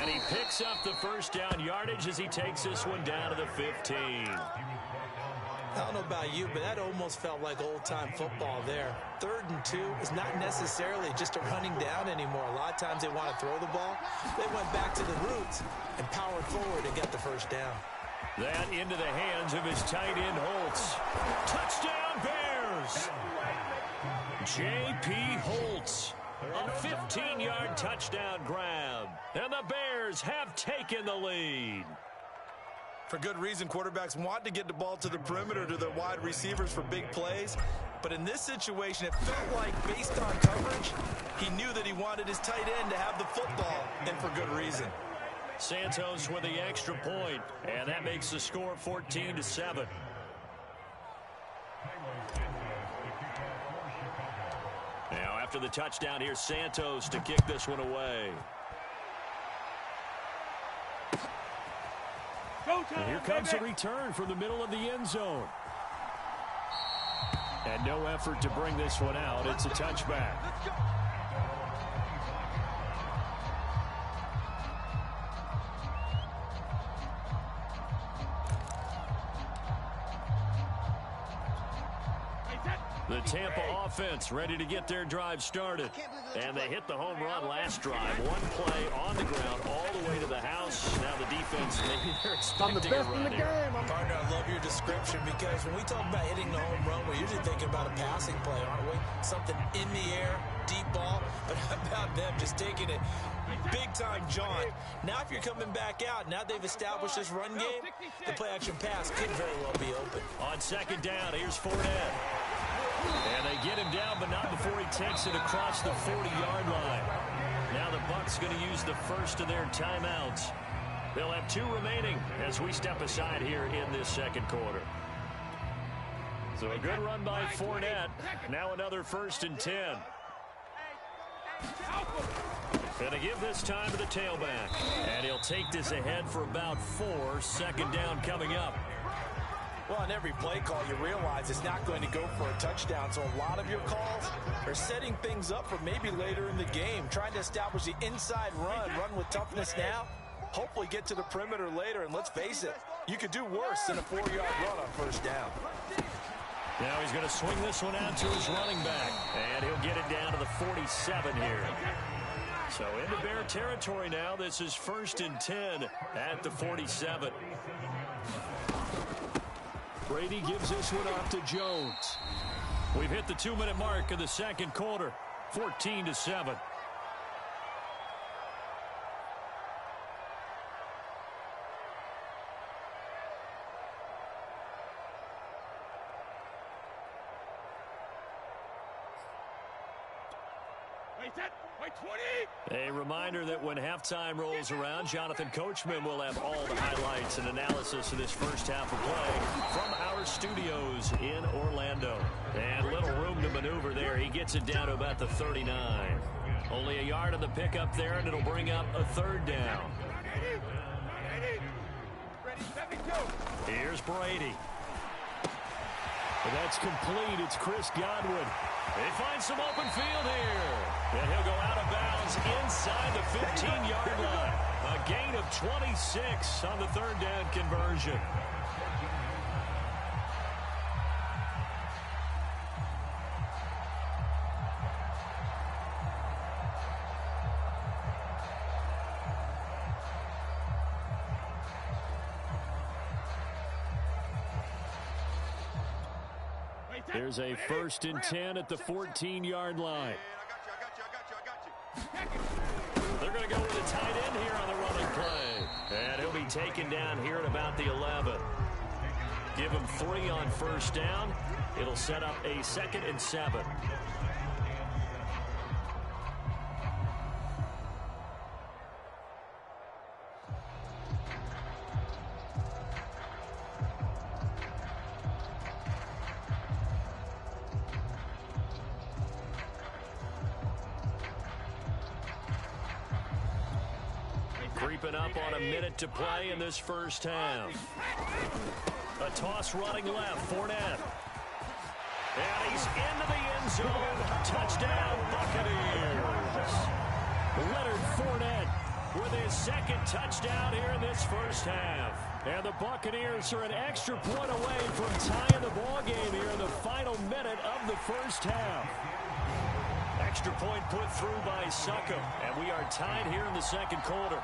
[SPEAKER 4] And he picks up the 1st down yardage as he takes this one down to the 15.
[SPEAKER 3] I don't know about you, but that almost felt like old-time football there. 3rd and 2 is not necessarily just a running down anymore. A lot of times they want to throw the ball. They went back to the roots and powered forward and got the 1st down.
[SPEAKER 4] That into the hands of his tight end, Holtz. Touchdown, Bears! J.P. Holtz. A 15-yard touchdown grab. And the Bears have taken the lead.
[SPEAKER 3] For good reason, quarterbacks want to get the ball to the perimeter to their wide receivers for big plays. But in this situation, it felt like, based on coverage, he knew that he wanted his tight end to have the football, and for good reason.
[SPEAKER 4] Santos with the extra point, and that makes the score 14-7. Now, after the touchdown, here's Santos to kick this one away. And here comes a return from the middle of the end zone. And no effort to bring this one out. It's a touchback. The Tampa offense ready to get their drive started. And they hit the home run last drive. One play on the ground all the way to the house. Now the defense, maybe they're expecting a run here.
[SPEAKER 3] Partner, I love your description, because when we talk about hitting the home run, we're usually thinking about a passing play, aren't we? Something in the air, deep ball. But how about them just taking it big-time jaunt? Now if you're coming back out, now they've established this run game, the play-action pass could very well be open.
[SPEAKER 4] On 2nd down, here's Fournette. And they get him down, but not before he takes it across the 40-yard line. Now the Bucs going to use the first of their timeouts. They'll have 2 remaining as we step aside here in this 2nd quarter. So a good run by Fournette. Now another 1st and 10. Going to give this time to the tailback. And he'll take this ahead for about 4. 2nd down coming up.
[SPEAKER 3] Well, on every play call, you realize it's not going to go for a touchdown. So a lot of your calls are setting things up for maybe later in the game, trying to establish the inside run with toughness now, hopefully get to the perimeter later. And let's face it, you could do worse than a 4-yard run on 1st down.
[SPEAKER 4] Now he's going to swing this one out to his running back, and he'll get it down to the 47 here. So into Bear territory now. This is 1st and 10 at the 47. Brady gives this one off to Jones. We've hit the 2-minute mark of the 2nd quarter. 14-7. A reminder that when halftime rolls around, Jonathan Coachman will have all the highlights and analysis of this first half of play from our studios in Orlando. And little room to maneuver there. He gets it down to about the 39. Only a yard on the pickup there, and it'll bring up a 3rd down. Here's Brady. That's complete. It's Chris Godwin. They find some open field here. And he'll go out of bounds inside the 15-yard line. A gain of 26 on the 3rd down conversion. Here's a 1st and 10 at the 14-yard line. They're going to go with a tight
[SPEAKER 1] taken down here at about the 11. Give him 3 on first down. It'll set up a 2nd and 7. Creeping up on a minute to play in this first half. A toss running left, Fournette. And he's into the end zone. Touchdown, Buccaneers. Leonard Fournette with his 2nd touchdown here in this first half.
[SPEAKER 5] And the Buccaneers are an extra point away from tying the ball game here in the final minute of the first half.
[SPEAKER 1] Extra point put through by Succop. And we are tied here in the second quarter.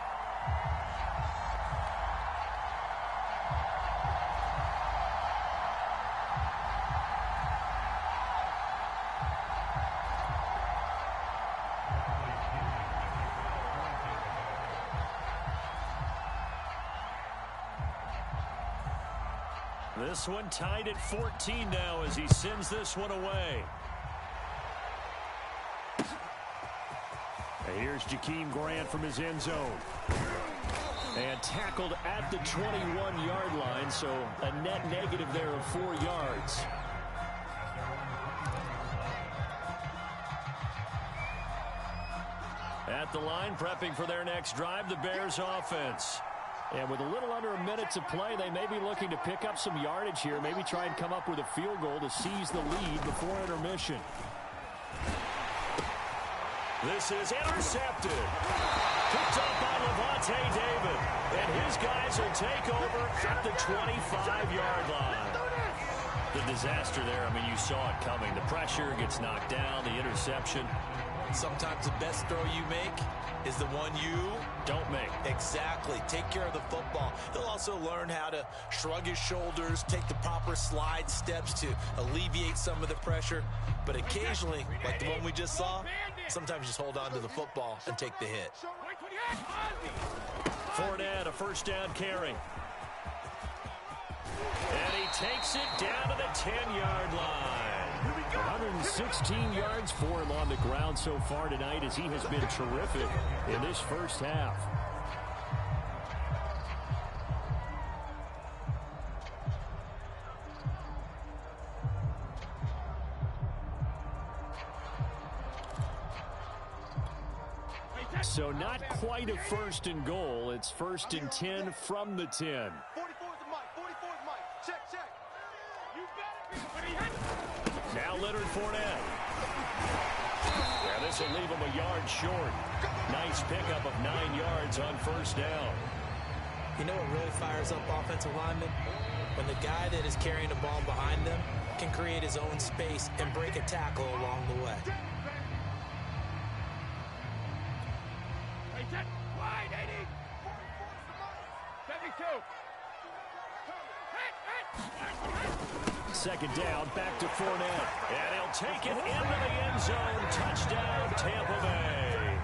[SPEAKER 1] This one tied at 14 now as he sends this one away.
[SPEAKER 5] And here's Jakeem Grant from his end zone. And tackled at the 21-yard line, so a net negative there of 4 yards.
[SPEAKER 1] At the line, prepping for their next drive, the Bears offense.
[SPEAKER 5] And with a little under a minute to play, they may be looking to pick up some yardage here, maybe try and come up with a field goal to seize the lead before intermission.
[SPEAKER 1] This is intercepted. Picked up by Levante David. And his guys will take over at the 25-yard line. The disaster there, I mean, you saw it coming. The pressure gets knocked down, the interception.
[SPEAKER 3] Sometimes the best throw you make is the one you
[SPEAKER 1] don't make.
[SPEAKER 3] Exactly. Take care of the football. He'll also learn how to shrug his shoulders, take the proper slide steps to alleviate some of the pressure. But occasionally, like the one we just saw, sometimes just hold on to the football and take the hit.
[SPEAKER 1] Fournette, a first down carry. And he takes it down to the 10-yard line.
[SPEAKER 5] 116 yards for him on the ground so far tonight as he has been terrific in this first half. So not quite a first and goal. It's 1st and 10 from the 10.
[SPEAKER 2] 44's the mic. 44's mic. Check, check. You better be.
[SPEAKER 1] Now Leonard Fournette. Yeah, this will leave him a yard short. Nice pickup of 9 yards on first down.
[SPEAKER 3] You know what really fires up offensive linemen? When the guy that is carrying the ball behind them can create his own space and break a tackle along the way.
[SPEAKER 2] Wide, 80. 72.
[SPEAKER 5] Second down, back to Fournette.
[SPEAKER 1] And he'll take it into the end zone. Touchdown, Tampa Bay.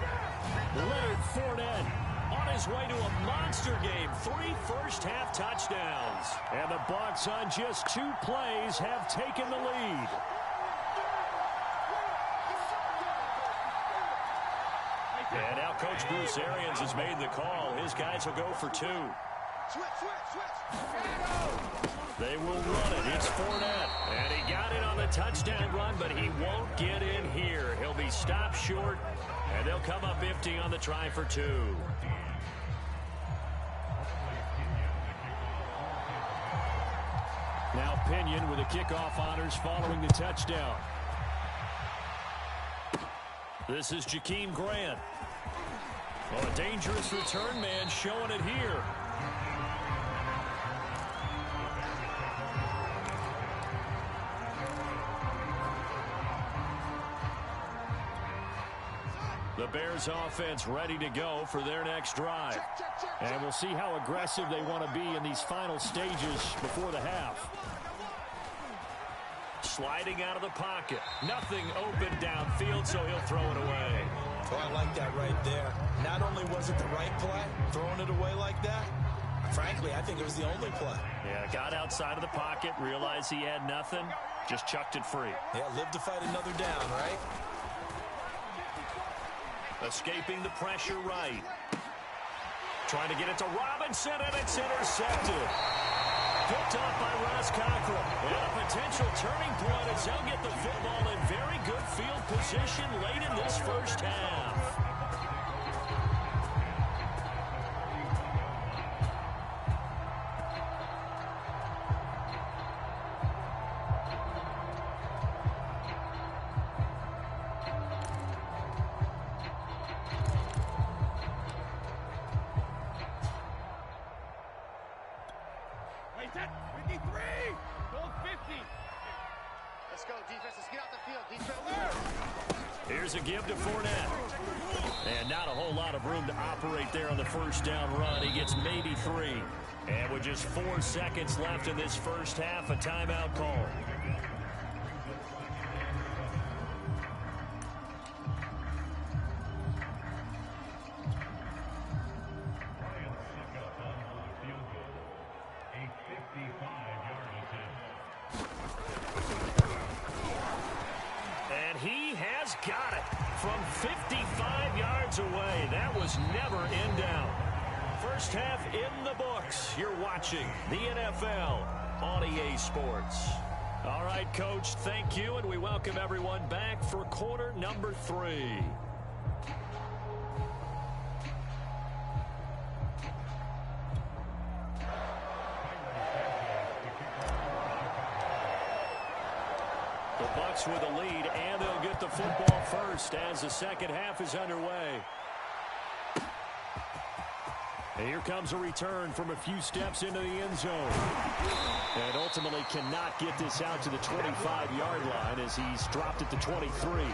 [SPEAKER 5] Leonard Fournette
[SPEAKER 1] on his way to a monster game. 3 first-half touchdowns.
[SPEAKER 5] And the Bucs on just 2 plays have taken the lead.
[SPEAKER 1] And now Coach Bruce Arians has made the call. His guys will go for 2. They will run it. It's Fournette. And he got it on the touchdown run, but he won't get in here. He'll be stopped short, and they'll come up empty on the try for 2.
[SPEAKER 5] Now Pinion with the kickoff honors following the touchdown.
[SPEAKER 1] This is Jakeem Grant. Well, a dangerous return man showing it here. The Bears offense ready to go for their next drive.
[SPEAKER 5] And we'll see how aggressive they want to be in these final stages before the half.
[SPEAKER 1] Sliding out of the pocket. Nothing open downfield, so he'll throw it away.
[SPEAKER 3] Oh, I like that right there. Not only was it the right play, throwing it away like that, I Frankly, I think it was the only play.
[SPEAKER 4] Yeah, got outside of the pocket, realized he had nothing, just chucked it free.
[SPEAKER 3] Yeah, live to fight another down, right?
[SPEAKER 4] Escaping the pressure right. Trying to get it to Robinson, and it's intercepted. Picked off by Ross Cockrell. And a potential turning point as they'll get the football in very good field position late in this first half. Here's a give to Fournette. And not a whole lot of room to operate there on the first down run. He gets maybe 3. And with just 4 seconds left in this first half, a timeout call. Got it from 55 yards away. That was never in doubt. First half in the books. You're watching the NFL on EA Sports. All right, Coach, thank you, and we welcome everyone back for quarter number 3. The Bucs with a lead, and they'll get the football first as the second half is underway. And here comes a return from a few steps into the end zone. And ultimately cannot get this out to the 25-yard line as he's dropped at the 23.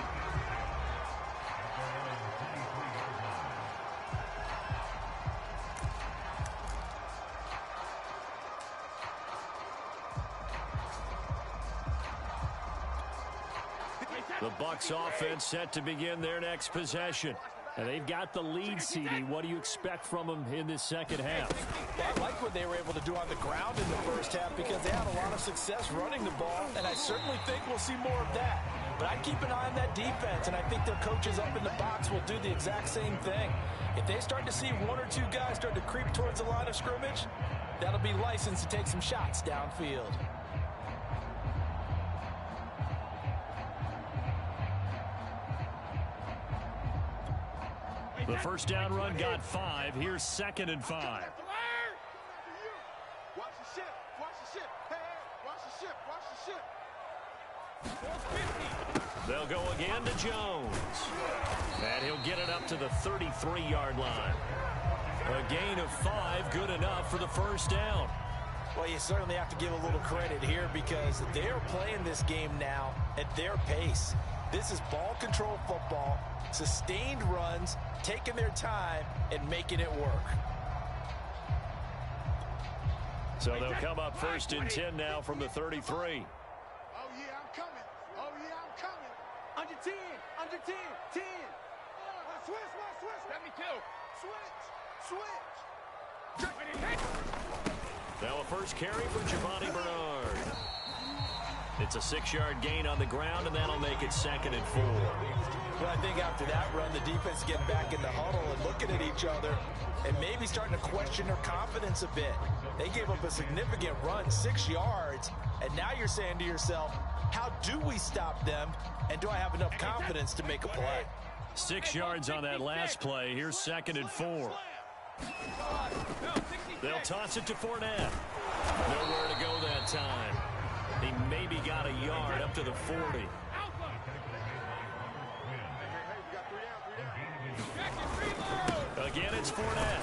[SPEAKER 4] The Bucs offense set to begin their next possession. And they've got the lead, CD. What do you expect from them in this second half?
[SPEAKER 3] Well, I like what they were able to do on the ground in the first half because they had a lot of success running the ball, and I certainly think we'll see more of that. But I'd keep an eye on that defense, and I think their coaches up in the box will do the exact same thing. If they start to see 1 or 2 guys start to creep towards the line of scrimmage, that'll be license to take some shots downfield.
[SPEAKER 4] The first down run got 5. Here's 2nd and 5.
[SPEAKER 2] Watch the ship. Watch the ship. Hey, watch the ship. Watch the ship.
[SPEAKER 4] They'll go again to Jones. And he'll get it up to the 33-yard line. A gain of 5, good enough for the first down.
[SPEAKER 3] Well, you certainly have to give a little credit here because they're playing this game now at their pace. This is ball control football, sustained runs, taking their time and making it work.
[SPEAKER 4] So they'll come up 1st and 10 now from the 33.
[SPEAKER 2] Oh, yeah, I'm coming. Oh, yeah, I'm coming. Under 10. Under 10. 10. Switch. Let me go. Switch.
[SPEAKER 4] Now a first carry for Giovanni Bernard. It's a 6-yard gain on the ground, and that'll make it 2nd and 4.
[SPEAKER 3] Well, I think after that run, the defense getting back in the huddle and looking at each other and maybe starting to question their confidence a bit. They gave up a significant run, 6 yards, and now you're saying to yourself, how do we stop them, and do I have enough confidence to make a play?
[SPEAKER 4] 6 yards on that last play. Here's 2nd and 4. They'll toss it to Fournette. Nowhere to go that time. He maybe got a yard up to the 40. Again, it's Fournette.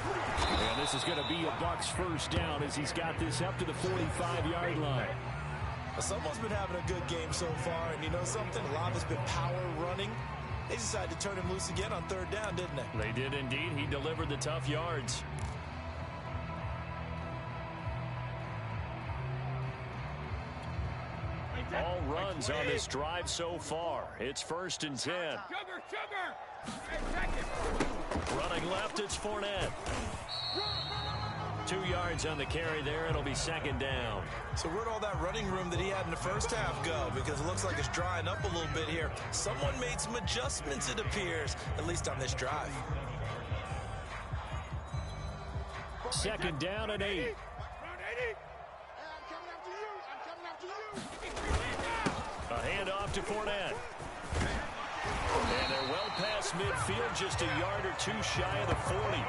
[SPEAKER 4] And this is going to be a Bucs first down as he's got this up to the 45-yard line.
[SPEAKER 3] Someone's been having a good game so far, and you know something? A lot of it's been power running. They decided to turn him loose again on 3rd down, didn't they?
[SPEAKER 4] They did indeed. He delivered the tough yards. All runs on this drive so far. It's 1st and 10. Running left, it's Fournette. 2 yards on the carry there. It'll be second down.
[SPEAKER 3] So where'd all that running room that he had in the first half go? Because it looks like it's drying up a little bit here. Someone made some adjustments, it appears, at least on this drive.
[SPEAKER 5] Second down and 8.
[SPEAKER 4] A handoff to Fournette. And they're well past midfield, just a yard or two shy of the 40.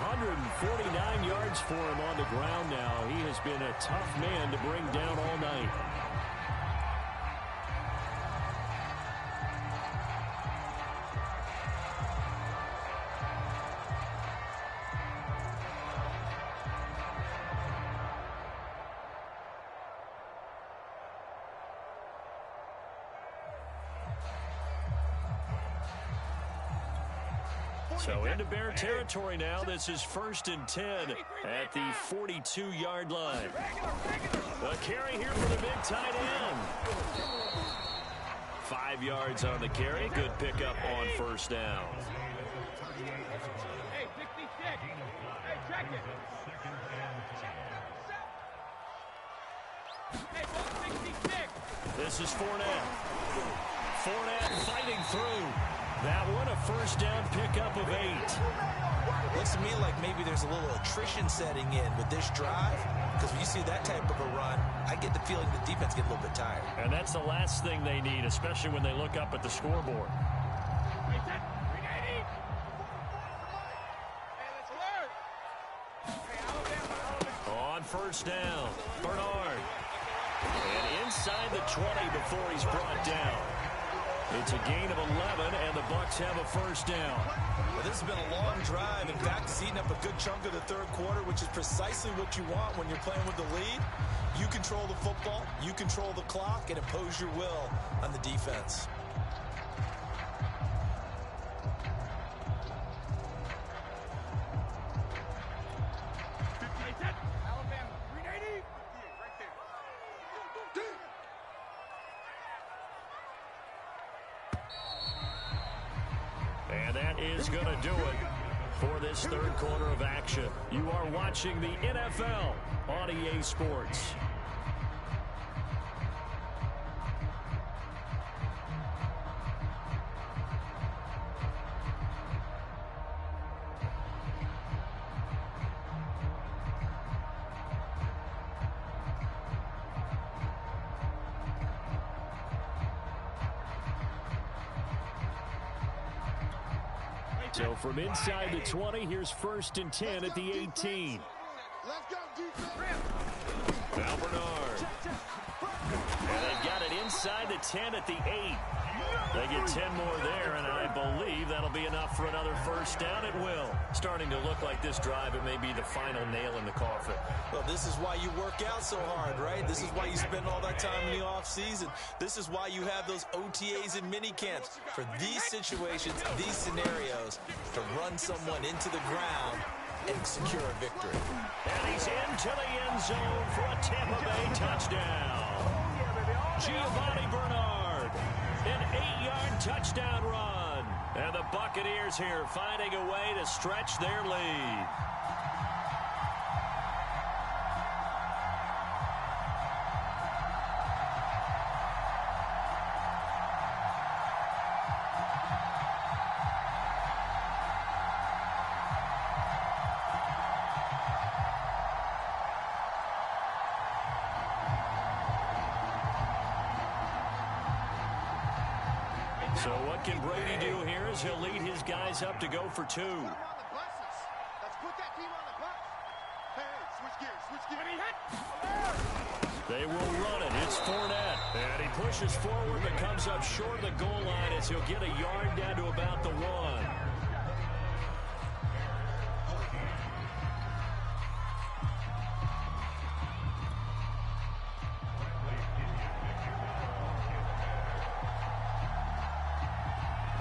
[SPEAKER 5] 149 yards for him on the ground now. He has been a tough man to bring down all night.
[SPEAKER 4] So into Bear territory now. This is 1st and 10 at the 42-yard line. A carry here for the big tight end. 5 yards on the carry. Good pickup on first down.
[SPEAKER 2] Hey, 66. Hey, check it. Hey, 66.
[SPEAKER 4] This is Fournette. Fournette fighting through. That one, a first down pickup of 8.
[SPEAKER 3] Looks to me like maybe there's a little attrition setting in with this drive, because when you see that type of a run, I get the feeling the defense get a little bit tired.
[SPEAKER 4] And that's the last thing they need, especially when they look up at the scoreboard. On first down, Bernard. And inside the 20 before he's brought down. It's a gain of 11, and the Bucs have a first down.
[SPEAKER 3] Well, this has been a long drive. In fact, it's eaten up a good chunk of the third quarter, which is precisely what you want when you're playing with the lead. You control the football, you control the clock, and impose your will on the defense.
[SPEAKER 4] And that is going to do it for this third quarter of action. You are watching the NFL on EA Sports. So from inside the 20, here's 1st and 10 at the 18. Now Bernard. And they've got it inside the 10 at the 8. They get 10 more there, and I believe that'll be enough for another first down. It will. Starting to look like this drive, it may be the final nail in the coffin.
[SPEAKER 3] Well, this is why you work out so hard, right? This is why you spend all that time in the offseason. This is why you have those OTAs and mini camps. For these situations, these scenarios, to run someone into the ground and secure a victory.
[SPEAKER 4] And he's into the end zone for a Tampa Bay touchdown. Giovanni Bernard, an 8-yard touchdown run. And the Buccaneers here finding a way to stretch their lead. So what can Brady do here as he'll lead his guys up to go for 2.
[SPEAKER 2] Let's put that team on the bus. Hey, switch gears.
[SPEAKER 4] They will run it. It's Fournette. And he pushes forward but comes up short of the goal line as he'll get a yard down to about the 1.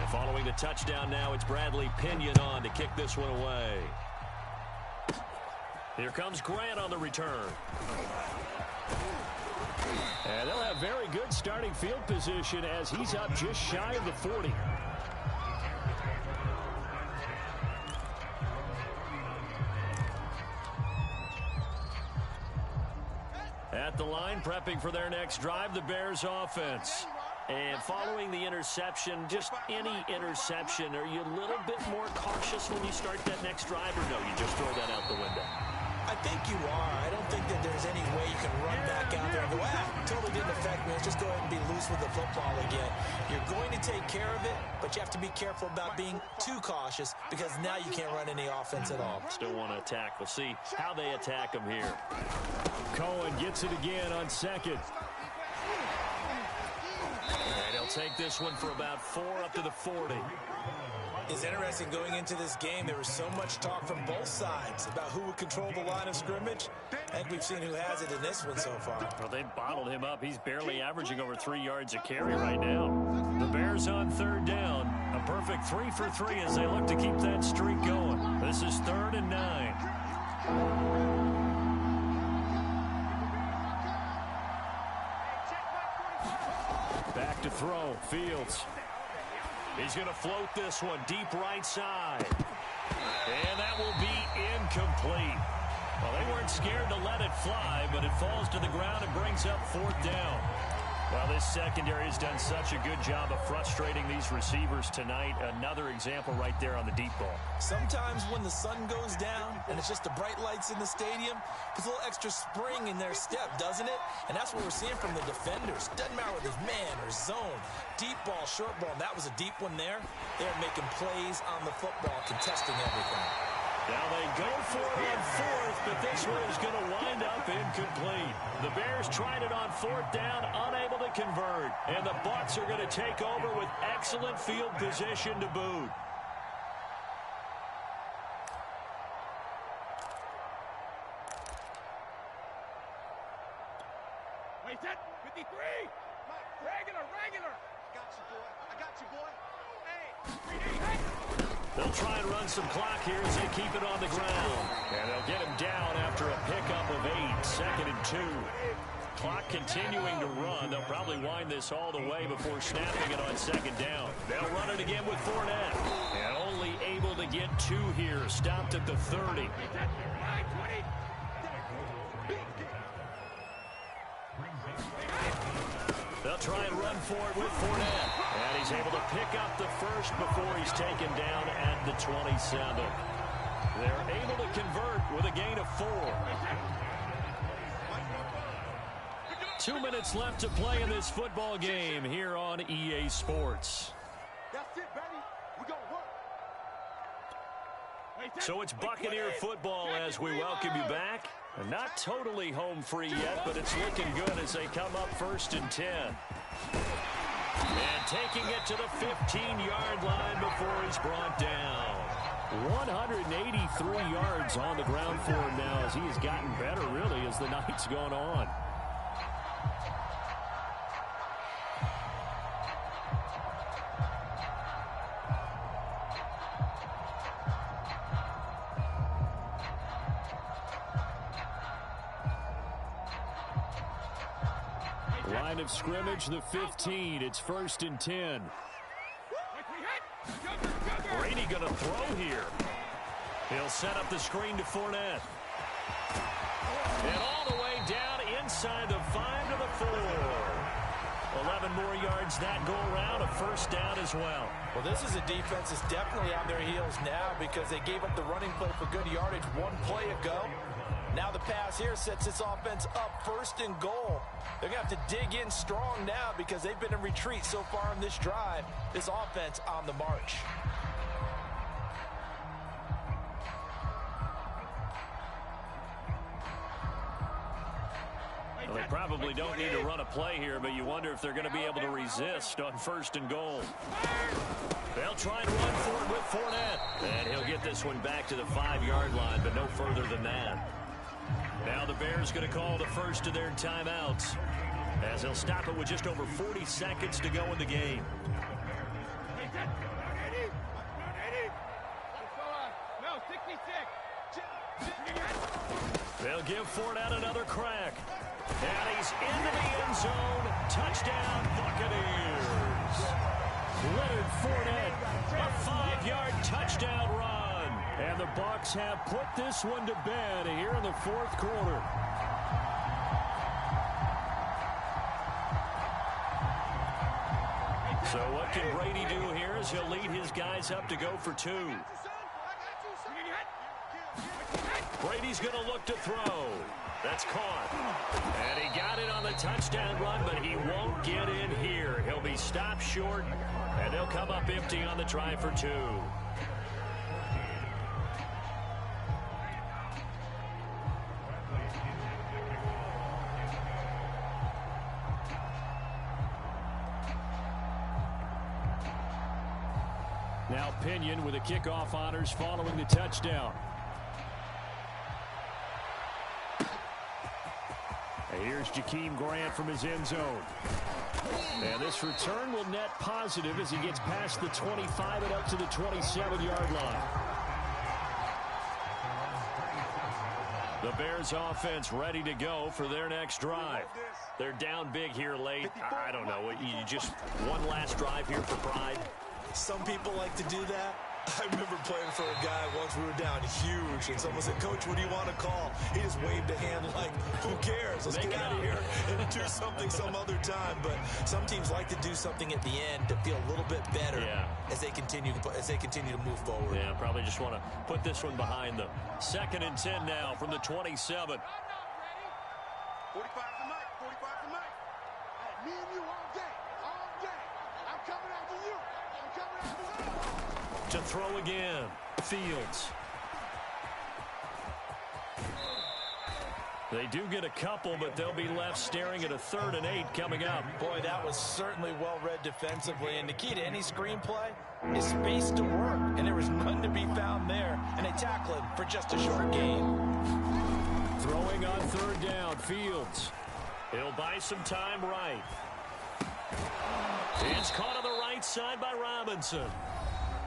[SPEAKER 4] Following the touchdown now, it's Bradley Pinion on to kick this one away. Here comes Grant on the return. And they'll have very good starting field position as he's up just shy of the 40. At the line, prepping for their next drive, the Bears offense. And following the interception, just any interception, are you a little bit more cautious when you start that next drive, or no, you just throw that out the window?
[SPEAKER 3] I think you are. I don't think that there's any way you can run back out there and go, totally didn't affect me. Let's just go ahead and be loose with the football again. You're going to take care of it, but you have to be careful about being too cautious because now you can't run any offense at all.
[SPEAKER 4] Still want to attack. We'll see how they attack him here.
[SPEAKER 5] Cohen gets it again on second.
[SPEAKER 4] And he'll take this one for about 4 up to the 40.
[SPEAKER 3] It's interesting going into this game. There was so much talk from both sides about who would control the line of scrimmage. I think we've seen who has it in this one so far.
[SPEAKER 4] Well, they've bottled him up. He's barely averaging over 3 yards a carry right now. The Bears on third down. A perfect 3 for 3 as they look to keep that streak going. This is 3rd and 9.
[SPEAKER 5] Back to throw. Fields.
[SPEAKER 4] He's going to float this one deep right side. And that will be incomplete. Well, they weren't scared to let it fly, but it falls to the ground and brings up 4th down. Well, this secondary has done such a good job of frustrating these receivers tonight. Another example right there on the deep ball.
[SPEAKER 3] Sometimes when the sun goes down and it's just the bright lights in the stadium, puts a little extra spring in their step, doesn't it? And that's what we're seeing from the defenders. Doesn't matter whether it's man or zone. Deep ball, short ball. That was a deep one there. They're making plays on the football, contesting everything.
[SPEAKER 4] Now they go for it on 4th, but this one is going to wind up incomplete. The Bears tried it on 4th down, unable to convert. And the Bucs are going to take over with excellent field position to boot.
[SPEAKER 2] Wait, set, 53. Regular. I got you, boy. Hey.
[SPEAKER 4] They'll try and run some clock here as they keep it on the ground. And they'll get him down after a pickup of 8, 2nd and 2. Clock continuing to run. They'll probably wind this all the way before snapping it on 2nd down. They'll run it again with Fournette. And only able to get 2 here. Stopped at the 30. They'll try and run for it with Fournette. And he's able to pick up the first before he's taken down at the 27. They're able to convert with a gain of 4. 2 minutes left to play in this football game here on EA Sports.
[SPEAKER 2] That's it, baby. We gonna work.
[SPEAKER 4] So it's Buccaneer football as we welcome you back. Not totally home free yet, but it's looking good as they come up 1st and 10. And taking it to the 15-yard line before he's brought down.
[SPEAKER 5] 183 yards on the ground for him now as he has gotten better, really, as the night's gone on. Line of scrimmage, the 15. It's 1st and 10.
[SPEAKER 4] Brady going to throw here. He'll set up the screen to Fournette. And all the way down inside the 5 to the 4. 11 more yards that go around, a 1st down as well.
[SPEAKER 3] Well, this is a defense that's definitely on their heels now because they gave up the running play for good yardage 1 play ago. Now the pass here sets this offense up 1st and goal. They're going to have to dig in strong now because they've been in retreat so far in this drive. This offense on the march.
[SPEAKER 4] Well, they probably don't need to run a play here, but you wonder if they're going to be able to resist on 1st and goal. They'll try and run for it with Fournette. And he'll get this one back to the 5-yard line, but no further than that. Now the Bears going to call the first of their timeouts as they'll stop it with just over 40 seconds to go in the game. They'll give Fournette another crack. And he's into the end zone. Touchdown, Buccaneers.
[SPEAKER 5] Leonard Fournette,
[SPEAKER 4] a 5-yard touchdown run.
[SPEAKER 5] And the Bucs have put this one to bed here in the 4th quarter.
[SPEAKER 4] So what can Brady do here as he'll lead his guys up to go for 2. Brady's going to look to throw. That's caught. And he got it on the touchdown run, but he won't get in here. He'll be stopped short, and they'll come up empty on the try for 2.
[SPEAKER 5] Now Pinion with the kickoff honors following the touchdown. And here's Jakeem Grant from his end zone. And this return will net positive as he gets past the 25 and up to the 27-yard line. The Bears offense ready to go for their next drive. They're down big here late. I don't know. You just one last drive here for pride.
[SPEAKER 3] Some people like to do that. I remember playing for a guy once. We were down huge, and someone said, "Coach, what do you want to call?" He just waved a hand like, "Who cares? Let's get out of here and do something some other time." But some teams like to do something at the end to feel a little bit better as they continue to move forward.
[SPEAKER 4] Yeah, probably just want to put this one behind them. 2nd and 10 now from the 27.
[SPEAKER 2] 45 to Mike. 45 to Mike. Hey, me and you all day. All day. I'm coming after you. I'm coming after you.
[SPEAKER 4] To throw again, Fields. They do get a couple, but they'll be left staring at a 3rd and 8 coming up.
[SPEAKER 3] Boy, that was certainly well read defensively. And the key to any screenplay is space to work. And there was none to be found there. And they tackle him for just a short gain.
[SPEAKER 5] Throwing on 3rd down, Fields.
[SPEAKER 4] He'll buy some time right. It's caught on the right side by Robinson.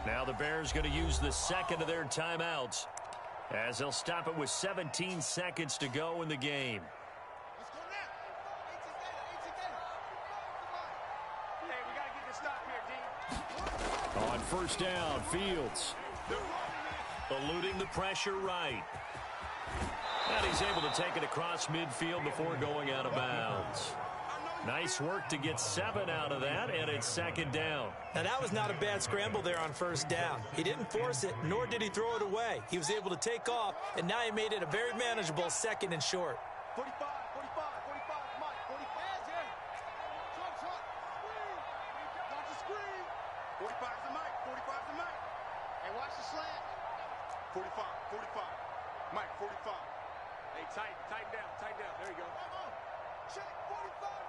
[SPEAKER 4] Now the Bears going to use the 2nd of their timeouts as they'll stop it with 17 seconds to go in the game.
[SPEAKER 2] Let's go now. Hey, we got to get this stop here, D.
[SPEAKER 5] On 1st down, Fields.
[SPEAKER 4] Eluding the pressure right. And he's able to take it across midfield before going out of bounds. Nice work to get 7 out of that, and it's 2nd down.
[SPEAKER 3] Now, that was not a bad scramble there on 1st down. He didn't force it, nor did he throw it away. He was able to take off, and now he made it a very manageable 2nd and short.
[SPEAKER 2] 45, 45, 45, Mike, 45, yeah. Trump. Watch the screen. 45 to Mike, 45 to Mike. Hey, watch the slant. 45, 45. Mike, 45. Hey, tighten down. There you go. Check, 45.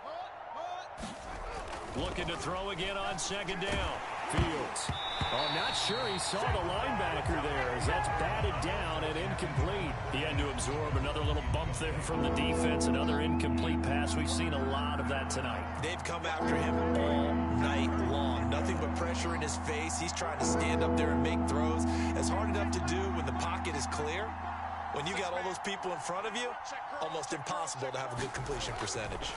[SPEAKER 4] Looking to throw again on 2nd down.
[SPEAKER 5] Fields. Oh, not sure he saw the linebacker there as that's batted down and incomplete.
[SPEAKER 4] He had to absorb another little bump there from the defense, another incomplete pass. We've seen a lot of that tonight.
[SPEAKER 3] They've come after him all night long. Nothing but pressure in his face. He's trying to stand up there and make throws. It's hard enough to do when the pocket is clear. When you got all those people in front of you, almost impossible to have a good completion percentage.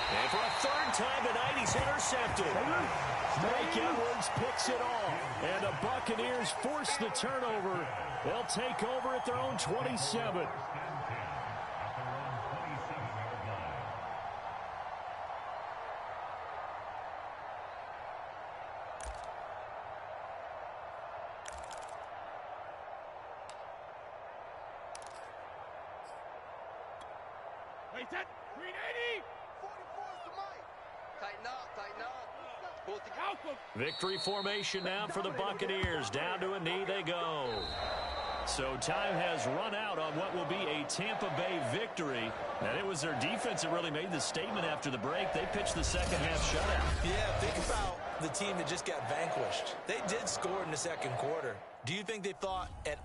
[SPEAKER 4] And for a 3rd time tonight, he's intercepted.
[SPEAKER 5] Mike Edwards picks it off. And the Buccaneers force the turnover. They'll take over at their own 27.
[SPEAKER 2] Wait, that 380. 44's to Mike. Tighten up. Pull it together.
[SPEAKER 4] Victory formation now for the Buccaneers. Down to a knee they go. So time has run out on what will be a Tampa Bay victory. And it was their defense that really made the statement after the break. They pitched the 2nd half shutout.
[SPEAKER 3] Yeah, think about the team that just got vanquished. They did score in the 2nd quarter. Do you think they thought at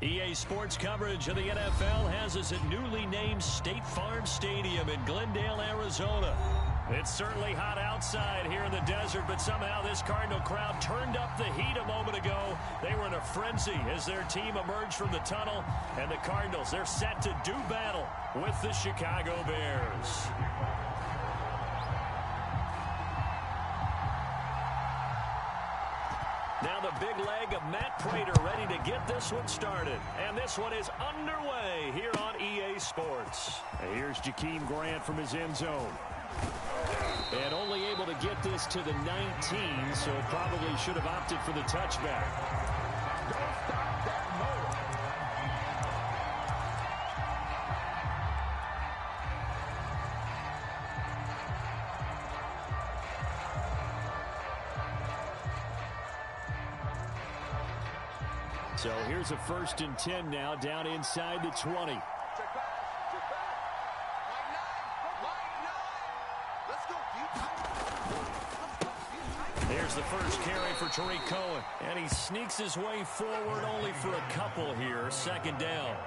[SPEAKER 4] EA Sports coverage of the NFL has us at newly named State Farm Stadium in Glendale, Arizona. It's certainly hot outside here in the desert, but somehow this Cardinal crowd turned up the heat a moment ago. They were in a frenzy as their team emerged from the tunnel, and the Cardinals, they're set to do battle with the Chicago Bears. Now the big leg of Matt Prater ready to get this one started. And this one is underway here on EA Sports.
[SPEAKER 5] And here's Jakeem Grant from his end zone. And only able to get this to the 19, so probably should have opted for the touchback.
[SPEAKER 2] Don't stop that motor.
[SPEAKER 5] So here's a 1st and 10 now, down inside the 20.
[SPEAKER 2] Check back. Let's go,
[SPEAKER 4] There's the first carry for Tariq Cohen. And he sneaks his way forward only for a couple here. 2nd down.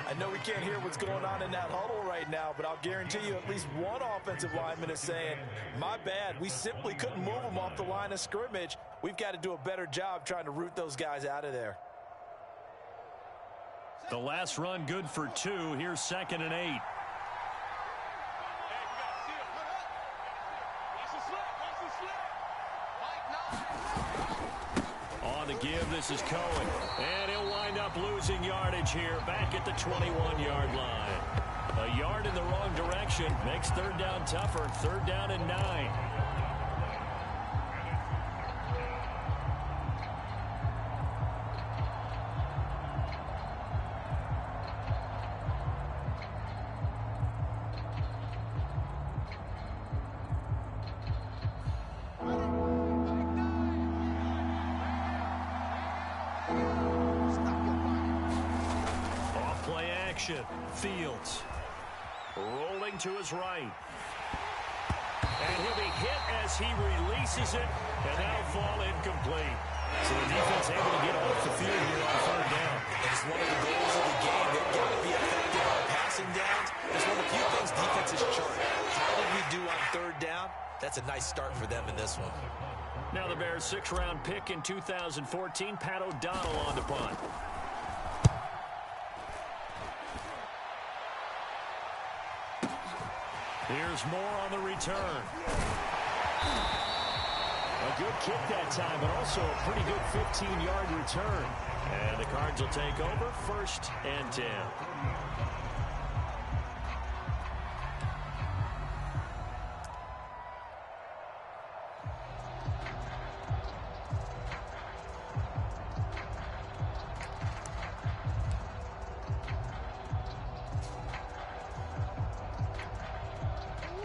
[SPEAKER 3] I know we can't hear what's going on in that huddle right now, but I'll guarantee you at least one offensive lineman is saying, my bad, we simply couldn't move them off the line of scrimmage. We've got to do a better job trying to root those guys out of there.
[SPEAKER 4] The last run good for 2. Here's 2nd and 8. On the give, this is Cohen. And he'll wind up losing yardage here back at the 21-yard line. A yard in the wrong direction makes 3rd down tougher. 3rd down and 9. Fields rolling to his right. And he'll be hit as he releases it, and that'll fall incomplete. So the defense able to get off the field here on 3rd down.
[SPEAKER 3] It's one of the goals of the game. They've got to be effective on passing downs. It's one of the few things defenses chart. How did we do on 3rd down? That's a nice start for them in this one.
[SPEAKER 4] Now the Bears' 6th-round pick in 2014, Pat O'Donnell on the punt. Here's more on the return.
[SPEAKER 5] A good kick that time, but also a pretty good 15-yard return.
[SPEAKER 4] And the Cards will take over 1st and 10.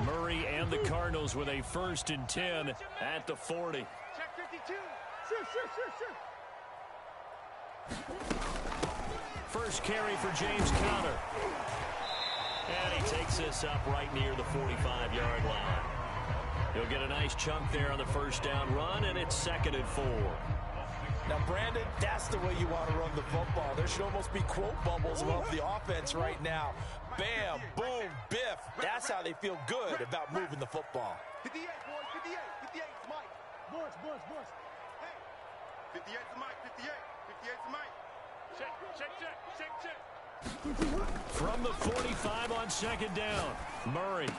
[SPEAKER 4] Murray and the Cardinals with a 1st and 10 at the 40.
[SPEAKER 2] Check 52.
[SPEAKER 4] First carry for James Conner. And he takes this up right near the 45-yard line. He'll get a nice chunk there on the 1st down run, and it's 2nd and 4.
[SPEAKER 3] Now, Brandon, that's the way you want to run the football. There should almost be quote bubbles above the offense right now. Bam, boom, biff. That's how they feel good about moving the football.
[SPEAKER 2] 58, boys, 58. 58 is Mike. Boys. Hey, 58 is Mike, 58. 58 is Mike. Check.
[SPEAKER 4] From the 45 on 2nd down, Murray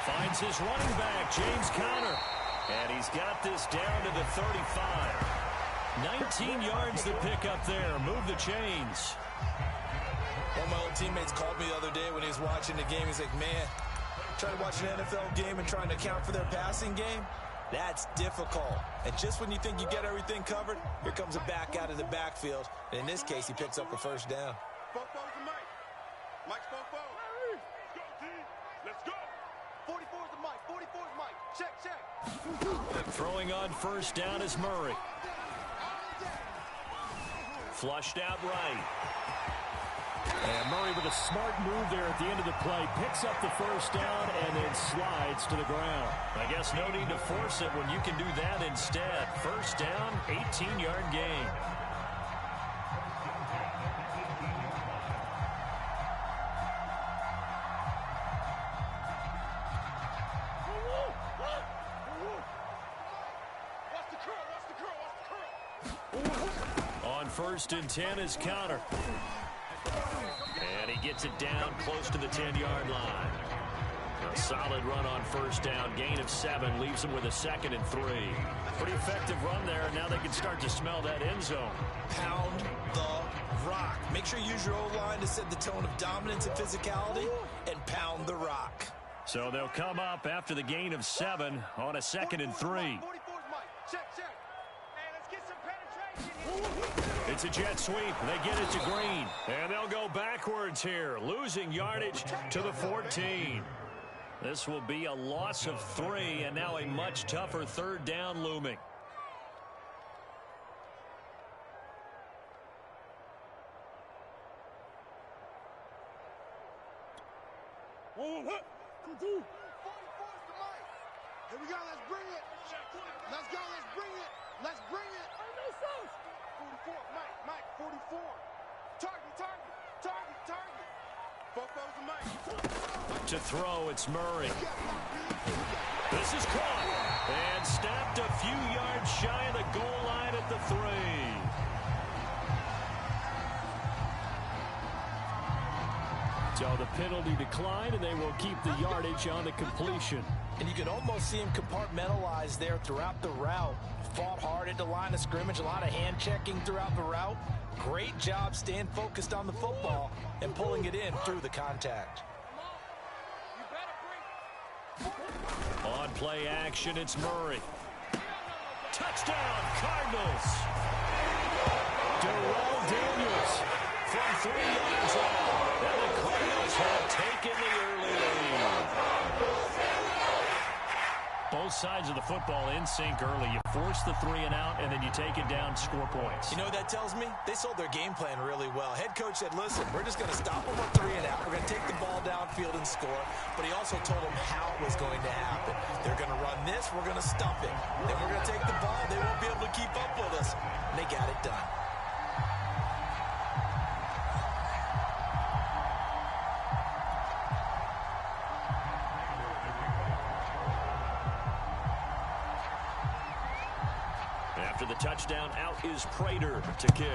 [SPEAKER 4] finds his running back, James Conner. And he's got this down to the 35. 19 yards to pick up there. Move the chains.
[SPEAKER 3] One of my old teammates called me the other day when he was watching the game. He's like, man, trying to watch an NFL game and trying to account for their passing game, that's difficult. And just when you think you get everything covered, here comes a back out of the backfield. And in this case, he picks up a 1st down.
[SPEAKER 2] Fofo's the Mike. Mike's Fofo. Let's go, team. Let's go. 44 is the Mike. 44 is Mike. Check.
[SPEAKER 4] Throwing on 1st down is Murray. Flushed out right.
[SPEAKER 5] And Murray with a smart move there at the end of the play. Picks up the 1st down and then slides to the ground.
[SPEAKER 4] I guess no need to force it when you can do that instead. 1st down, 18-yard gain. first and 10 is counter. And he gets it down close to the 10-yard line. A solid run on first down. Gain of 7 leaves them with a 2nd and 3. Pretty effective run there, and now they can start to smell that end zone.
[SPEAKER 3] Pound the rock. Make sure you use your O-line to set the tone of dominance and physicality, and pound the rock.
[SPEAKER 4] So they'll come up after the gain of 7 on a 2nd and 3. It's a jet sweep. They get it to Green. And they'll go backwards here, losing yardage to the 14. This will be a loss of 3, and now a much tougher 3rd down looming.
[SPEAKER 2] Here we go, let's bring it. Let's go, let's bring it. Let's bring it. 44, Mike, 44. Target. Fofo's the Mike.
[SPEAKER 4] To throw, it's Murray. This is caught and snapped a few yards shy of the goal line at the 3. So the penalty declined, and they will keep the yardage on the completion.
[SPEAKER 3] And you can almost see him compartmentalize there throughout the route. Fought hard at the line of scrimmage, a lot of hand checking throughout the route. Great job staying focused on the football and pulling it in through the contact.
[SPEAKER 4] On play action, it's Murray. Touchdown, Cardinals. Darrell Daniels from 3 yards out. And the Cardinals have taken the early lead. Both sides of the football in sync early. You force the 3 and out, and then you take it down, score points.
[SPEAKER 3] You know what that tells me? They sold their game plan really well. Head coach said, listen, we're just going to stop them on 3 and out. We're going to take the ball downfield and score. But he also told them how it was going to happen. They're going to run this. We're going to stuff it. Then we're going to take the ball. They won't be able to keep up with us. And they got it done.
[SPEAKER 4] After the touchdown, out is Prater to kick.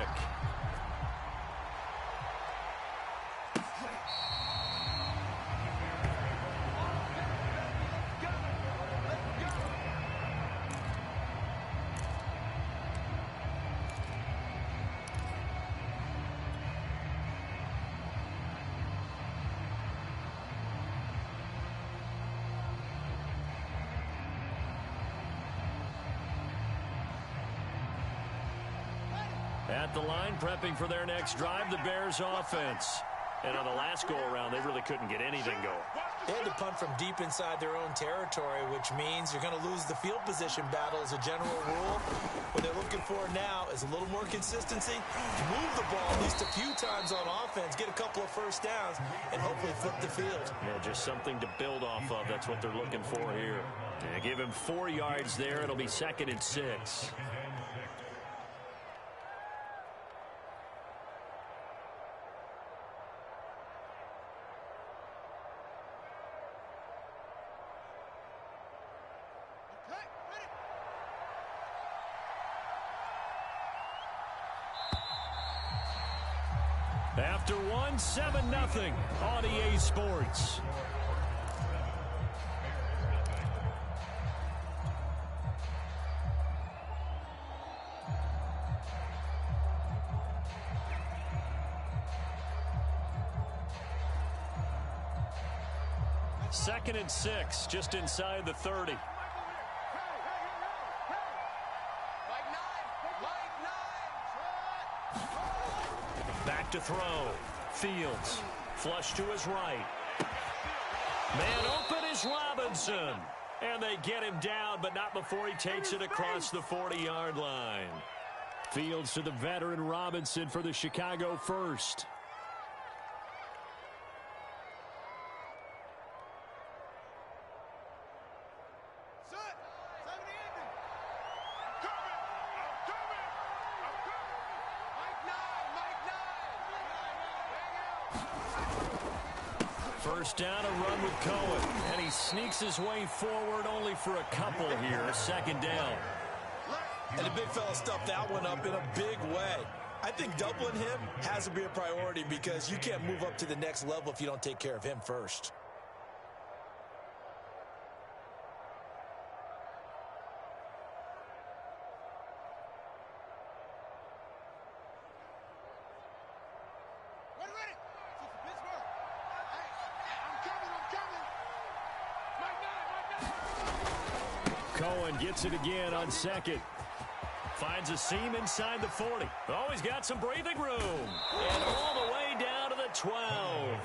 [SPEAKER 4] At the line, prepping for their next drive, the Bears offense. And on the last go-around, they really couldn't get anything going.
[SPEAKER 3] They had to punt from deep inside their own territory, which means you're going to lose the field position battle as a general rule. What they're looking for now is a little more consistency, move the ball at least a few times on offense, get a couple of first downs, and hopefully flip the field.
[SPEAKER 4] Yeah, just something to build off of. That's what they're looking for here. Yeah, give him 4 yards there. It'll be 2nd and 6. After 7-0 on EA Sports. Second and 6, just inside the 30. Back to throw. Fields. Flush to his right. Man open is Robinson. And they get him down, but not before he takes it across the 40-yard line. Fields to the veteran Robinson for the Chicago first. First down, a run with Cohen. And he sneaks his way forward only for a couple here. 2nd down.
[SPEAKER 3] And the big fella stuffed that one up in a big way. I think doubling him has to be a priority because you can't move up to the next level if you don't take care of him first.
[SPEAKER 5] Cohen gets it again on second. Finds a seam inside the 40. Oh, he's got some breathing room. And all the way down to the 12.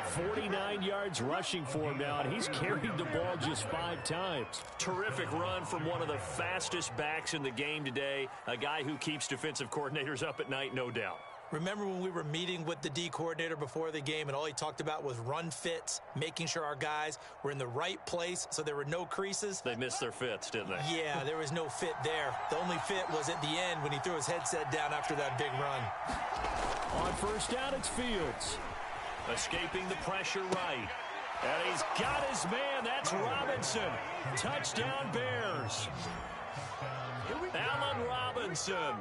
[SPEAKER 5] 49 yards rushing for him now, and he's carried the ball just 5 times.
[SPEAKER 1] Terrific run from one of the fastest backs in the game today. A guy who keeps defensive coordinators up at night, no doubt.
[SPEAKER 3] Remember when we were meeting with the D coordinator before the game and all he talked about was run fits, making sure our guys were in the right place so there were no creases?
[SPEAKER 1] They missed their fits, didn't they?
[SPEAKER 3] Yeah, there was no fit there. The only fit was at the end when he threw his headset down after that big run.
[SPEAKER 5] On first down, it's Fields.
[SPEAKER 1] Escaping the pressure right.
[SPEAKER 5] And he's got his man. That's Robinson. Touchdown, Bears.
[SPEAKER 1] Allen Robinson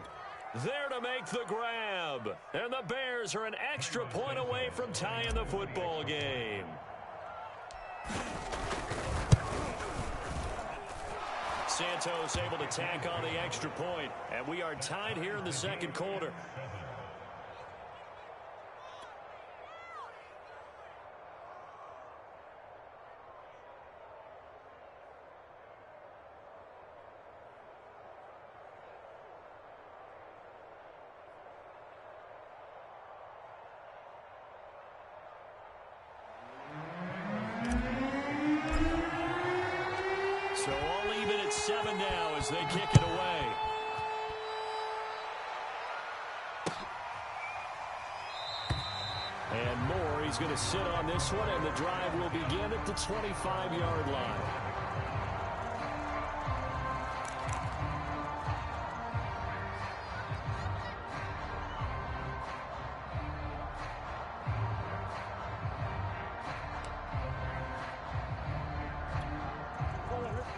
[SPEAKER 1] there to make the grab. And the Bears are an extra point away from tying the football game. Santos able to tack on the extra point. And we are tied here in the second quarter.
[SPEAKER 5] So all even at 7 now as they kick it away. And Moore, he's going to sit on this one, and the drive will begin at the 25-yard line.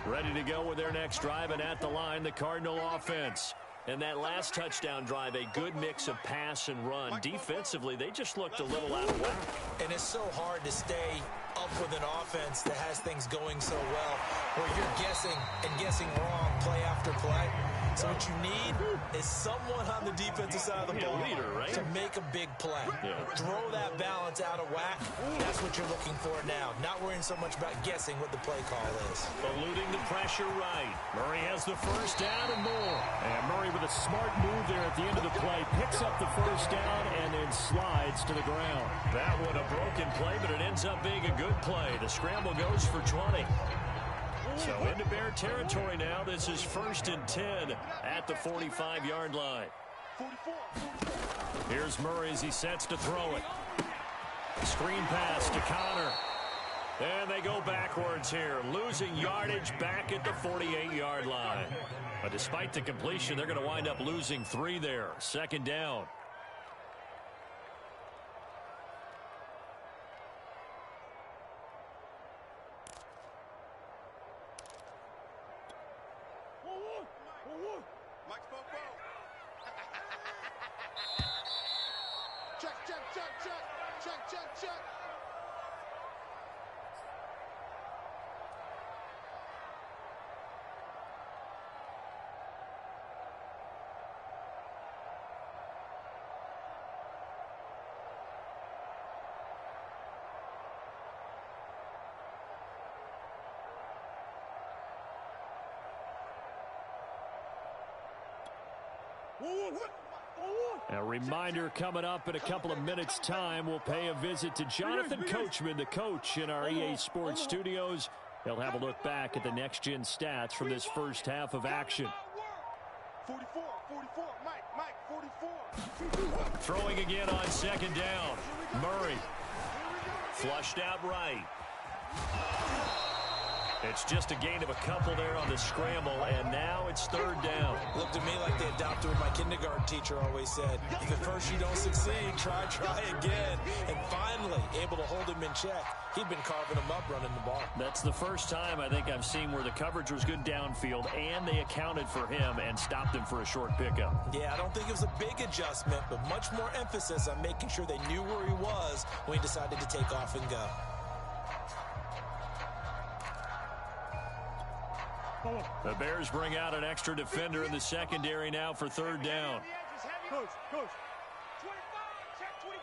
[SPEAKER 5] Ready to go with their next drive, and at the line, the Cardinal offense. And that last touchdown drive, a good mix of pass and run. Defensively, they just looked a little out of whack.
[SPEAKER 3] And it's so hard to stay up with an offense that has things going so well, where you're guessing and guessing wrong play after play. So what you need is someone on the defensive side of the ball to make a big play. Throw that balance out of whack. That's what you're looking for now. Not worrying so much about guessing what the play call is.
[SPEAKER 1] Eluding the pressure right.
[SPEAKER 5] Murray has the first down and more. And Murray with a smart move there at the end of the play. Picks up the first down and then slides to the ground.
[SPEAKER 1] That one a broken play, but it ends up being a good play. The scramble goes for 20. So into Bear territory now. This is 1st and 10 at the 45-yard line.
[SPEAKER 5] Here's Murray as he sets to throw it. Screen pass to Connor.
[SPEAKER 1] And they go backwards here, losing yardage back at the 48-yard line.
[SPEAKER 5] But despite the completion, they're going to wind up losing 3 there. 2nd down.
[SPEAKER 2] Check.
[SPEAKER 5] A reminder coming up in a couple of minutes' time. We'll pay a visit to Jonathan Coachman, the coach in our EA Sports studios. He'll have a look back at the next-gen stats from this first half of action.
[SPEAKER 2] 44, Mike, 44.
[SPEAKER 5] Throwing again on 2nd down. Murray.
[SPEAKER 1] Flushed out right.
[SPEAKER 4] It's just a gain of a couple there on the scramble, and now it's third down.
[SPEAKER 3] Looked to me like they adopted what my kindergarten teacher always said. If at first you don't succeed, try again. And finally, able to hold him in check. He'd been carving him up running the ball.
[SPEAKER 4] That's the first time I think I've seen where the coverage was good downfield, and they accounted for him and stopped him for a short pickup.
[SPEAKER 3] Yeah, I don't think it was a big adjustment, but much more emphasis on making sure they knew where he was when he decided to take off and go.
[SPEAKER 4] The Bears bring out an extra defender in the secondary now for third down.
[SPEAKER 2] Coach. 25, check 25,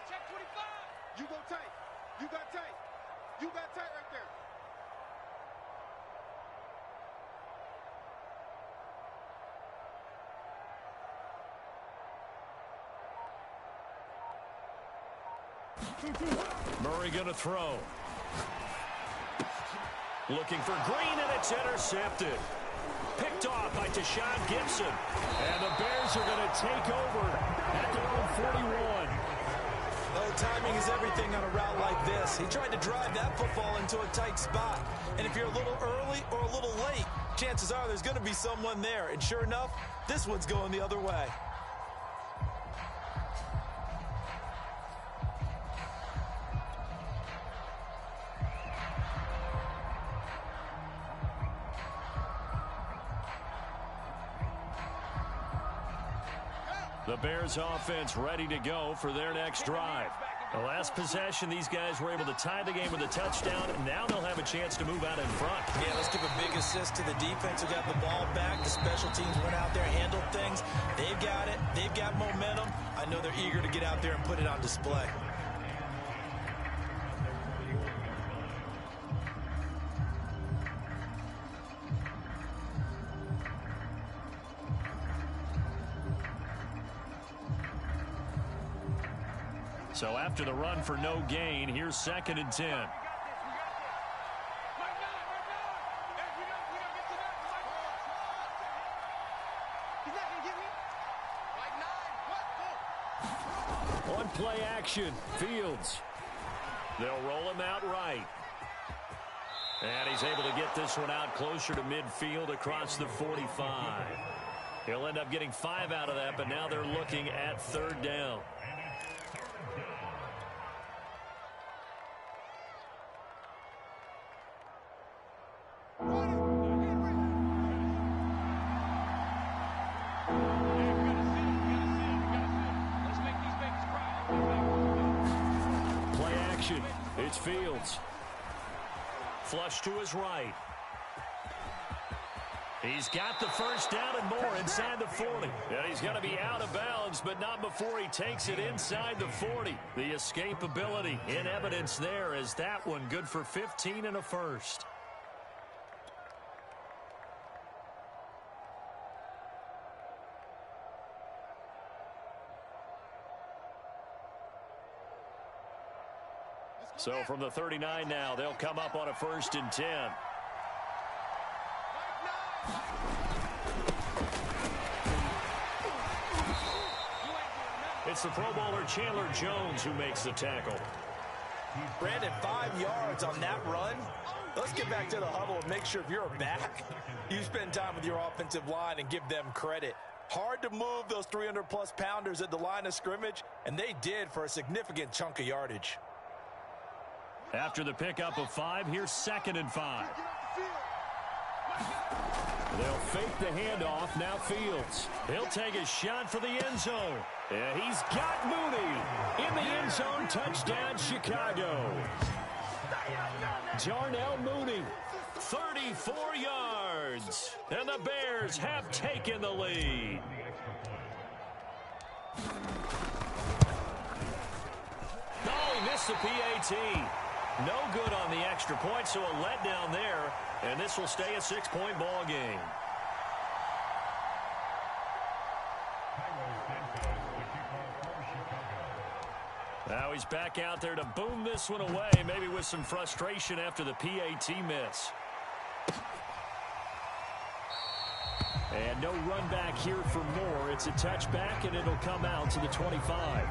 [SPEAKER 2] check 25. You go tight. You got tight. You got tight right there.
[SPEAKER 4] Murray going to throw. Looking for Green, and it's intercepted. Picked off by Deshaun Gibson. And the Bears are going to take over at their own 41.
[SPEAKER 3] Oh, timing is everything on a route like this. He tried to drive that football into a tight spot. And if you're a little early or a little late, chances are there's going to be someone there. And sure enough, this one's going the other way.
[SPEAKER 4] The Bears offense ready to go for their next drive. The last possession, these guys were able to tie the game with a touchdown. Now they'll have a chance to move out in front.
[SPEAKER 3] Yeah, let's give a big assist to the defense who got the ball back. The special teams went out there, handled things. They've got it. They've got momentum. I know they're eager to get out there and put it on display.
[SPEAKER 4] So after the run for no gain, here's 2nd and 10. On play action, Fields. They'll roll him out right. And he's able to get this one out closer to midfield across the 45. He'll end up getting 5 out of that, but now they're looking at third down. It's Fields. Flush to his right. He's got the first down and more inside the 40. And he's going to be out of bounds, but not before he takes it inside the 40. The escapability in evidence there as that one good for 15 and a first. So from the 39 now, they'll come up on a 1st and 10. It's the Pro Bowler Chandler Jones who makes the tackle.
[SPEAKER 3] Brandon, 5 yards on that run. Let's get back to the huddle and make sure if you're back, you spend time with your offensive line and give them credit. Hard to move those 300-plus pounders at the line of scrimmage, and they did for a significant chunk of yardage.
[SPEAKER 4] After the pickup of 5, here's 2nd and 5. They'll fake the handoff. Now Fields. He'll take a shot for the end zone. Yeah, he's got Mooney in the end zone. Touchdown, Chicago. Darnell Mooney, 34 yards. And the Bears have taken the lead. Oh, he missed the PAT. No good on the extra point, so a letdown there, and this will stay a 6-point ball game. Now he's back out there to boom this one away, maybe with some frustration after the PAT miss. And no run back here for more. It's a touchback, and it'll come out to the 25.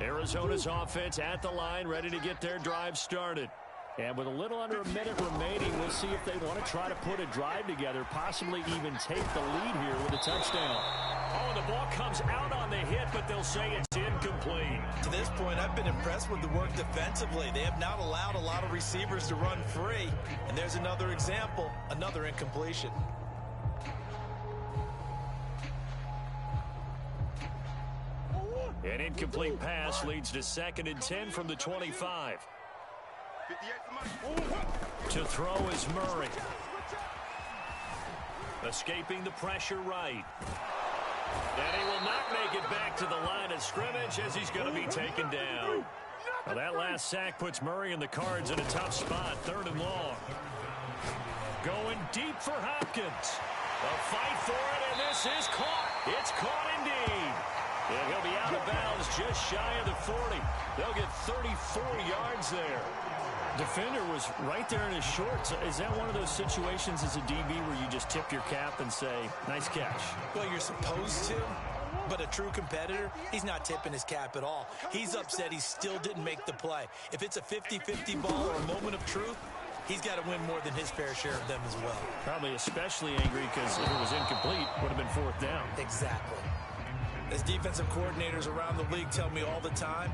[SPEAKER 5] Arizona's offense at the line, ready to get their drive started. And with a little under a minute remaining, we'll see if they want to try to put a drive together, possibly even take the lead here with a touchdown. Oh, the ball comes out on the hit, but they'll say it's incomplete.
[SPEAKER 3] To this point, I've been impressed with the work defensively. They have not allowed a lot of receivers to run free. And there's another example, another incompletion.
[SPEAKER 5] An incomplete pass leads to 2nd and 10 from the 25. To throw is Murray. Escaping the pressure right. And he will not make it back to the line of scrimmage as he's going to be taken down. Well, that last sack puts Murray and the Cards in a tough spot, 3rd and long. Going deep for Hopkins. A fight for it, and this is caught. It's caught indeed. And he'll be out of bounds just shy of the 40. They'll get 34 yards there. Defender was right there in his shorts. Is that one of those situations as a DB where you just tip your cap and say, nice catch?
[SPEAKER 3] Well, you're supposed to, but a true competitor, he's not tipping his cap at all. He's upset he still didn't make the play. If it's a 50-50 ball or a moment of truth, he's got to win more than his fair share of them as well.
[SPEAKER 5] Probably especially angry because if it was incomplete, it would have been 4th down.
[SPEAKER 3] Exactly. As defensive coordinators around the league tell me all the time,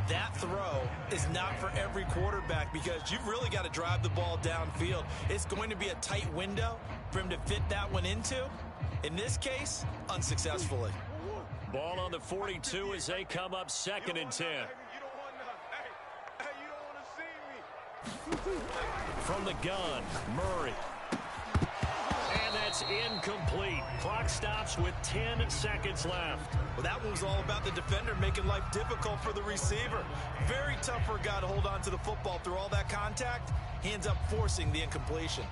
[SPEAKER 3] that throw is not for every quarterback because you've really got to drive the ball downfield. It's going to be a tight window for him to fit that one into. In this case, unsuccessfully.
[SPEAKER 5] Ball on the 42 as they come up 2nd and 10. From the gun, Murray. And that's incomplete. Clock stops with 10 seconds left.
[SPEAKER 3] Well, that one was all about the defender making life difficult for the receiver. Very tough for a guy to hold on to the football through all that contact. He ends up forcing the incompletion.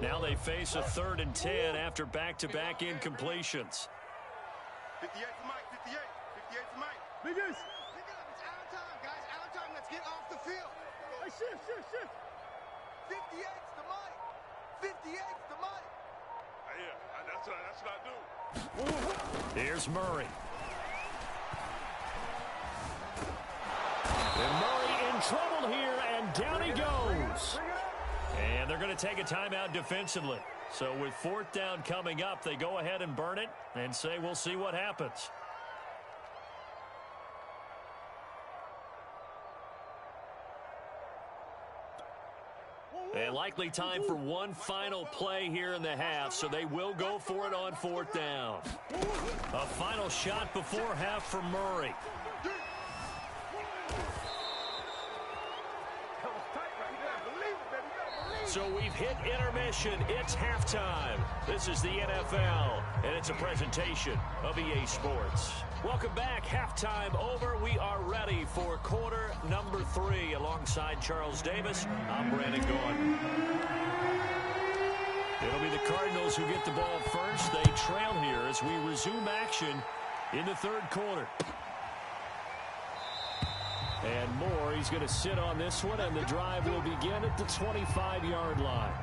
[SPEAKER 5] Now they face a 3rd and 10 after back-to-back incompletions.
[SPEAKER 2] 58 to Mike, 58. 58 to Mike. Biggest. Pick it up. It's out of time, guys. Out of time. Let's get off the field. Hey, shift. 58's to Mike. 58's to Mike. Yeah, that's what I do.
[SPEAKER 5] Here's Murray. And Murray in trouble here, and down he goes. And they're going to take a timeout defensively. So with 4th down coming up, they go ahead and burn it and say we'll see what happens. And likely time for one final play here in the half, so they will go for it on 4th down. A final shot before half for Murray. So we've hit intermission. It's halftime. This is the NFL, and it's a presentation of EA Sports. Welcome back. Halftime over. We are ready for quarter number 3. Alongside Charles Davis, I'm Brandon Gordon. It'll be the Cardinals who get the ball first. They trail here as we resume action in the 3rd quarter. And Moore, he's going to sit on this one, and the drive will begin at the 25-yard line.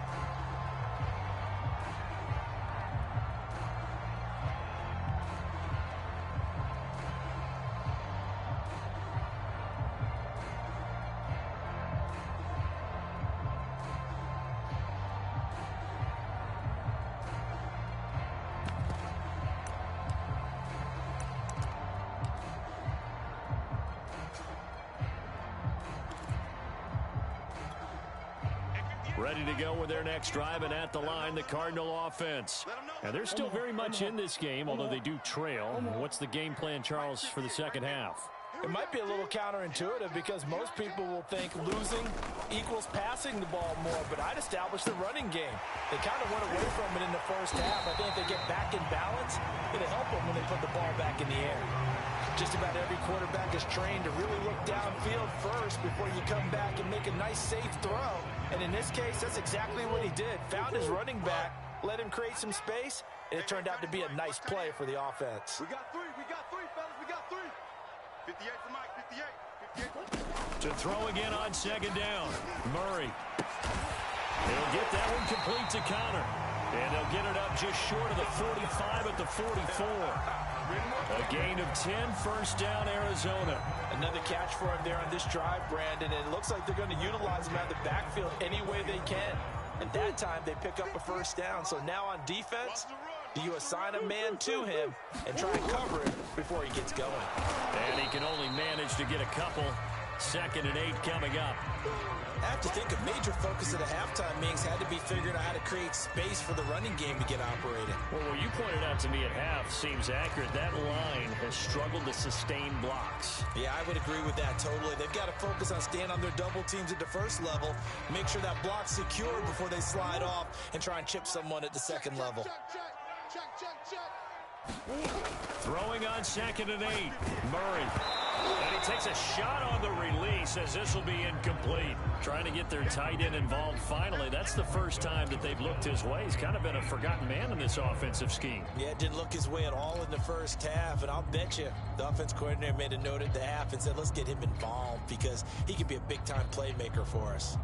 [SPEAKER 5] Ready to go with their next drive, and at the line, the Cardinal offense. And they're still very much in this game, although they do trail. What's the game plan, Charles, for the second half?
[SPEAKER 3] It might be a little counterintuitive because most people will think losing equals passing the ball more, but I'd establish the running game. They kind of went away from it in the first half. I think if they get back in balance, it'll help them when they put the ball back in the air. Just about every quarterback is trained to really look downfield first before you come back and make a nice, safe throw. And in this case, that's exactly what he did. Found his running back, let him create some space, and it turned out to be a nice play for the offense.
[SPEAKER 2] We got three, fellas. We got 3. 58 to Mike, 58.
[SPEAKER 5] To throw again on second down. Murray. He'll get that one complete to Connor. And they'll get it up just short of the 45 at the 44. A gain of 10, first down, Arizona.
[SPEAKER 3] Another catch for him there on this drive, Brandon, and it looks like they're going to utilize him out of the backfield any way they can. At that time, they pick up a first down. So now on defense, do you assign a man to him and try and cover him before he gets going?
[SPEAKER 5] And he can only manage to get a couple. 2nd and 8 coming up.
[SPEAKER 3] I have to think a major focus of the halftime meetings had to be figuring out how to create space for the running game to get operated.
[SPEAKER 5] Well, what you pointed out to me at half seems accurate. That line has struggled to sustain blocks.
[SPEAKER 3] Yeah, I would agree with that totally. They've got to focus on staying on their double teams at the first level, make sure that block's secure before they slide off and try and chip someone at the second level.
[SPEAKER 5] Throwing on 2nd and 8. Murray. And he takes a shot on the release as this will be incomplete. Trying to get their tight end involved finally. That's the first time that they've looked his way. He's kind of been a forgotten man in this offensive scheme.
[SPEAKER 3] Yeah, it didn't look his way at all in the first half. And I'll bet you the offense coordinator made a note at the half and said, let's get him involved because he can be a big-time playmaker for us.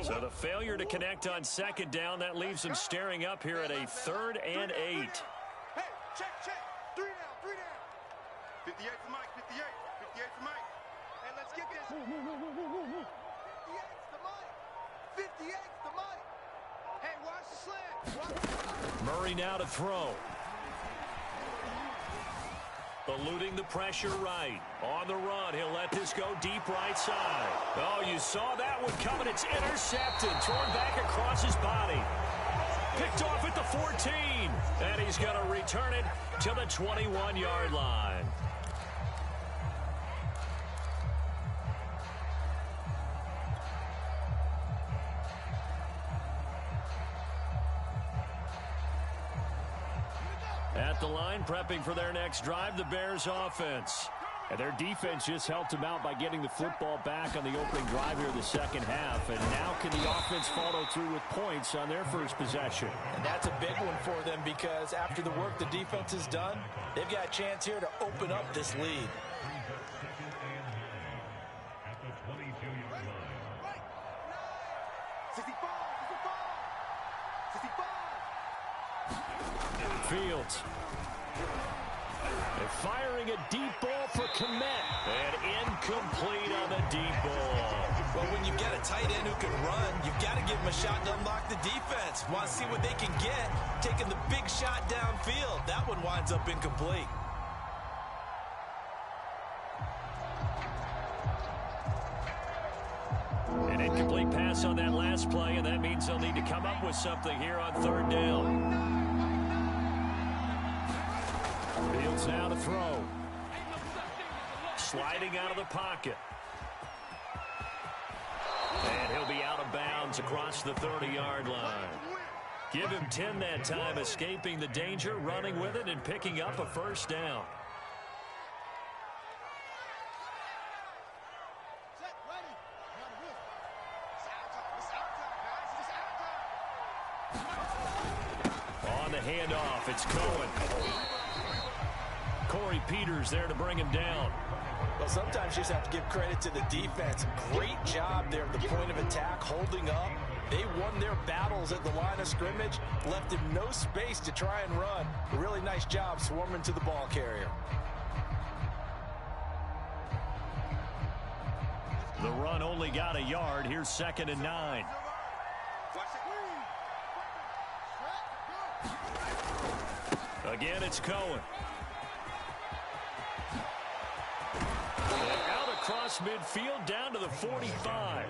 [SPEAKER 5] So the failure to connect on 2nd down, that leaves them staring up here at a 3rd and 8.
[SPEAKER 2] Hey, check. 3 down. 58 for Mike, 58. 58 for Mike. Hey, let's get this. 58's the Mike. Hey, watch the slant.
[SPEAKER 5] Murray now to throw. Eluding the pressure right. On the run, he'll let this go deep right side. Oh, you saw that one coming. It's intercepted. Torn back across his body. Picked off at the 14. And he's going to return it to the 21-yard line. At the line, prepping for their next drive, the Bears offense. And their defense just helped them out by getting the football back on the opening drive here in the second half. And now can the offense follow through with points on their first possession?
[SPEAKER 3] And that's a big one for them because after the work the defense has done, they've got a chance here to open up this lead.
[SPEAKER 5] Fields. They're firing a deep ball for Kmet. And incomplete on the deep ball.
[SPEAKER 3] Well, when you get a tight end who can run, you've got to give him a shot to unlock the defense. Want to see what they can get, taking the big shot downfield. That one winds up incomplete.
[SPEAKER 5] An incomplete pass on that last play, and that means they'll need to come up with something here on 3rd down. Fields now to throw. Sliding out of the pocket. And he'll be out of bounds across the 30-yard line. Give him 10 that time, escaping the danger, running with it, and picking up a first down. On the handoff, it's Cohen. Corey Peters there to bring him down.
[SPEAKER 3] Well, sometimes you just have to give credit to the defense. Great job there at the point of attack, holding up. They won their battles at the line of scrimmage, left him no space to try and run. A really nice job swarming to the ball carrier.
[SPEAKER 5] The run only got a yard. Here's 2nd and 9. Again, it's Cohen. And out across midfield down to the 45.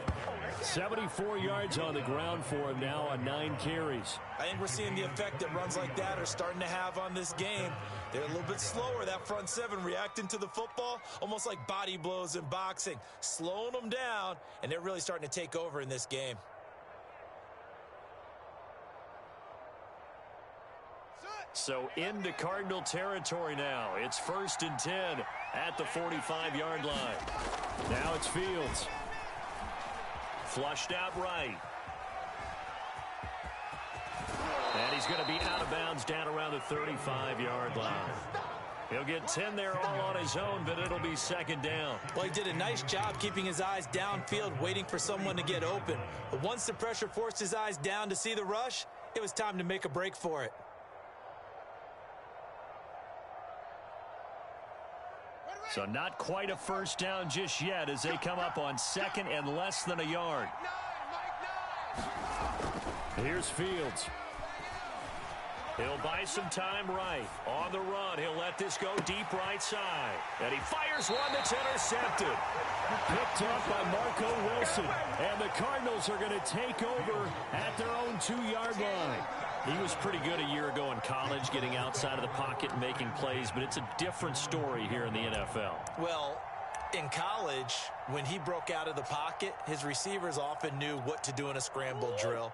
[SPEAKER 5] 74 yards on the ground for him now on 9 carries.
[SPEAKER 3] I think we're seeing the effect that runs like that are starting to have on this game. They're a little bit slower, that front seven, reacting to the football, almost like body blows in boxing, slowing them down, and they're really starting to take over in this game.
[SPEAKER 5] So into Cardinal territory now. It's 1st and 10 at the 45-yard line. Now it's Fields. Flushed out right. And he's going to be out of bounds down around the 35-yard line.
[SPEAKER 4] He'll get 10 there all on his own, but it'll be second down.
[SPEAKER 3] Well, he did a nice job keeping his eyes downfield, waiting for someone to get open. But once the pressure forced his eyes down to see the rush, it was time to make a break for it.
[SPEAKER 4] So not quite a first down just yet as they come up on second and less than a yard.
[SPEAKER 5] Here's Fields.
[SPEAKER 4] He'll buy some time right. On the run, he'll let this go deep right side. And he fires one that's intercepted.
[SPEAKER 5] Picked up by Marco Wilson. And the Cardinals are going to take over at their own 2-yard line.
[SPEAKER 4] He was pretty good a year ago in college, getting outside of the pocket and making plays, but it's a different story here in the NFL.
[SPEAKER 3] Well, in college, when he broke out of the pocket, his receivers often knew what to do in a scramble drill.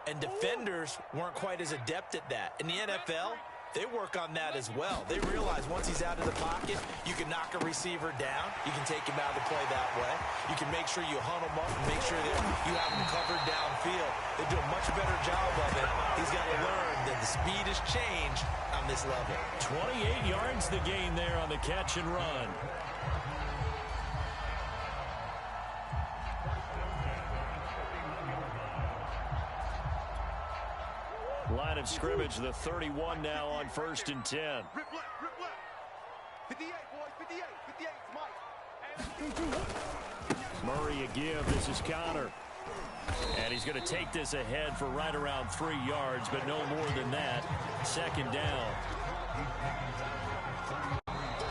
[SPEAKER 3] And defenders weren't quite as adept at that. In the NFL, they work on that as well. They realize once he's out of the pocket, you can knock a receiver down. You can take him out of the play that way. You can make sure you hunt him up and make sure that you have him covered downfield. They do a much better job of it. He's got to learn that the speed has changed on this level.
[SPEAKER 4] 28 yards the gain there on the catch and run. Line of scrimmage, the 31 now on 1st and 10.
[SPEAKER 2] Rip left, rip left. 58, boys, 58, 58, Mike.
[SPEAKER 5] Murray a give. This is Connor.
[SPEAKER 4] And he's going to take this ahead for right around 3 yards, but no more than that. Second down.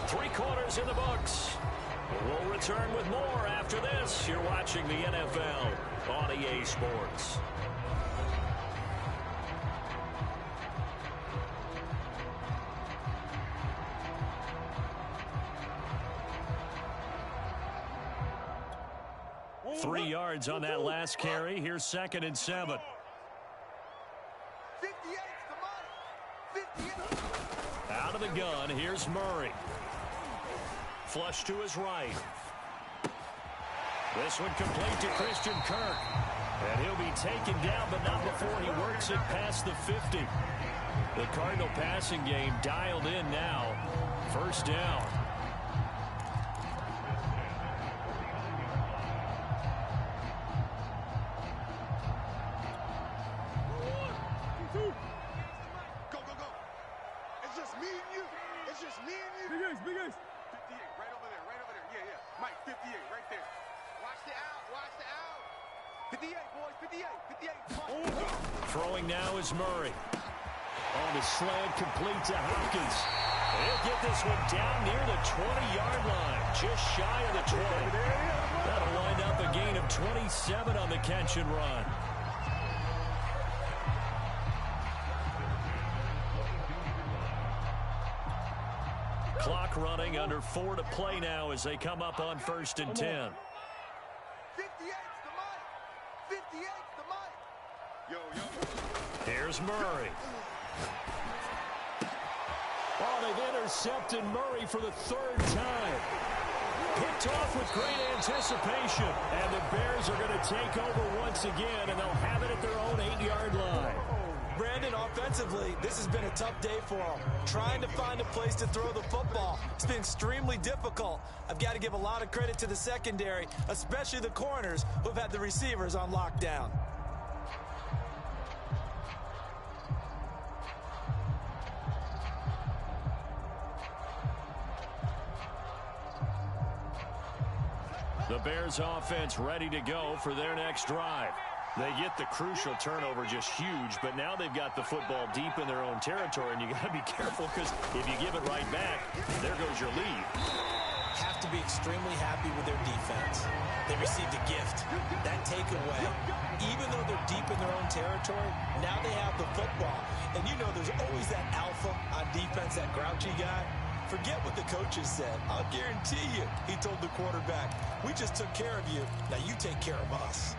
[SPEAKER 4] 3 quarters in the books. We'll return with more after this. You're watching the NFL on EA Sports. Three yards on that last carry. Here's 2nd and 7.
[SPEAKER 2] 58 to Mike. 58.
[SPEAKER 4] Out of the gun, here's Murray. Flush to his right. This one complete to Christian Kirk. And he'll be taken down, but not before he works it past the 50. The Cardinal passing game dialed in now. First down.
[SPEAKER 2] Big Ace. 58, right over there, right over there. Yeah, yeah. Mike, 58, right there. Watch the out, watch the out. 58, boys, 58, 58. Mike.
[SPEAKER 4] Throwing now is Murray. On the slant, complete to Hopkins. He'll get this one down near the 20-yard line, just shy of the 20. That'll wind up a gain of 27 on the catch and run. Clock running, under 4 to play now as they come up on 1st and 10.
[SPEAKER 2] 58's the Mike. 58's the Mike. Yo, yo.
[SPEAKER 4] Here's Murray.
[SPEAKER 5] Oh, they've intercepted Murray for the 3rd time.
[SPEAKER 4] Picked off with great anticipation.
[SPEAKER 5] And the Bears are going to take over once again, and they'll have it at their own 8-yard line.
[SPEAKER 3] Brandon, offensively, this has been a tough day for him. Trying to find a place to throw the football. It's been extremely difficult. I've got to give a lot of credit to the secondary, especially the corners who have had the receivers on lockdown.
[SPEAKER 4] The Bears offense ready to go for their next drive. They get the crucial turnover, just huge, but now they've got the football deep in their own territory, and you got to be careful because if you give it right back, there goes your lead.
[SPEAKER 3] Have to be extremely happy with their defense. They received a gift. That takeaway, even though they're deep in their own territory, now they have the football. And you know there's always that alpha on defense, that grouchy guy. Forget what the coaches said. I'll guarantee you, he told the quarterback, we just took care of you. Now you take care of us.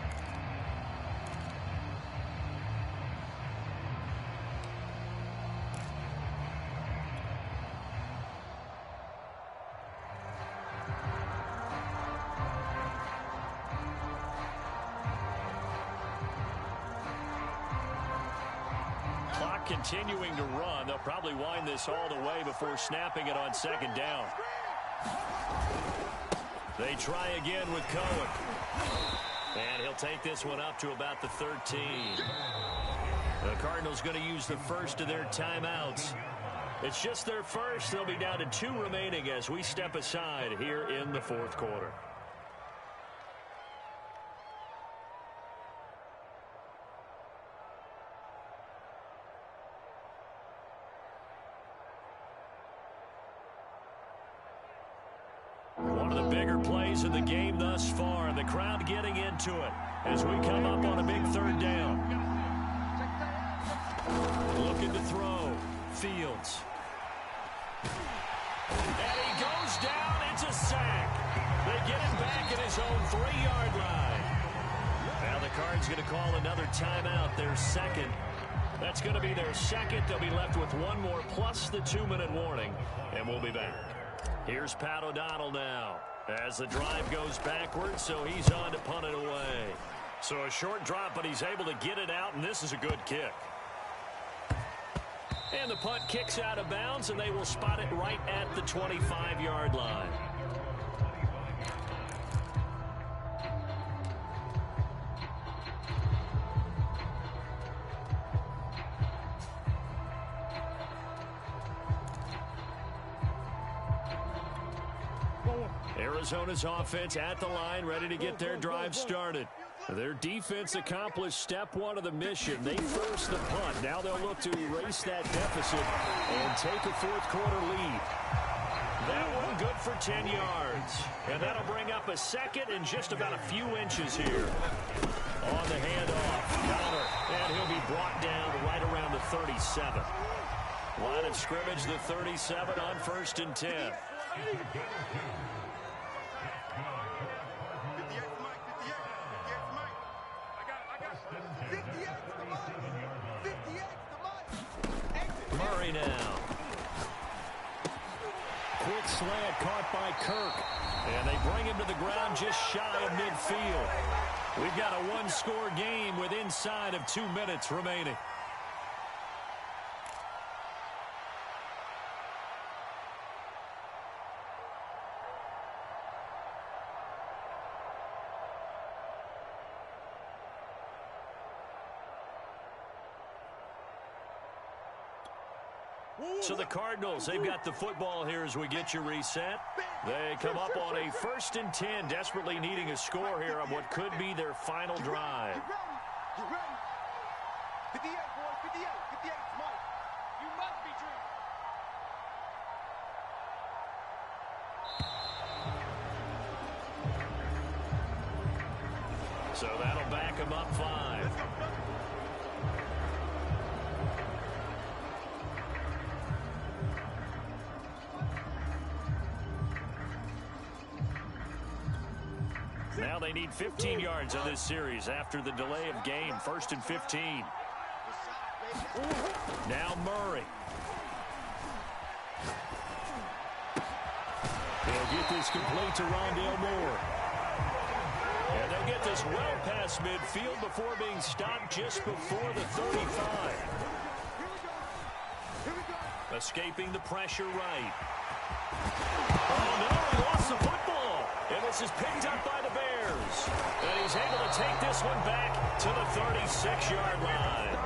[SPEAKER 4] continuing to run. They'll probably wind this all the way before snapping it on second down. They try again with Cohen. And he'll take this one up to about the 13. The Cardinals going to use the first of their timeouts. It's just their first. They'll be down to 2 remaining as we step aside here in the fourth quarter. One of the bigger plays of the game thus far. The crowd getting into it as we come up on a big third down. Looking to throw. Fields. And he goes down. It's a sack. They get him back at his own 3-yard line. Now the Cards going to call another timeout, their second. That's going to be their second. They'll be left with one more plus the 2-minute warning, and we'll be back. Here's Pat O'Donnell now as the drive goes backwards, so he's on to punt it away. So a short drop, but he's able to get it out, and this is a good kick. And the punt kicks out of bounds, and they will spot it right at the 25-yard line. Arizona's offense at the line, ready to get their drive started. Their defense accomplished step 1 of the mission. They forced the punt. Now they'll look to erase that deficit and take a fourth quarter lead. That one good for 10 yards. And that'll bring up a second and just about a few inches here. On the handoff, counter, and he'll be brought down right around the 37. Line of scrimmage, the 37 on 1st and 10. Murray now. Quick slant caught by Kirk. And they bring him to the ground just shy of midfield. We've got a 1-score game with inside of 2 minutes remaining. So the Cardinals, they've got the football here as we get you reset. They come up on a 1st and 10, desperately needing a score here on what could be their final drive.
[SPEAKER 2] Get ready. 58, boys, 58, 58, Mike. You must be dreaming.
[SPEAKER 4] So that'll back them up 5. Now they need 15 yards on this series after the delay of game. 1st and 15. Now Murray. He'll get this complete to Rondale Moore. And they'll get this well past midfield before being stopped just before the 35. Escaping the pressure right. Oh, no, he lost the football. And this is picked up by the Bears. And he's able to take this one back to the 36-yard line.